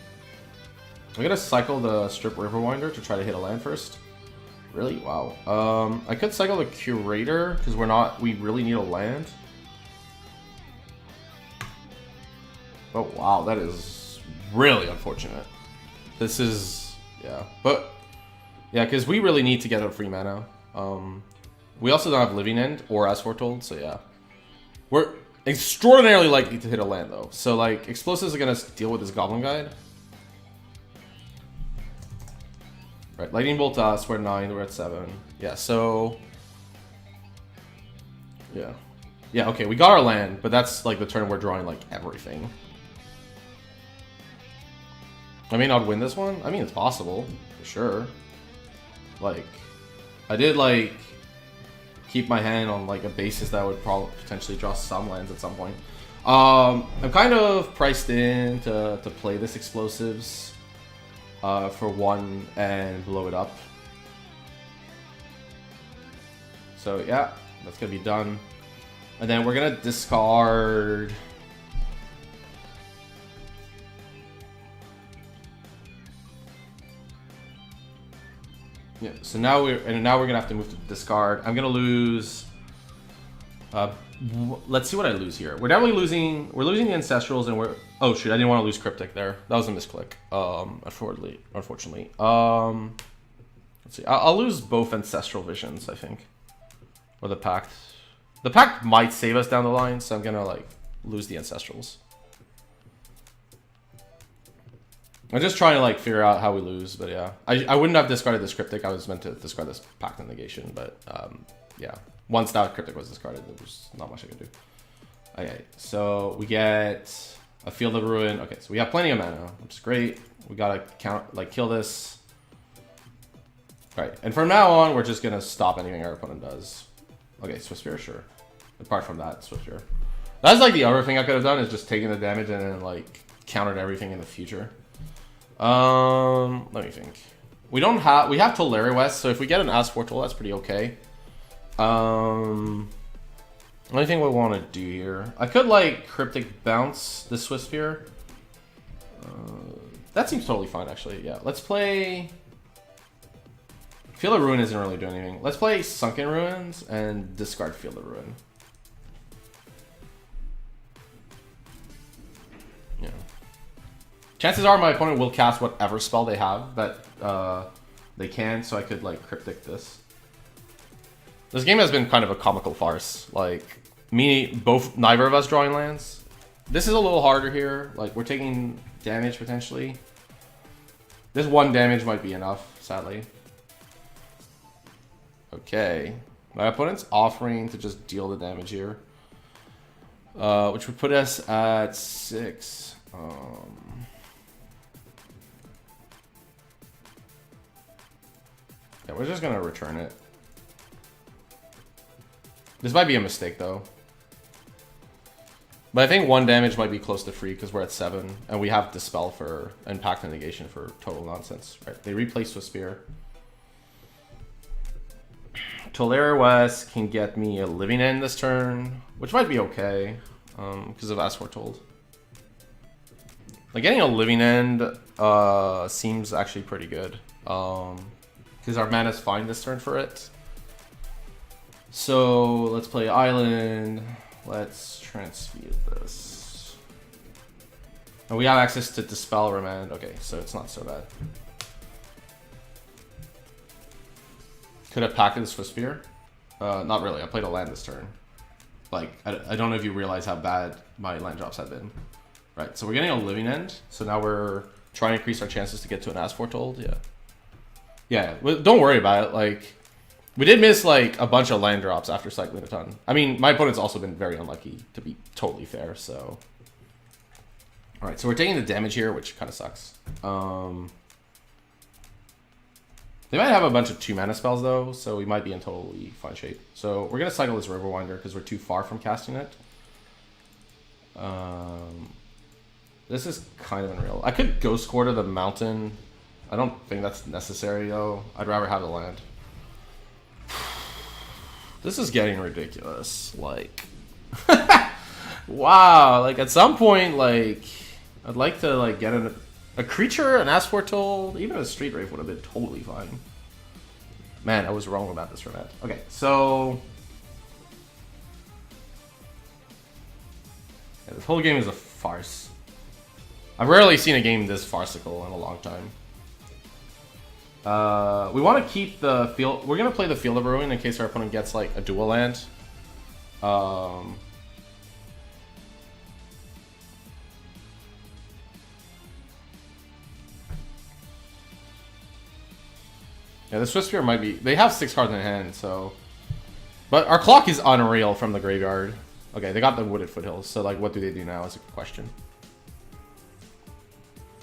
gonna cycle the Strip Riverwinder to try to hit a land first. Really? Wow. I could cycle the Curator, because we really need a land. Oh, wow, that is really unfortunate. This is, yeah. But, yeah, because we really need to get a free mana. We also don't have Living End or As Foretold, so yeah. We're extraordinarily likely to hit a land, though. So, like, Explosives are going to deal with this Goblin Guide. Right, Lightning Bolt to us, we're at 9, we're at 7. Yeah, so... Yeah. Yeah, okay, we got our land, but that's, like, the turn we're drawing, like, everything. I may not win this one. I mean, it's possible, for sure. Like, I did, like, keep my hand on, like, a basis that would probably potentially draw some lands at some point. I'm kind of priced in to play this Explosives for 1 and blow it up. So, yeah, that's going to be done. And then we're going to discard... Yeah, so now we're gonna have to move to discard. I'm gonna lose. Let's see what I lose here. We're definitely losing. We're losing the Ancestrals, and we're. Oh shoot! I didn't want to lose Cryptic there. That was a misclick. Unfortunately. Let's see. I'll lose both Ancestral Visions, I think, or the Pact. The Pact might save us down the line, so I'm gonna like lose the Ancestrals. I'm just trying to like figure out how we lose, but yeah. I wouldn't have discarded this Cryptic. I was meant to discard this Pact and Negation, but yeah. Once that Cryptic was discarded, there was not much I could do. Okay, so we get a Field of Ruin. Okay, so we have plenty of mana, which is great. We gotta kill this. Alright, and from now on, we're just gonna stop anything our opponent does. Okay, Swift Spear, sure. Apart from that, Swift Spear. That's like the other thing I could have done, is just taking the damage and then like countered everything in the future. Let me think. We have Tolari West, so if we get an As Foretold, that's pretty okay. Only thing we want to do here, I could like Cryptic bounce the Swift Spear. That seems totally fine, actually. Yeah, let's play. Field of Ruin isn't really doing anything. Let's play Sunken Ruins and discard Field of Ruin. Yeah. Chances are my opponent will cast whatever spell they have that they can, so I could like Cryptic this. This game has been kind of a comical farce. Like, neither of us drawing lands. This is a little harder here. Like, we're taking damage potentially. This 1 damage might be enough, sadly. Okay. My opponent's offering to just deal the damage here. Which would put us at 6. Yeah, we're just gonna return it. This might be a mistake, though. But I think 1 damage might be close to free because we're at 7. And we have Dispel for and Pact and Negation for total nonsense. Right? They replaced with Spear. Tolari West can get me a Living End this turn, which might be okay because of As Foretold. Like, getting a Living End seems actually pretty good because our mana's fine this turn for it. So let's play Island. Let's transmute this. And we have access to Dispel Remand. Okay, so it's not so bad. Could have packed this with Spear. Not really. I played a land this turn. Like, I don't know if you realize how bad my land drops have been. Right, so we're getting a Living End. So now we're trying to increase our chances to get to an As Foretold. Yeah. Yeah, well, don't worry about it. Like, we did miss, like, a bunch of land drops after cycling a ton. I mean, my opponent's also been very unlucky, to be totally fair, so... Alright, so we're taking the damage here, which kind of sucks. They might have a bunch of 2-mana spells, though, so we might be in totally fine shape. So we're going to cycle this Riverwinder, because we're too far from casting it. This is kind of unreal. I could Ghost Quarter the mountain. I don't think that's necessary, though. I'd rather have the land. This is getting ridiculous. Like, wow. Like, at some point, like, I'd like to like get a creature, an As Foretold, even a Street Wraith would have been totally fine. Man, I was wrong about this Remand. Okay, so... Yeah, this whole game is a farce. I've rarely seen a game this farcical in a long time. We want to keep the field... We're going to play the Field of Ruin in case our opponent gets, like, a dual land. Yeah, the Swiftspear might be... They have 6 cards in hand, so... But our clock is unreal from the graveyard. Okay, they got the Wooded Foothills, so, like, what do they do now is a good question.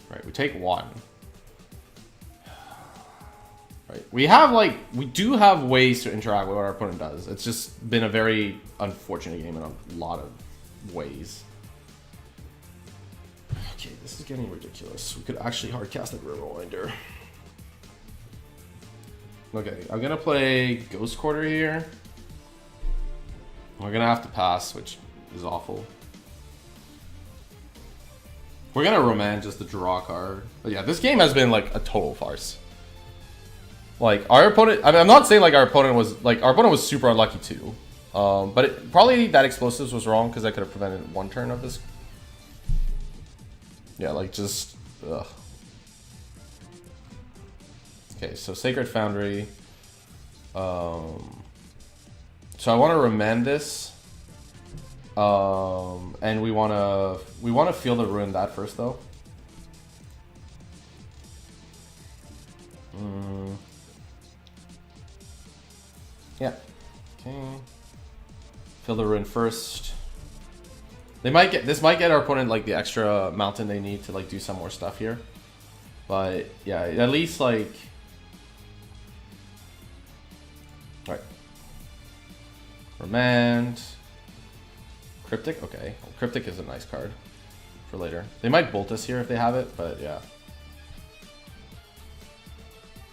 Right, we take 1. Right, we have, like... We do have ways to interact with what our opponent does. It's just been a very unfortunate game in a lot of ways. Okay, this is getting ridiculous. We could actually hardcast a Riverwinder. Okay, I'm gonna play Ghost Quarter here. We're gonna have to pass, which is awful. We're gonna Romance just the draw card. But yeah, this game has been like a total farce. Like our opponent, I mean, I'm not saying like our opponent was super unlucky too. But probably that Explosives was wrong because I could have prevented 1 turn of this. Yeah, like just ugh. Okay, so Sacred Foundry. So I want to Remand this. And we want to Field of Ruin that first though. Yeah. Okay. Field of Ruin first. This might get our opponent like the extra mountain they need to like do some more stuff here. But yeah, at least like... Alright. Remand. Cryptic? Okay. Well, Cryptic is a nice card for later. They might bolt us here if they have it, but yeah.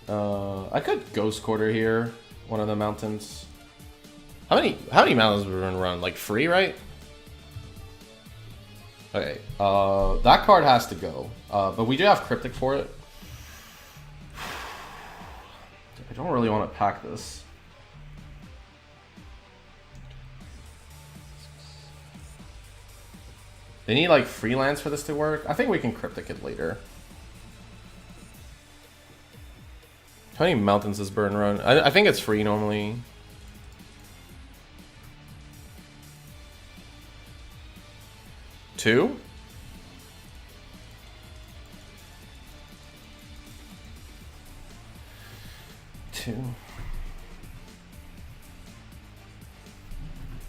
I could Ghost Quarter here. One of the mountains. How many mountains we're gonna run? Like 3, right? Okay. That card has to go. But we do have Cryptic for it. I don't really want to pack this. They need like freelance for this to work. I think we can Cryptic it later. How many mountains does Burn run? I think it's free normally. Two?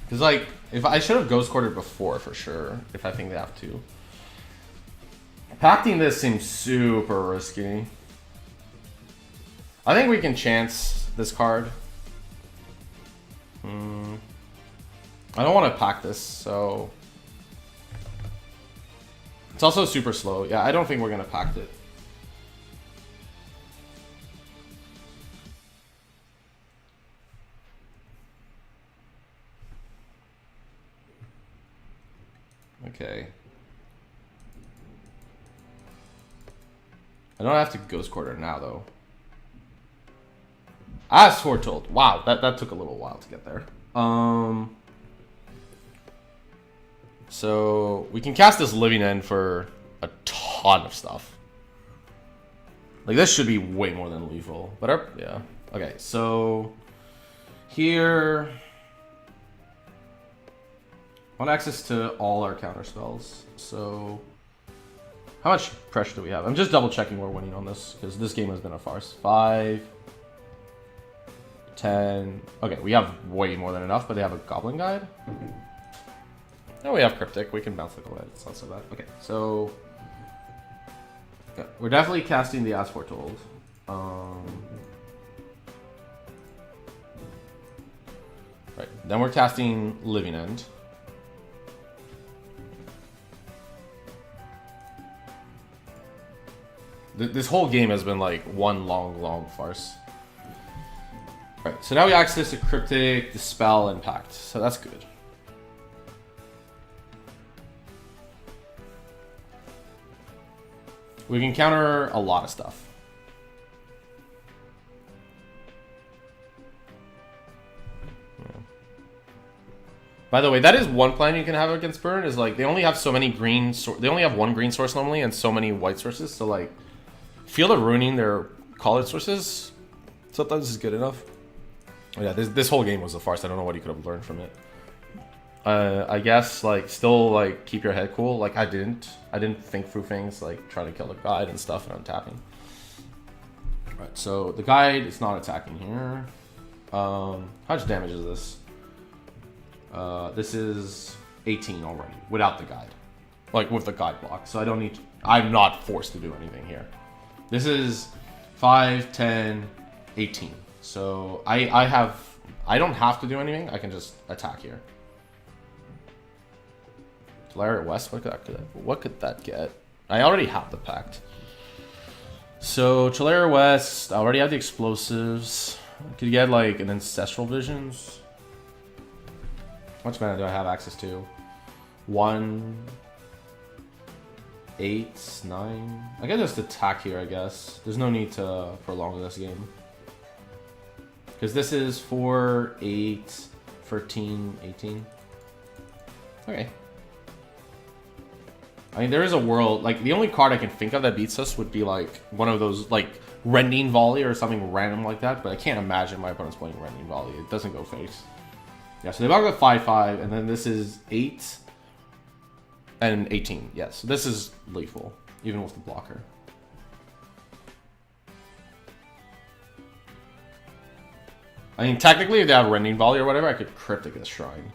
Because like, if I should have Ghost Quartered before for sure, if I think they have to. Pacting this seems super risky. I think we can chance this card. I don't want to pack this, so... It's also super slow. Yeah, I don't think we're going to pack it. Okay. I don't have to Ghost Quarter now, though. As Foretold. Wow, that took a little while to get there. So we can cast this Living End for a ton of stuff. Like this should be way more than lethal, but yeah. Okay, so here, I want access to all our counter spells. So how much pressure do we have? I'm just double checking we're winning on this because this game has been a farce. 5, 10. Okay, we have way more than enough, but they have a Goblin Guide. No, we have Cryptic. We can bounce the Glad. It's not so bad. Okay, so yeah, we're definitely casting the As Foretold. Right, then we're casting Living End. This whole game has been like one long farce. Right, so now we access the Cryptic, Dispel, and Pact. So that's good. We can counter a lot of stuff. By the way, that is one plan you can have against Burn, is like they only have so many green, they only have one green source normally and so many white sources, so like Field of ruining their colored sources sometimes is good enough. Oh, yeah, this whole game was a farce. I don't know what you could have learned from it. I guess like still like keep your head cool. Like I didn't think through things, like trying to kill the guide and stuff and untapping. Right, so the guide is not attacking here. How much damage is this? This is 18 already without the guide, like with the guide block. So I don't need. I'm not forced to do anything here. This is 5, 10, 18. So I don't have to do anything. I can just attack here. Lariat West, what could that get? I already have the pact. So Chalaria West, I already have the explosives. I could get like an Ancestral Visions. How much mana do I have access to? 1, 8, 9. I can just attack here, I guess. There's no need to prolong this game. Because this is 4, 8, 13, 18. Okay. I mean, there is a world, like, the only card I can think of that beats us would be, like, one of those, like, Rending Volley or something random like that, but I can't imagine my opponent's playing Rending Volley. It doesn't go face. Yeah, so they block with 5, 5, and then this is 8 and 18. Yes, so this is lethal, even with the blocker. I mean, technically, if they have Rending Volley or whatever, I could Cryptic a Shrine.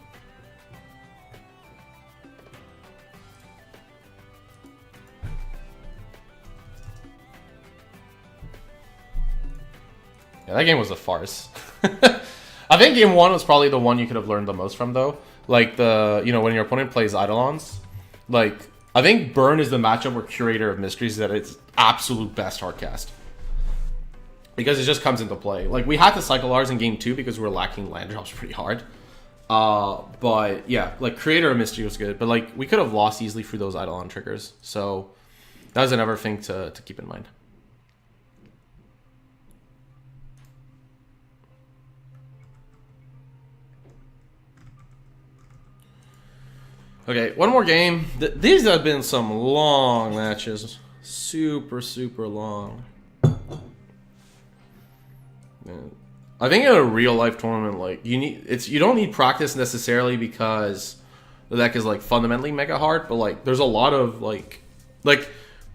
Yeah, that game was a farce. I think game 1 was probably the one you could have learned the most from, though. Like, when your opponent plays Eidolons, like, I think Burn is the matchup where Curator of Mysteries is at its absolute best hardcast. Because it just comes into play. Like, we had to cycle ours in game 2 because we were lacking land drops pretty hard. But, yeah, like, Creator of Mystery was good. But, like, we could have lost easily through those Eidolon triggers. So, that was another thing to keep in mind. Okay, one more game. These have been some long matches. Super, super long. Man. I think in a real life tournament, like you don't need practice necessarily because the deck is like fundamentally mega hard, but like there's a lot of like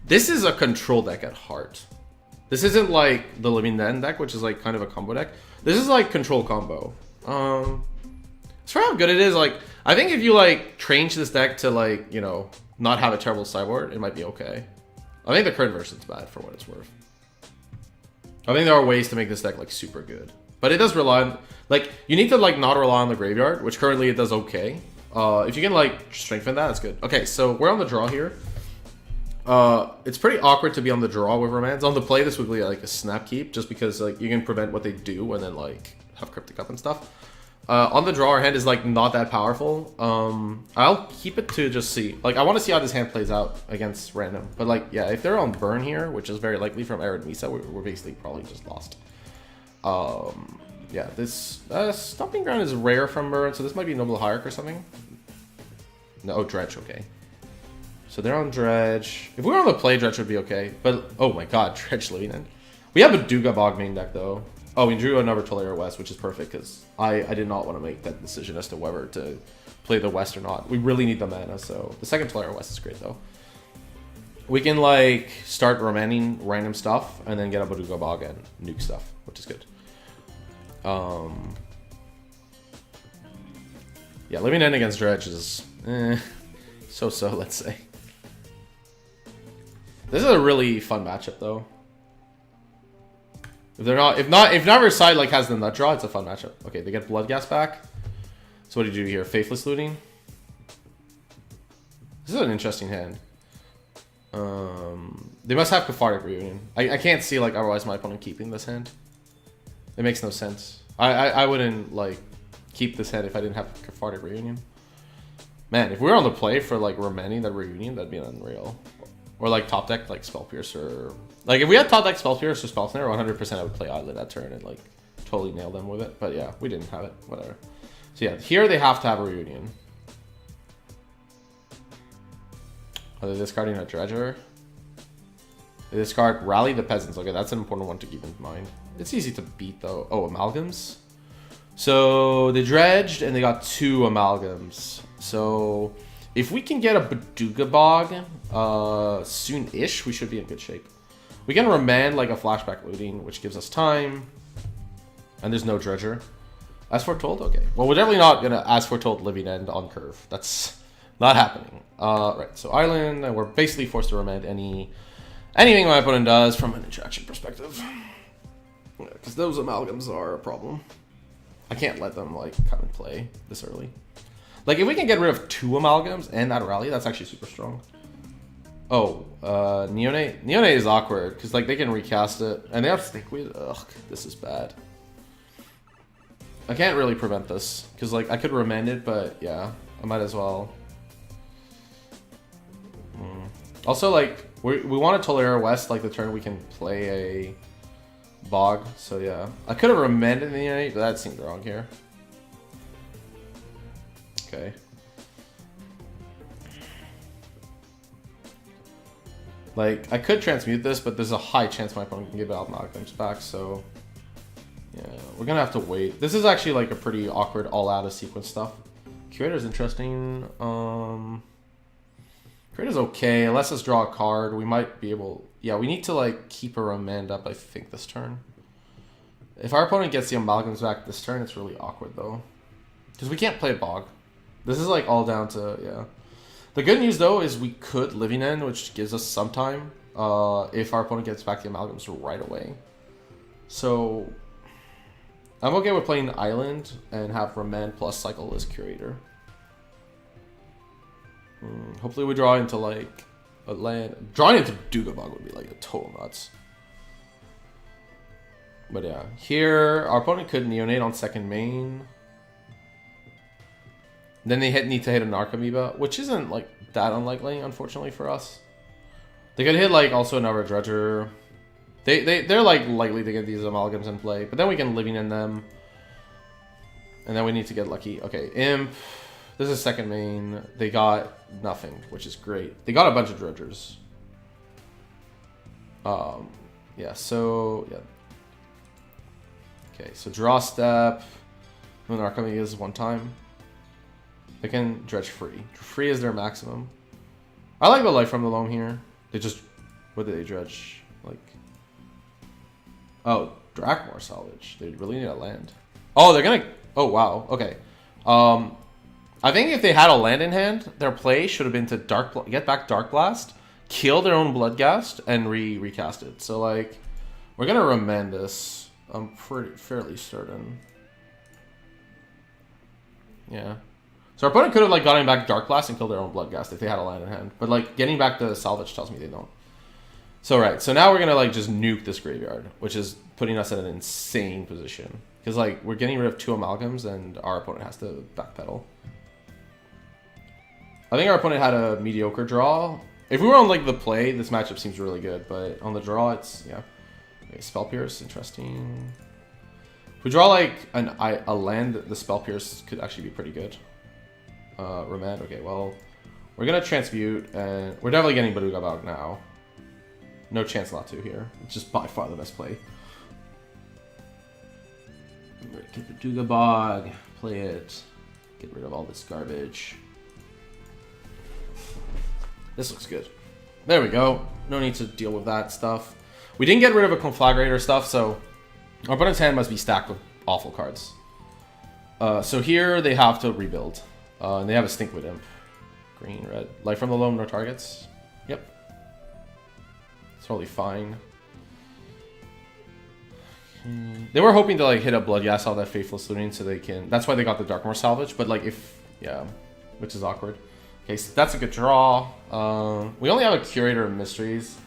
this is a control deck at heart. This isn't like the Living Dead deck, which is like kind of a combo deck. This is like control combo. As for how good it is, like I think if you like change this deck to like not have a terrible sideboard, it might be okay. I think the current version's bad for what it's worth. I think there are ways to make this deck like super good, but it does rely on like you need to like not rely on the graveyard, which currently it does okay. If you can like strengthen that, it's good. Okay, so we're on the draw here. It's pretty awkward to be on the draw with Romance. On the play, this would be like a snap keep, just because like you can prevent what they do and then like have Cryptic up and stuff. On the draw, our hand is like not that powerful. I'll keep it to just see. Like I want to see how this hand plays out against random. But like yeah, if they're on burn here, which is very likely from Arid Misa, we're basically probably just lost. Yeah, this Stomping Ground is rare from burn, so this might be Noble Hierarch or something. No, oh, Dredge, okay. So they're on Dredge. If we were on the play, Dredge would be okay. But oh my god, Dredge living in. We have a Duga Bog main deck though. Oh, we drew another Chalaria West, which is perfect because I did not want to make that decision as to whether to play the West or not. We really need the mana, so the second Chalaria West is great though. We can like start romaning random stuff and then get a Baduga Bog and nuke stuff, which is good. Yeah, living in against Dredge is so-so, let's say. This is a really fun matchup though. If neither side like has the nut draw, it's a fun matchup. Okay, they get Bloodghast back. So what do you do here? Faithless Looting. This is an interesting hand. They must have Cathartic Reunion. I can't see like otherwise my opponent keeping this hand. It makes no sense. I wouldn't like keep this hand if I didn't have Cathartic Reunion. Man, if we were on the play for like Romani that Reunion, that'd be unreal. Or like top deck like Spell Piercer. Like if we had top deck Spell Piercer or Spell Snare, 100% I would play Idler that turn and like totally nail them with it. But yeah, we didn't have it. Whatever. So yeah, here they have to have a reunion. Are they discarding a dredger? They discard Rally the Peasants. Okay, that's an important one to keep in mind. It's easy to beat though. Oh, amalgams. So they dredged and they got 2 amalgams. So if we can get a Baduga Bog soon-ish, we should be in good shape. We can remand like a flashback looting, which gives us time. And there's no dredger. As foretold? Okay. Well, we're definitely not gonna as foretold living end on curve. That's not happening. Right, so island, and we're basically forced to remand anything my opponent does from an interaction perspective. Because those amalgams are a problem. I can't let them like come and play this early. Like if we can get rid of 2 amalgams and that rally, that's actually super strong. Oh, Neonate? Neonate is awkward because like they can recast it and they have Stinkweed. Ugh, this is bad. I can't really prevent this because like I could remand it, but yeah, I might as well. Also, like we want to Tolera West like the turn we can play a Bog, so yeah. I could have remanded the Neonate, but that seemed wrong here. Okay. Like, I could transmute this, but there's a high chance my opponent can give out amalgams back, so yeah, we're gonna have to wait. This is actually like a pretty awkward all-out of sequence stuff. Curator's interesting. Curator's okay. Let's just draw a card. We might be able... Yeah, we need to like keep a remand up, I think, this turn. If our opponent gets the amalgams back this turn, it's really awkward though. Because we can't play Bog. This is like all down to, yeah. The good news though is we could Living End, which gives us some time if our opponent gets back the amalgams right away. So I'm okay with playing Island and have Remand plus cycle as Curator. Hopefully we draw into like a land. Drawing into Dugabog would be like a total nuts. But yeah, here our opponent could Neonate on second main. Then they need to hit an Archamoeba, which isn't like that unlikely, unfortunately for us. They could hit like also another Dredger. They're like likely to get these amalgams in play, but then we can Living in them. And then we need to get lucky. Okay, Imp. This is second main. They got nothing, which is great. They got a bunch of Dredgers. Yeah, so yeah. Okay, so draw step. When Archamoeba is one time. They can dredge free. Free is their maximum. I like the life from the loam here. They just... What did they dredge? Like... Oh, Drakmor salvage. They really need a land. Oh, they're gonna... Oh, wow. Okay. I think if they had a land in hand, their play should have been to get back Dark Blast, kill their own Bloodghast, and recast it. So, like... We're gonna remand this. I'm fairly certain. Yeah. So our opponent could have like gotten back Dark Blast and killed their own Bloodghast if they had a land in hand. But like getting back the salvage tells me they don't. So right, so now we're gonna like just nuke this graveyard, which is putting us in an insane position. Because like we're getting rid of 2 amalgams and our opponent has to backpedal. I think our opponent had a mediocre draw. If we were on like the play, this matchup seems really good, but on the draw it's yeah. Okay, Spell Pierce, interesting. If we draw like a land, the Spell Pierce could actually be pretty good. Remand, okay, well, we're gonna transmute, and we're definitely getting Baduga Bog now. No chance not to here. It's just by far the best play. Get Baduga Bog, play it, get rid of all this garbage. This looks good. There we go. No need to deal with that stuff. We didn't get rid of a Conflagrator stuff, so our opponent's hand must be stacked with awful cards. So here they have to rebuild. And they have a Stinkweed Imp. Green, red. Life from the loam, no targets. Yep. It's totally fine. They were hoping to like hit a Bloodghast off that Faithless Looting so they can... That's why they got the Darkmoor salvage, but like if... Yeah, which is awkward. Okay, so that's a good draw. We only have a Curator of Mysteries.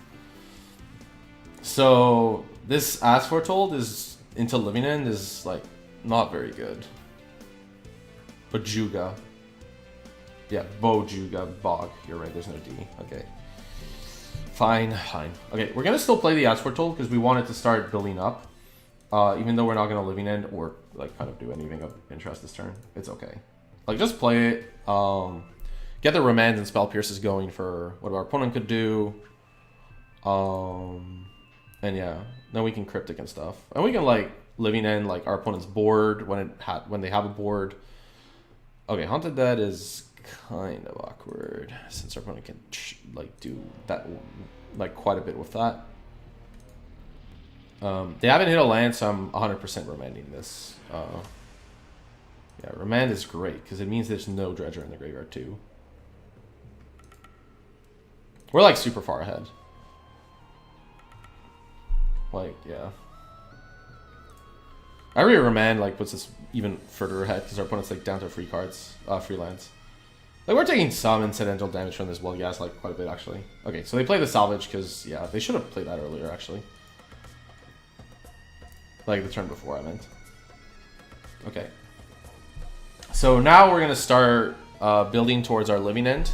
So this As Foretold is into Living End is like not very good. Bajuga. Yeah, Bojuga Bog. You're right, there's no D. Okay. Fine, fine. Okay, we're gonna still play the As Foretold because we want it to start building up. Even though we're not gonna living end or like kind of do anything of interest this turn, it's okay. Like just play it. Get the remands and spell pierces going for what our opponent could do. And yeah, then we can cryptic and stuff, and we can like living end like our opponent's board when they have a board. Okay, Haunted Dead is kind of awkward since our opponent can like do that like quite a bit with that. They haven't hit a land, so I'm 100% remanding this. Yeah, remand is great because it means there's no dredger in the graveyard too. We're like super far ahead. Like, yeah. Every remand like puts us even further ahead because our opponent's like down to free cards, free lands. Like we're taking some incidental damage from this blood gas like quite a bit actually. Okay, so they play the salvage because yeah, they should have played that earlier actually. Like the turn before I meant. Okay. So now we're gonna start building towards our living end.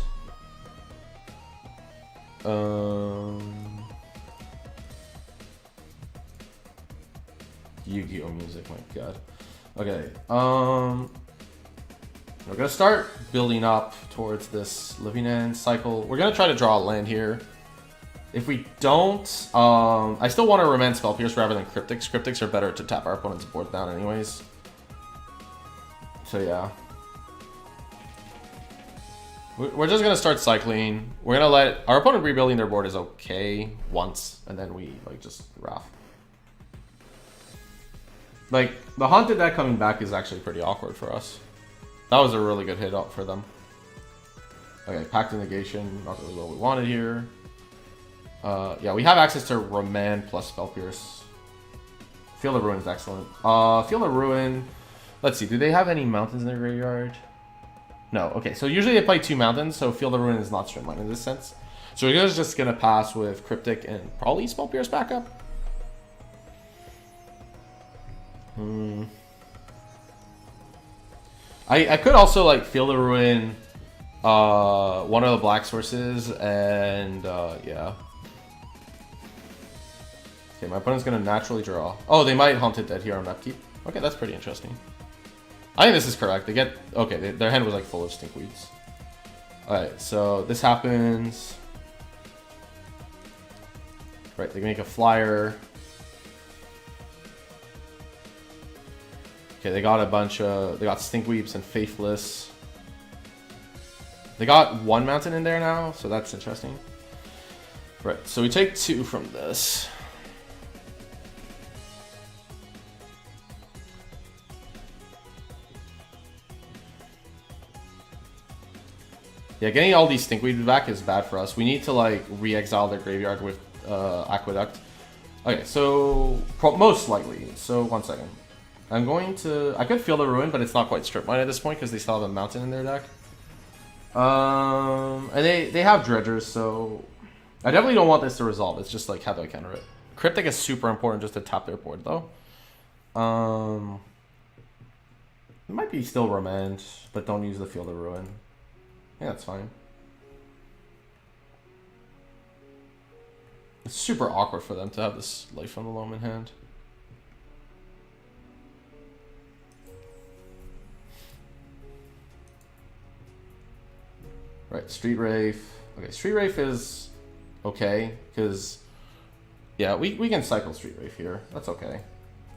Yu-Gi-Oh music, my god. Okay. We're gonna start building up towards this living end cycle. We're gonna try to draw a land here. If we don't, I still want to remand Spell Pierce rather than Cryptics. Cryptics are better to tap our opponent's board down anyways. So yeah. We're just gonna start cycling. We're gonna let our opponent rebuilding their board is okay once, and then we like just wrath. Like the Haunted Dead coming back is actually pretty awkward for us. That was a really good hit up for them. Okay, Pact of Negation, not really what we wanted here. Yeah, we have access to Remand plus Spell Pierce. Field of Ruin is excellent. Field of Ruin. Let's see, do they have any mountains in their graveyard? No, okay, so usually they play 2 mountains, so Field of Ruin is not streamlined in this sense. So we're just gonna pass with Cryptic and probably Spell Pierce backup. I could also like Field of Ruin one of the black sources and yeah. Okay, my opponent's gonna naturally draw. Oh, they might Haunted Dead here on upkeep. Okay, that's pretty interesting. I think this is correct. They get okay. Their hand was like full of stinkweeds. All right, so this happens. Right, they make a flyer. Okay, they got a bunch of. They got stinkweeds and faithless. They got 1 mountain in there now, so that's interesting. Right, so we take 2 from this. Yeah, getting all these stinkweeds back is bad for us. We need to like re-exile their graveyard with Aqueduct. Okay, so most likely. So 1 second. I'm going to. I could Field of Ruin, but it's not quite strip mine at this point because they still have a mountain in their deck. And they have dredgers, so I definitely don't want this to resolve. It's just like how do I counter it? Cryptic is super important just to tap their board though. It might be still Remand, but don't use the Field of Ruin. Yeah, that's fine. It's super awkward for them to have this Life from the Loam in hand. Right, Street Wraith. Okay, Street Wraith is okay, because yeah, we can cycle Street Wraith here. That's okay.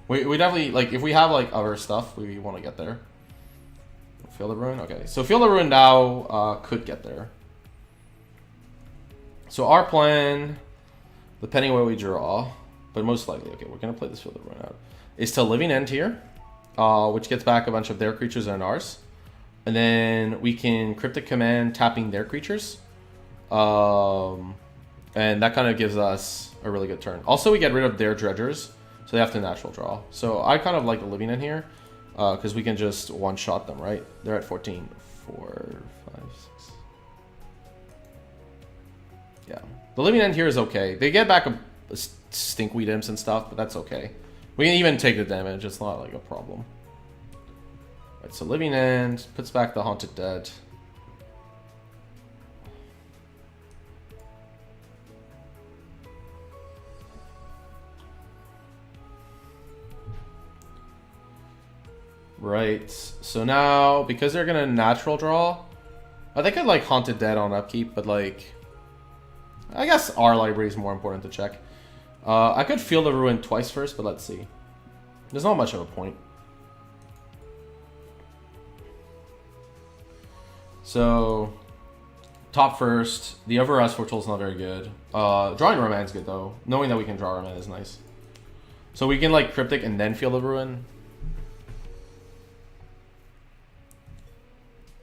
We definitely, like, if we have like other stuff, we want to get there. Field of Ruin? Okay, so Field of Ruin now could get there. So our plan, depending on where we draw, but most likely, okay, we're going to play this Field of Ruin out, is to Living End here, which gets back a bunch of their creatures and ours. And then we can Cryptic Command tapping their creatures. And that kind of gives us a really good turn. Also, we get rid of their dredgers, so they have to natural draw. So I kind of like the Living End here. Because we can just one-shot them, right? They're at 14. 4, 5, 6. Yeah. The Living End here is okay. They get back a Stinkweed Imps and stuff, but that's okay. We can even take the damage. It's not like a problem. Right, so Living End puts back the Haunted Dead. Right. So now, because they're gonna natural draw, they could like Haunted Dead on upkeep, but like, I guess our library is more important to check. I could Field of Ruin twice first, but let's see. There's not much of a point. So, top first. The other Foretold is not very good. Drawing Romance is good though. Knowing that we can draw Romance is nice. So we can like Cryptic and then Field of Ruin.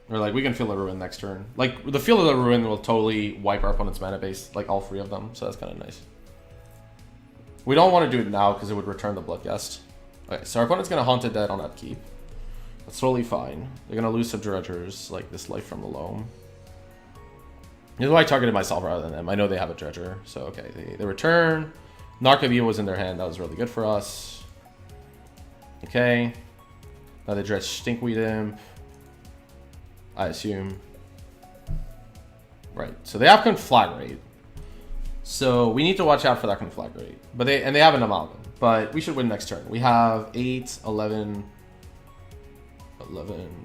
Or like we can Field of Ruin next turn. Like the Field of the Ruin will totally wipe our opponent's mana base, like all three of them. So that's kind of nice. We don't want to do it now because it would return the Bloodghast. Okay, so our opponent's gonna Haunted Dead on upkeep. That's totally fine. They're gonna lose some Dredgers, like this Life from the Loam. This is why I targeted myself rather than them. I know they have a Dredger, so okay. They return. Narcomoeba was in their hand. That was really good for us. Okay. Now they dredge Stinkweed Imp, I assume. Right. So they have Conflagrate. So we need to watch out for that Conflagrate. But they have an Amalgam. But we should win next turn. We have 8, 11,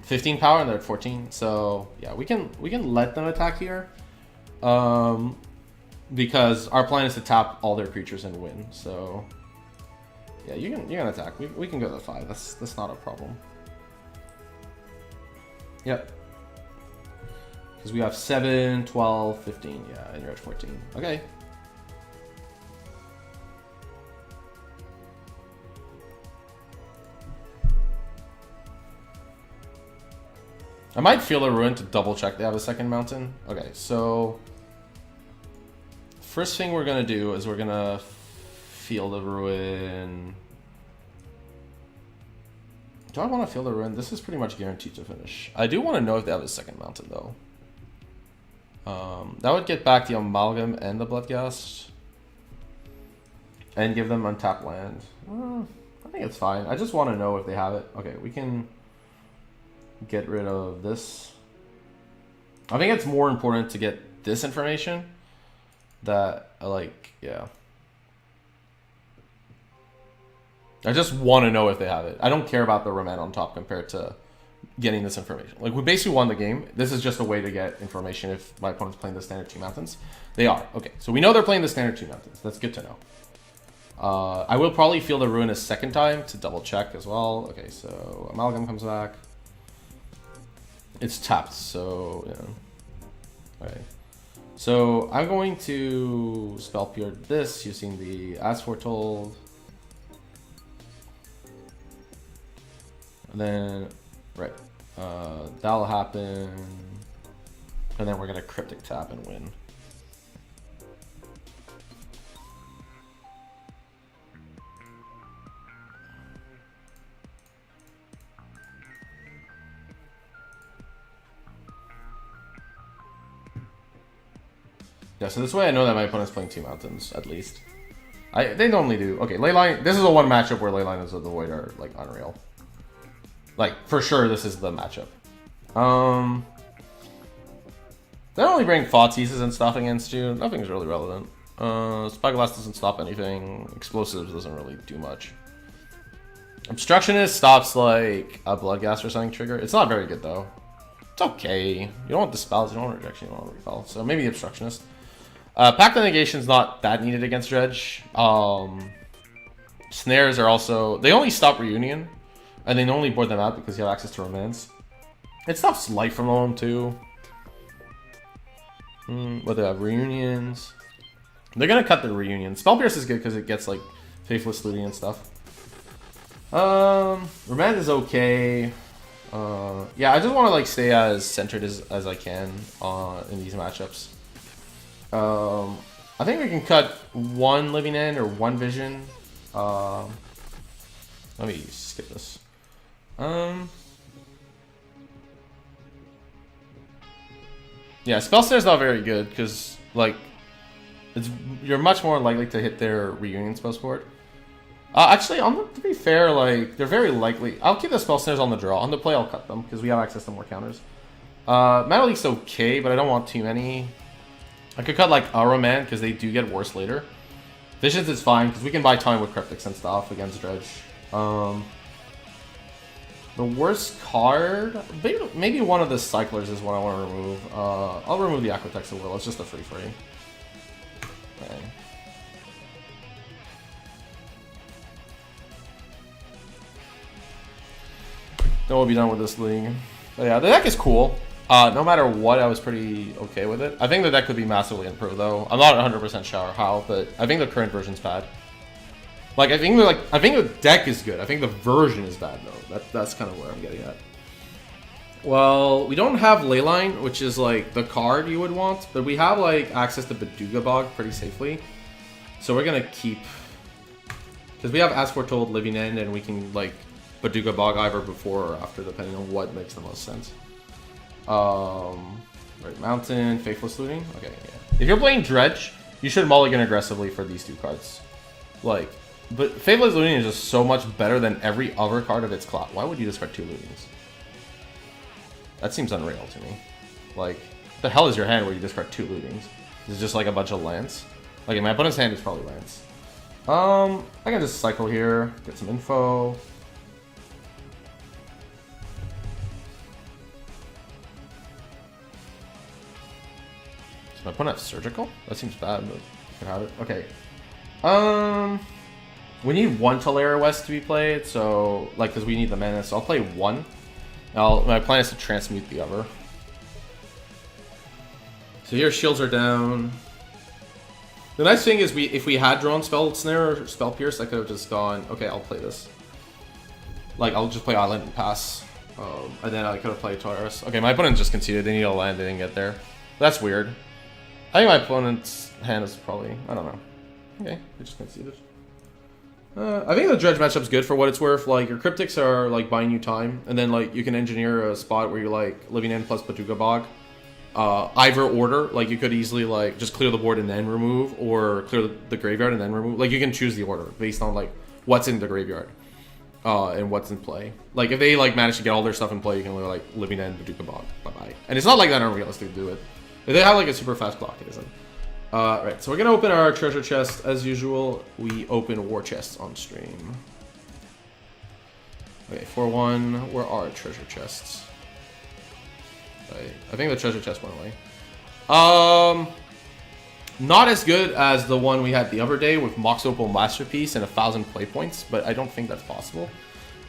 15 power, and they're at 14. So yeah, we can let them attack here. Because our plan is to tap all their creatures and win. So yeah, you can attack. We can go to 5. That's not a problem. Yep. Because we have 7, 12, 15. Yeah, and you're at 14. Okay. I might Field of Ruin to double check they have a second mountain. Okay, so first thing we're gonna do is we're gonna Field of Ruin. Do I want to Field of Ruin? This is pretty much guaranteed to finish. I do want to know if they have a second mountain though. That would get back the Amalgam and the Bloodghast. And give them untapped land. I think it's fine. I just want to know if they have it. Okay, we can get rid of this. I think it's more important to get this information that, like, yeah. I just want to know if they have it. I don't care about the Remand on top compared to getting this information. Like, we basically won the game. This is just a way to get information if my opponent's playing the standard 2 mountains. They are. Okay, so we know they're playing the standard 2 mountains. That's good to know. I will probably Field of Ruin a second time to double check as well. Okay, so Amalgam comes back. It's tapped, so yeah. Okay. So I'm going to Spell Pierce this using the As Foretold. And then, right, that'll happen. And then we're gonna Cryptic tap and win. Yeah, so this way I know that my opponent's playing 2 mountains, at least. They normally do. Okay, Leyline, this is the one matchup where Leyline and the Void are, like, unreal. Like, for sure, this is the matchup. They only bring Thoughtseizes and stuff against you. Nothing's really relevant. Spyglass doesn't stop anything. Explosives doesn't really do much. Obstructionist stops, like, a Bloodghast or something trigger. It's not very good, though. It's okay. You don't want Dispels, you don't want Rejection, you don't want Repel. So maybe Obstructionist. Pact of Negation's not that needed against Dredge. Snares are also... They only stop Reunion. And they only board them out because you have access to Romance. It stops Life from Loam too. But they have Reunions. They're gonna cut the Reunion. Spell Pierce is good because it gets like Faithless Looting and stuff. Remand is okay. Yeah, I just want to like stay as centered as I can in these matchups. I think we can cut 1 Living End or 1 Vision. Let me skip this. Yeah, Spell Snare's not very good because like you're much more likely to hit their Reunion spell board. Actually, to be fair, like they're very likely. I'll keep the Spell Snares on the draw. On the play, I'll cut them because we have access to more counters. Mana Leak's okay, but I don't want too many. I could cut like Aroman because they do get worse later. Visions is fine because we can buy time with Cryptics and stuff against Dredge. The worst card? Maybe one of the cyclers is what I want to remove. I'll remove the Aquatex a little. It's just a free. Okay. Then we'll be done with this league. But yeah, the deck is cool. No matter what, I was pretty okay with it. I think the deck could be massively improved though. I'm not 100% sure how, but I think the current version's bad. Like I think the deck is good. I think the version is bad though. That's kind of where I'm getting at. Well, we don't have Leyline, which is like the card you would want, but we have like access to Baduga Bog pretty safely. So we're gonna keep, because we have As Foretold, Living End, and we can like Baduga Bog either before or after, depending on what makes the most sense. Right, Mountain, Faithless Looting. Okay, yeah. If you're playing Dredge, you should mulligan aggressively for these two cards. Like, but Faithless Looting is just so much better than every other card of its class. Why would you discard 2 Lootings? That seems unreal to me. Like, what the hell is your hand where you discard 2 Lootings? Is it just like a bunch of lands? Like, in my opponent's hand, it's probably lands. I can just cycle here, get some info. Does my opponent have Surgical? That seems bad, but you can have it. Okay. We need 1 Talaria West to be played, so, like, because we need the mana, so I'll play 1. My plan is to transmute the other. So here shields are down. The nice thing is if we had drawn Spell Snare or Spell Pierce, I could have just gone, okay, I'll play this. Like, I'll just play Island and pass. And then I could have played Taurus. Okay, my opponent just conceded. They need a land, they didn't get there. That's weird. I think my opponent's hand is probably, I don't know. Okay, they just conceded. I think the Dredge matchup's good for what it's worth. Like, your Cryptics are, like, buying you time. And then, like, you can engineer a spot where you're, like, Living In plus Baduga Bog. Either order. Like, you could easily, like, just clear the board and then remove. Or clear the graveyard and then remove. Like, you can choose the order based on, like, what's in the graveyard. And what's in play. Like, if they, like, manage to get all their stuff in play, you can, like, Living In, Baduga Bog. Bye-bye. And it's not, like, that unrealistic to do it. If they have, like, a super fast clock, it isn't. Right, so we're gonna open our treasure chest as usual. We open war chests on stream. Okay, 4-1. Where are treasure chests? Right, I think the treasure chest went away. Not as good as the one we had the other day with Mox Opal Masterpiece and 1,000 play points, but I don't think that's possible.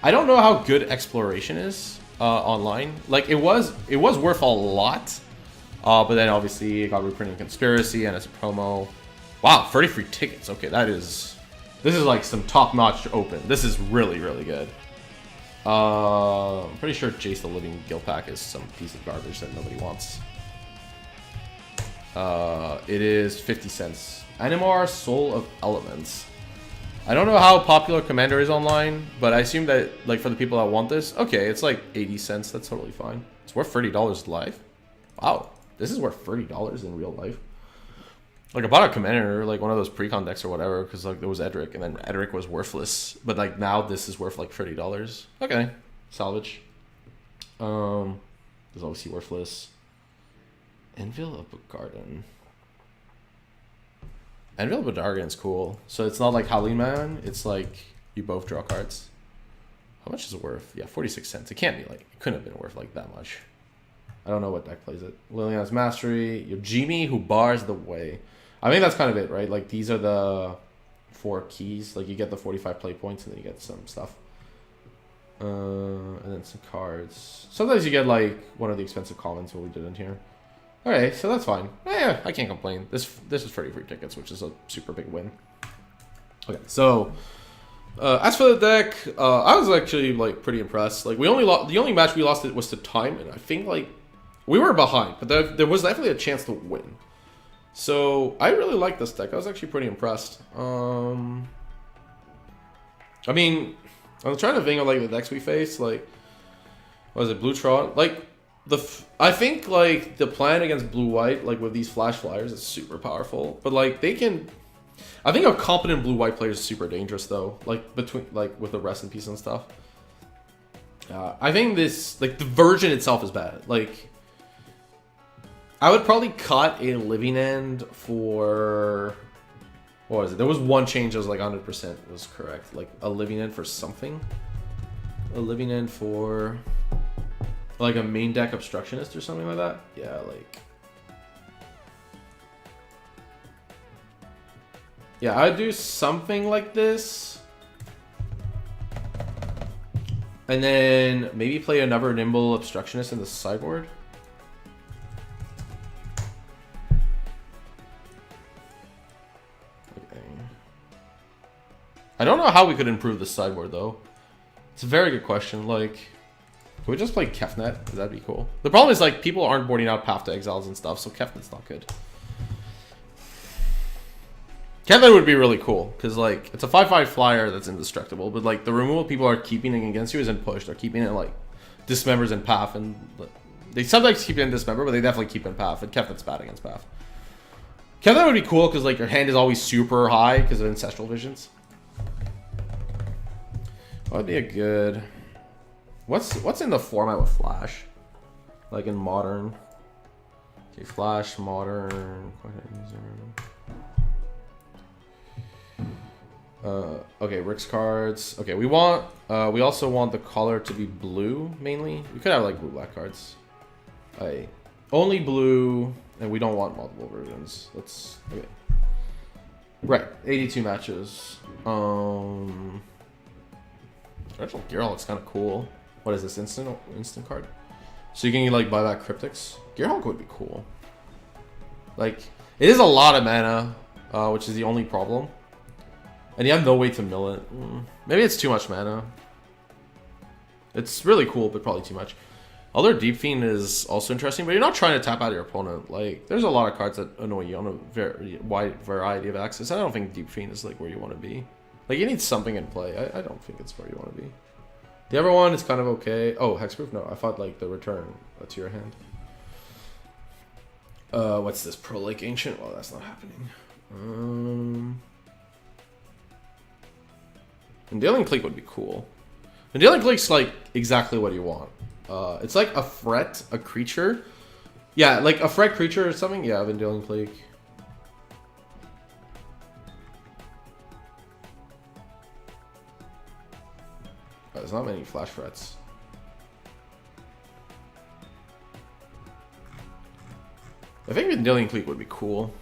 I don't know how good exploration is online. Like it was worth a lot. But then obviously it got reprinted in Conspiracy and as a promo. Wow, 30 free tickets. Okay, this is like some top-notch open. This is really, really good. I'm pretty sure Jace the Living Guild Pack is some piece of garbage that nobody wants. It is 50 cents. Animar, Soul of Elements. I don't know how popular Commander is online, but I assume that like for the people that want this, okay, it's like 80 cents. That's totally fine. It's worth $30 live. Wow. This is worth $30 in real life. Like, I bought a Commander, like, one of those pre-con decks or whatever, because, like, there was Edric, and then Edric was worthless. But, like, now this is worth, like, $30. Okay. Salvage. There's obviously worthless. Anvil of Begarden. Anvil of Begarden's cool. So it's not like Howling Man. It's, like, you both draw cards. How much is it worth? Yeah, 46 cents. It can't be, like, it couldn't have been worth, like, that much. I don't know what deck plays it. Liliana's Mastery. Yojimi, who bars the way. I think that's kind of it, right? Like, these are the 4 keys. Like, you get the 45 play points, and then you get some stuff. And then some cards. Sometimes you get, like, one of the expensive commons, what we did in here. Okay, so that's fine. Yeah, I can't complain. This is 30 free tickets, which is a super big win. Okay, so... as for the deck, I was actually, like, pretty impressed. Like, the only match we lost it was to time, and I think, like... We were behind, but there was definitely a chance to win. So, I really like this deck. I was actually pretty impressed. I mean, I'm trying to think of, like, the decks we faced. Like, what was it, Blue Tron? Like, I think, like, the plan against Blue-White, like, with these Flash Flyers is super powerful. But, like, they can... I think a competent Blue-White player is super dangerous, though. Like, with the Rest in Peace and stuff. I think this... Like, the version itself is bad. Like... I would probably cut a Living End for... What was it? There was one change that was like 100% was correct. Like a Living End for something. a living end for like a main deck obstructionist or something like that. Yeah, like. Yeah, I'd do something like this. And then maybe play another nimble obstructionist in the sideboard. Okay. I don't know how we could improve the sideboard though. It's a very good question. Like, can we just play Kefnet? That'd be cool. The problem is like people aren't boarding out Path to Exiles and stuff, so Kefnet's not good. Kefnet would be really cool, because like it's a 5/5 flyer that's indestructible, but like the removal people are keeping it against you isn't pushed. They're keeping it like dismembers and path, and they sometimes keep it in dismember, but they definitely keep it in path, and Kefnet's bad against path. Kefnet would be cool because like your hand is always super high because of ancestral visions. What would be a good what's in the format with Flash? Like in modern. Okay, Flash, modern. Okay, Rick's cards. Okay, we also want the color to be blue mainly. We could have like blue-black cards. Only blue, and we don't want multiple versions. Let's okay. Right, 82 matches. Original Gearhulk looks kind of cool. What is this, instant card? So you can like buy back Cryptics. Gearhulk would be cool. Like, it is a lot of mana, which is the only problem. And you have no way to mill it. Maybe it's too much mana. It's really cool, but probably too much. Other Deep Fiend is also interesting, but you're not trying to tap out your opponent. Like, there's a lot of cards that annoy you on a very wide variety of axes. I don't think Deep Fiend is like where you want to be. Like, you need something in play. I don't think it's where you want to be. The other one is kind of okay. Oh, Hexproof? No, I thought like the return to your hand. What's this? Pro Lake Ancient? Well, that's not happening. And Dealing Clique would be cool. And Dealing Clique's like exactly what you want. It's like a threat, a creature. Yeah, like a threat creature or something. Yeah, I've been Dealing Clique. There's not many flash threats. I think Dealing Clique would be cool.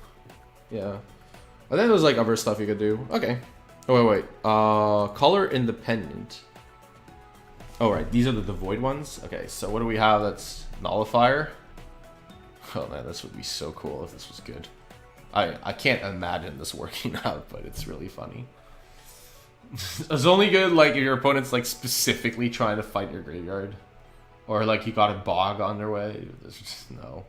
Yeah. I think there's like other stuff you could do. Okay. Oh, wait. Color independent. Oh, right. These are the devoid ones. Okay, so what do we have that's nullifier? Oh, man, this would be so cool if this was good. I can't imagine this working out, but it's really funny. It's only good, like, if your opponent's, like, specifically trying to fight your graveyard. Or, like, you got a bog on their way. There's just no.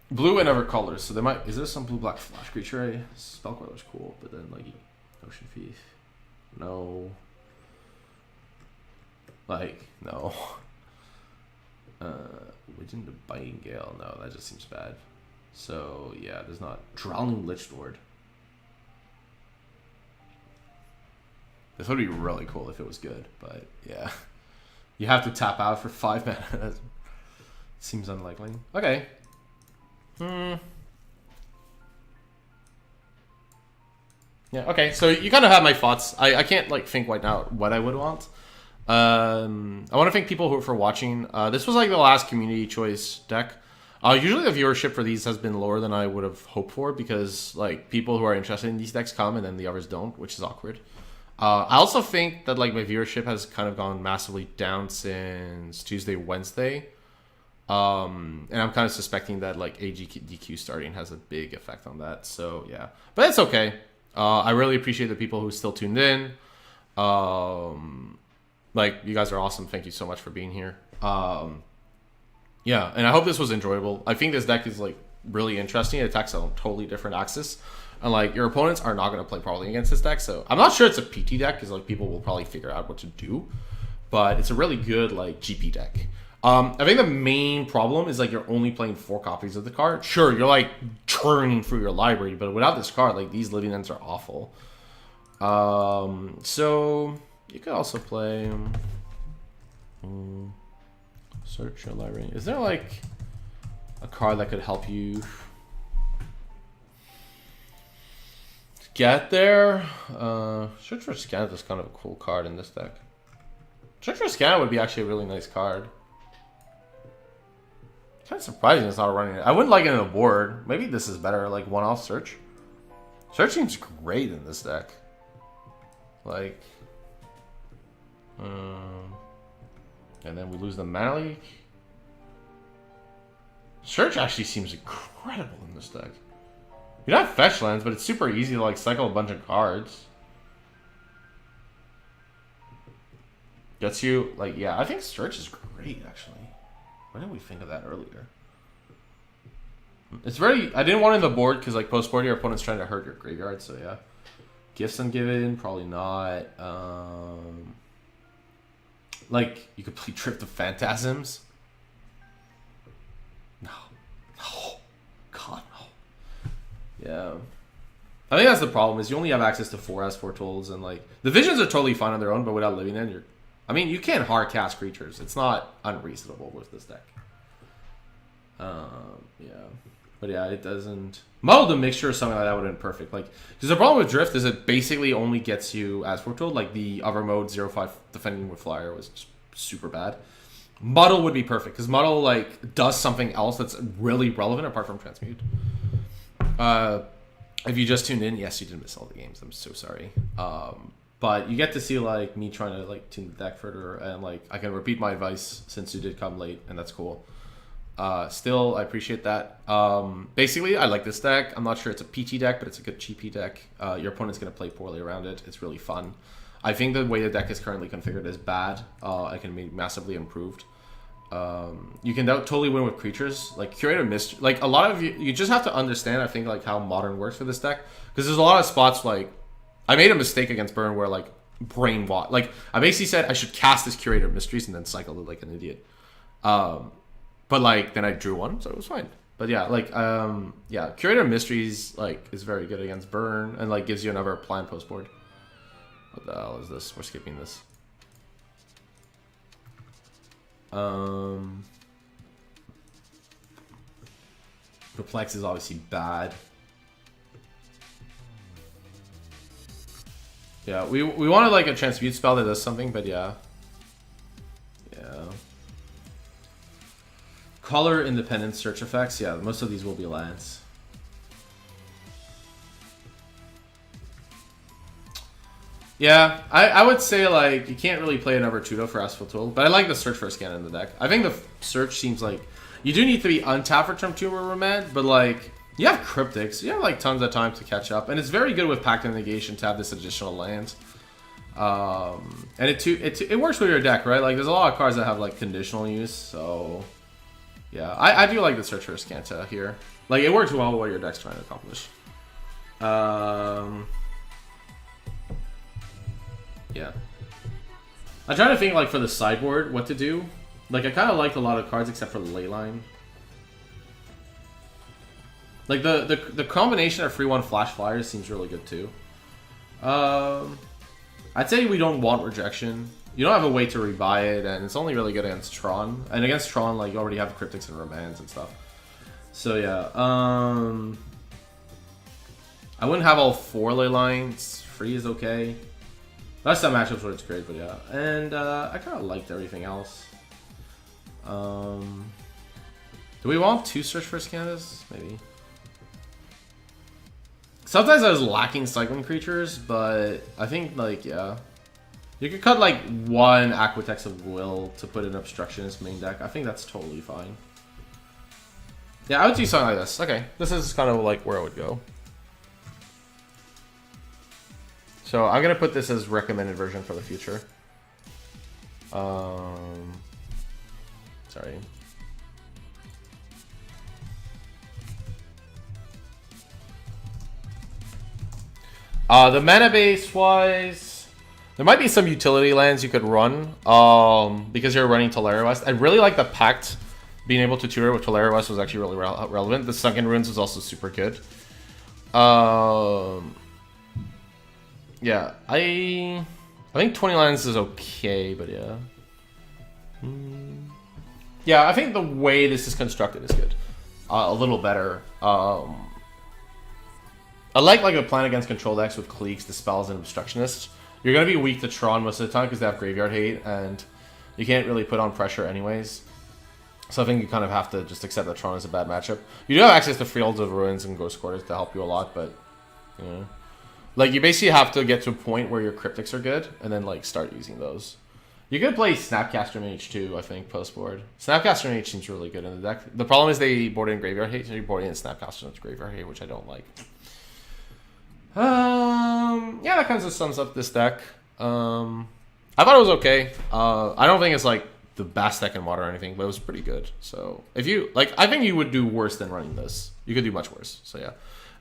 Blue and other colors. So they might... Is there some blue-black flash creature? Spellcrawler's cool, but then, like... Ocean Thief. No. Like, no. Legend of Biting Gale. No, that just seems bad. So, yeah, there's not. Drowning Lich Lord. This would be really cool if it was good, but yeah. You have to tap out for 5 mana. That seems unlikely. Okay. Yeah, okay, so you kind of have my thoughts. I can't, like, think right now what I would want. I want to thank people for watching. This was, like, the last community choice deck. Usually the viewership for these has been lower than I would have hoped for because, like, people who are interested in these decks come and then the others don't, which is awkward. I also think that, like, my viewership has kind of gone massively down since Tuesday, Wednesday. And I'm kind of suspecting that, like, AGDQ starting has a big effect on that. So, yeah. But it's okay. I really appreciate the people who still tuned in. Like, you guys are awesome. Thank you so much for being here. Yeah, and I hope this was enjoyable. I think this deck is, like, really interesting. It attacks on a totally different axis. And, like, your opponents are not going to play probably against this deck. So, I'm not sure it's a PT deck because, like, people will probably figure out what to do. But it's a really good, like, GP deck. I think the main problem is, like, you're only playing 4 copies of the card. Sure, you're, like, churning through your library, but without this card, like, these living ends are awful. So, you could also play... search your library. Is there, like, a card that could help you get there? Search for Scannet is kind of a cool card in this deck. Search for Scanner would be actually a really nice card. Kind of surprising it's not running it. I wouldn't like it in a board. Maybe this is better, like one-off search. Search seems great in this deck. Like, and then we lose the Mana Leak. Search actually seems incredible in this deck. You don't have fetch lands, but it's super easy to like cycle a bunch of cards. Gets you like, yeah, I think Search is great actually. Why didn't we think of that earlier? It's very... I didn't want it in the board because, like, post-board, your opponent's trying to hurt your graveyard, so yeah. Gifts Ungiven, probably not. Like, you could play Trip of Phantasms. No. No. God, no. Yeah. I think that's the problem, is you only have access to 4 as Fortolds, and, like... The visions are totally fine on their own, but without living in, you're... I mean, you can hard cast creatures. It's not unreasonable with this deck. Yeah. But yeah, it doesn't... Muddled a Mixture or something like that would have been perfect. Like, because the problem with Drift is it basically only gets you as Foretold. Like, the other mode, 0-5 defending with Flyer, was just super bad. Muddle would be perfect, because Muddle, like, does something else that's really relevant apart from Transmute. If you just tuned in, yes, you did miss all the games. I'm so sorry. But you get to see, like, me trying to, like, tune the deck further, and, like, I can repeat my advice since you did come late, and that's cool. Still, I appreciate that. Basically, I like this deck. I'm not sure it's a PT deck, but it's a good GP deck. Your opponent's going to play poorly around it. It's really fun. I think the way the deck is currently configured is bad. It can be massively improved. You can totally win with creatures. Like, Curator Mystery... Like, a lot of you just have to understand, I think, like, how Modern works for this deck. Because there's a lot of spots, like... I made a mistake against Burn where, like, brain wash. Like, I basically said I should cast this Curator Mysteries and then cycle it like an idiot. But, like, then I drew one, so it was fine. But, yeah, like, yeah, Curator Mysteries, like, is very good against Burn and, like, gives you another plan post board. What the hell is this? We're skipping this. Perplex is obviously bad. Yeah, we wanted, like, a Transmute spell that does something, but yeah. Yeah. Color independent search effects. Yeah, most of these will be lands. Yeah, I would say, like, you can't really play another Tudo for Foretold, but I like the search for a scan in the deck. I think the search seems like you do need to be untapped for Trump 2 or Remand, but, like, you have Cryptics. You have, like, tons of time to catch up, and it's very good with Pact and Negation to have this additional land. And it works with your deck, right? Like, there's a lot of cards that have, like, conditional use, so... Yeah, I do like the search for Scanta here. Like, it works well with what your deck's trying to accomplish. Yeah. I'm trying to think, like, for the sideboard, what to do. Like, I kind of liked a lot of cards except for the Leyline. Like, the combination of 3-1 Flash Flyers seems really good, too. I'd say we don't want Rejection. You don't have a way to rebuy it, and it's only really good against Tron. And against Tron, like, you already have Cryptics and Remands and stuff. So, yeah. I wouldn't have all 4 ley lines. 3 is okay. That's some matchups where it's great, but yeah. And I kind of liked everything else. Do we want 2 search for Scandas? Maybe. Sometimes I was lacking cycling creatures, but I think, like, yeah. You could cut, like, 1 Aquatex of Will to put an Obstructionist main deck. I think that's totally fine. Yeah, I would do something like this. Okay, this is kind of, like, where I would go. So I'm going to put this as recommended version for the future. Sorry. The mana base wise... There might be some utility lands you could run, because you're running Tolaria West. I really like the Pact. Being able to tutor with Tolaria West was actually really relevant. The Sunken Ruins was also super good. Yeah, I think 20 lands is okay, but yeah. Yeah, I think the way this is constructed is good. A little better. I like a plan against control decks with Cliques, Dispels, and Obstructionists. You're gonna be weak to Tron most of the time because they have graveyard hate, and you can't really put on pressure anyways. So I think you kind of have to just accept that Tron is a bad matchup. You do have access to Fields of Ruins and Ghost Quarters to help you a lot, but like you basically have to get to a point where your cryptics are good, and then like start using those. You could play Snapcaster Mage too, I think, post board. Snapcaster Mage seems really good in the deck. The problem is they board in Graveyard Hate, so you're boarding in Snapcaster into Graveyard Hate, which I don't like. Yeah, that kind of sums up this deck. I thought it was okay. I don't think it's like the best deck in Modern or anything, but it was pretty good. So if you like, I think you would do worse than running this. You could do much worse. So yeah,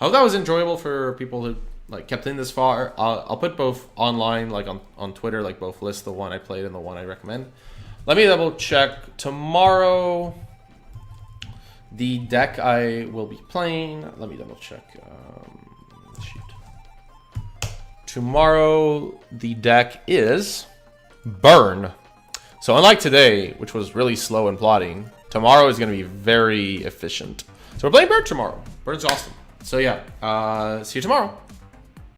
I hope that was enjoyable for people who like kept in this far. I'll put both online, like on Twitter, like both lists, the one I played and the one I recommend. Let me double check tomorrow. The deck I will be playing. Let me double check. Tomorrow the deck is Burn. So unlike today, which was really slow in plotting, tomorrow is going to be very efficient. So we're playing Burn tomorrow. Burn's awesome. So yeah, see you tomorrow.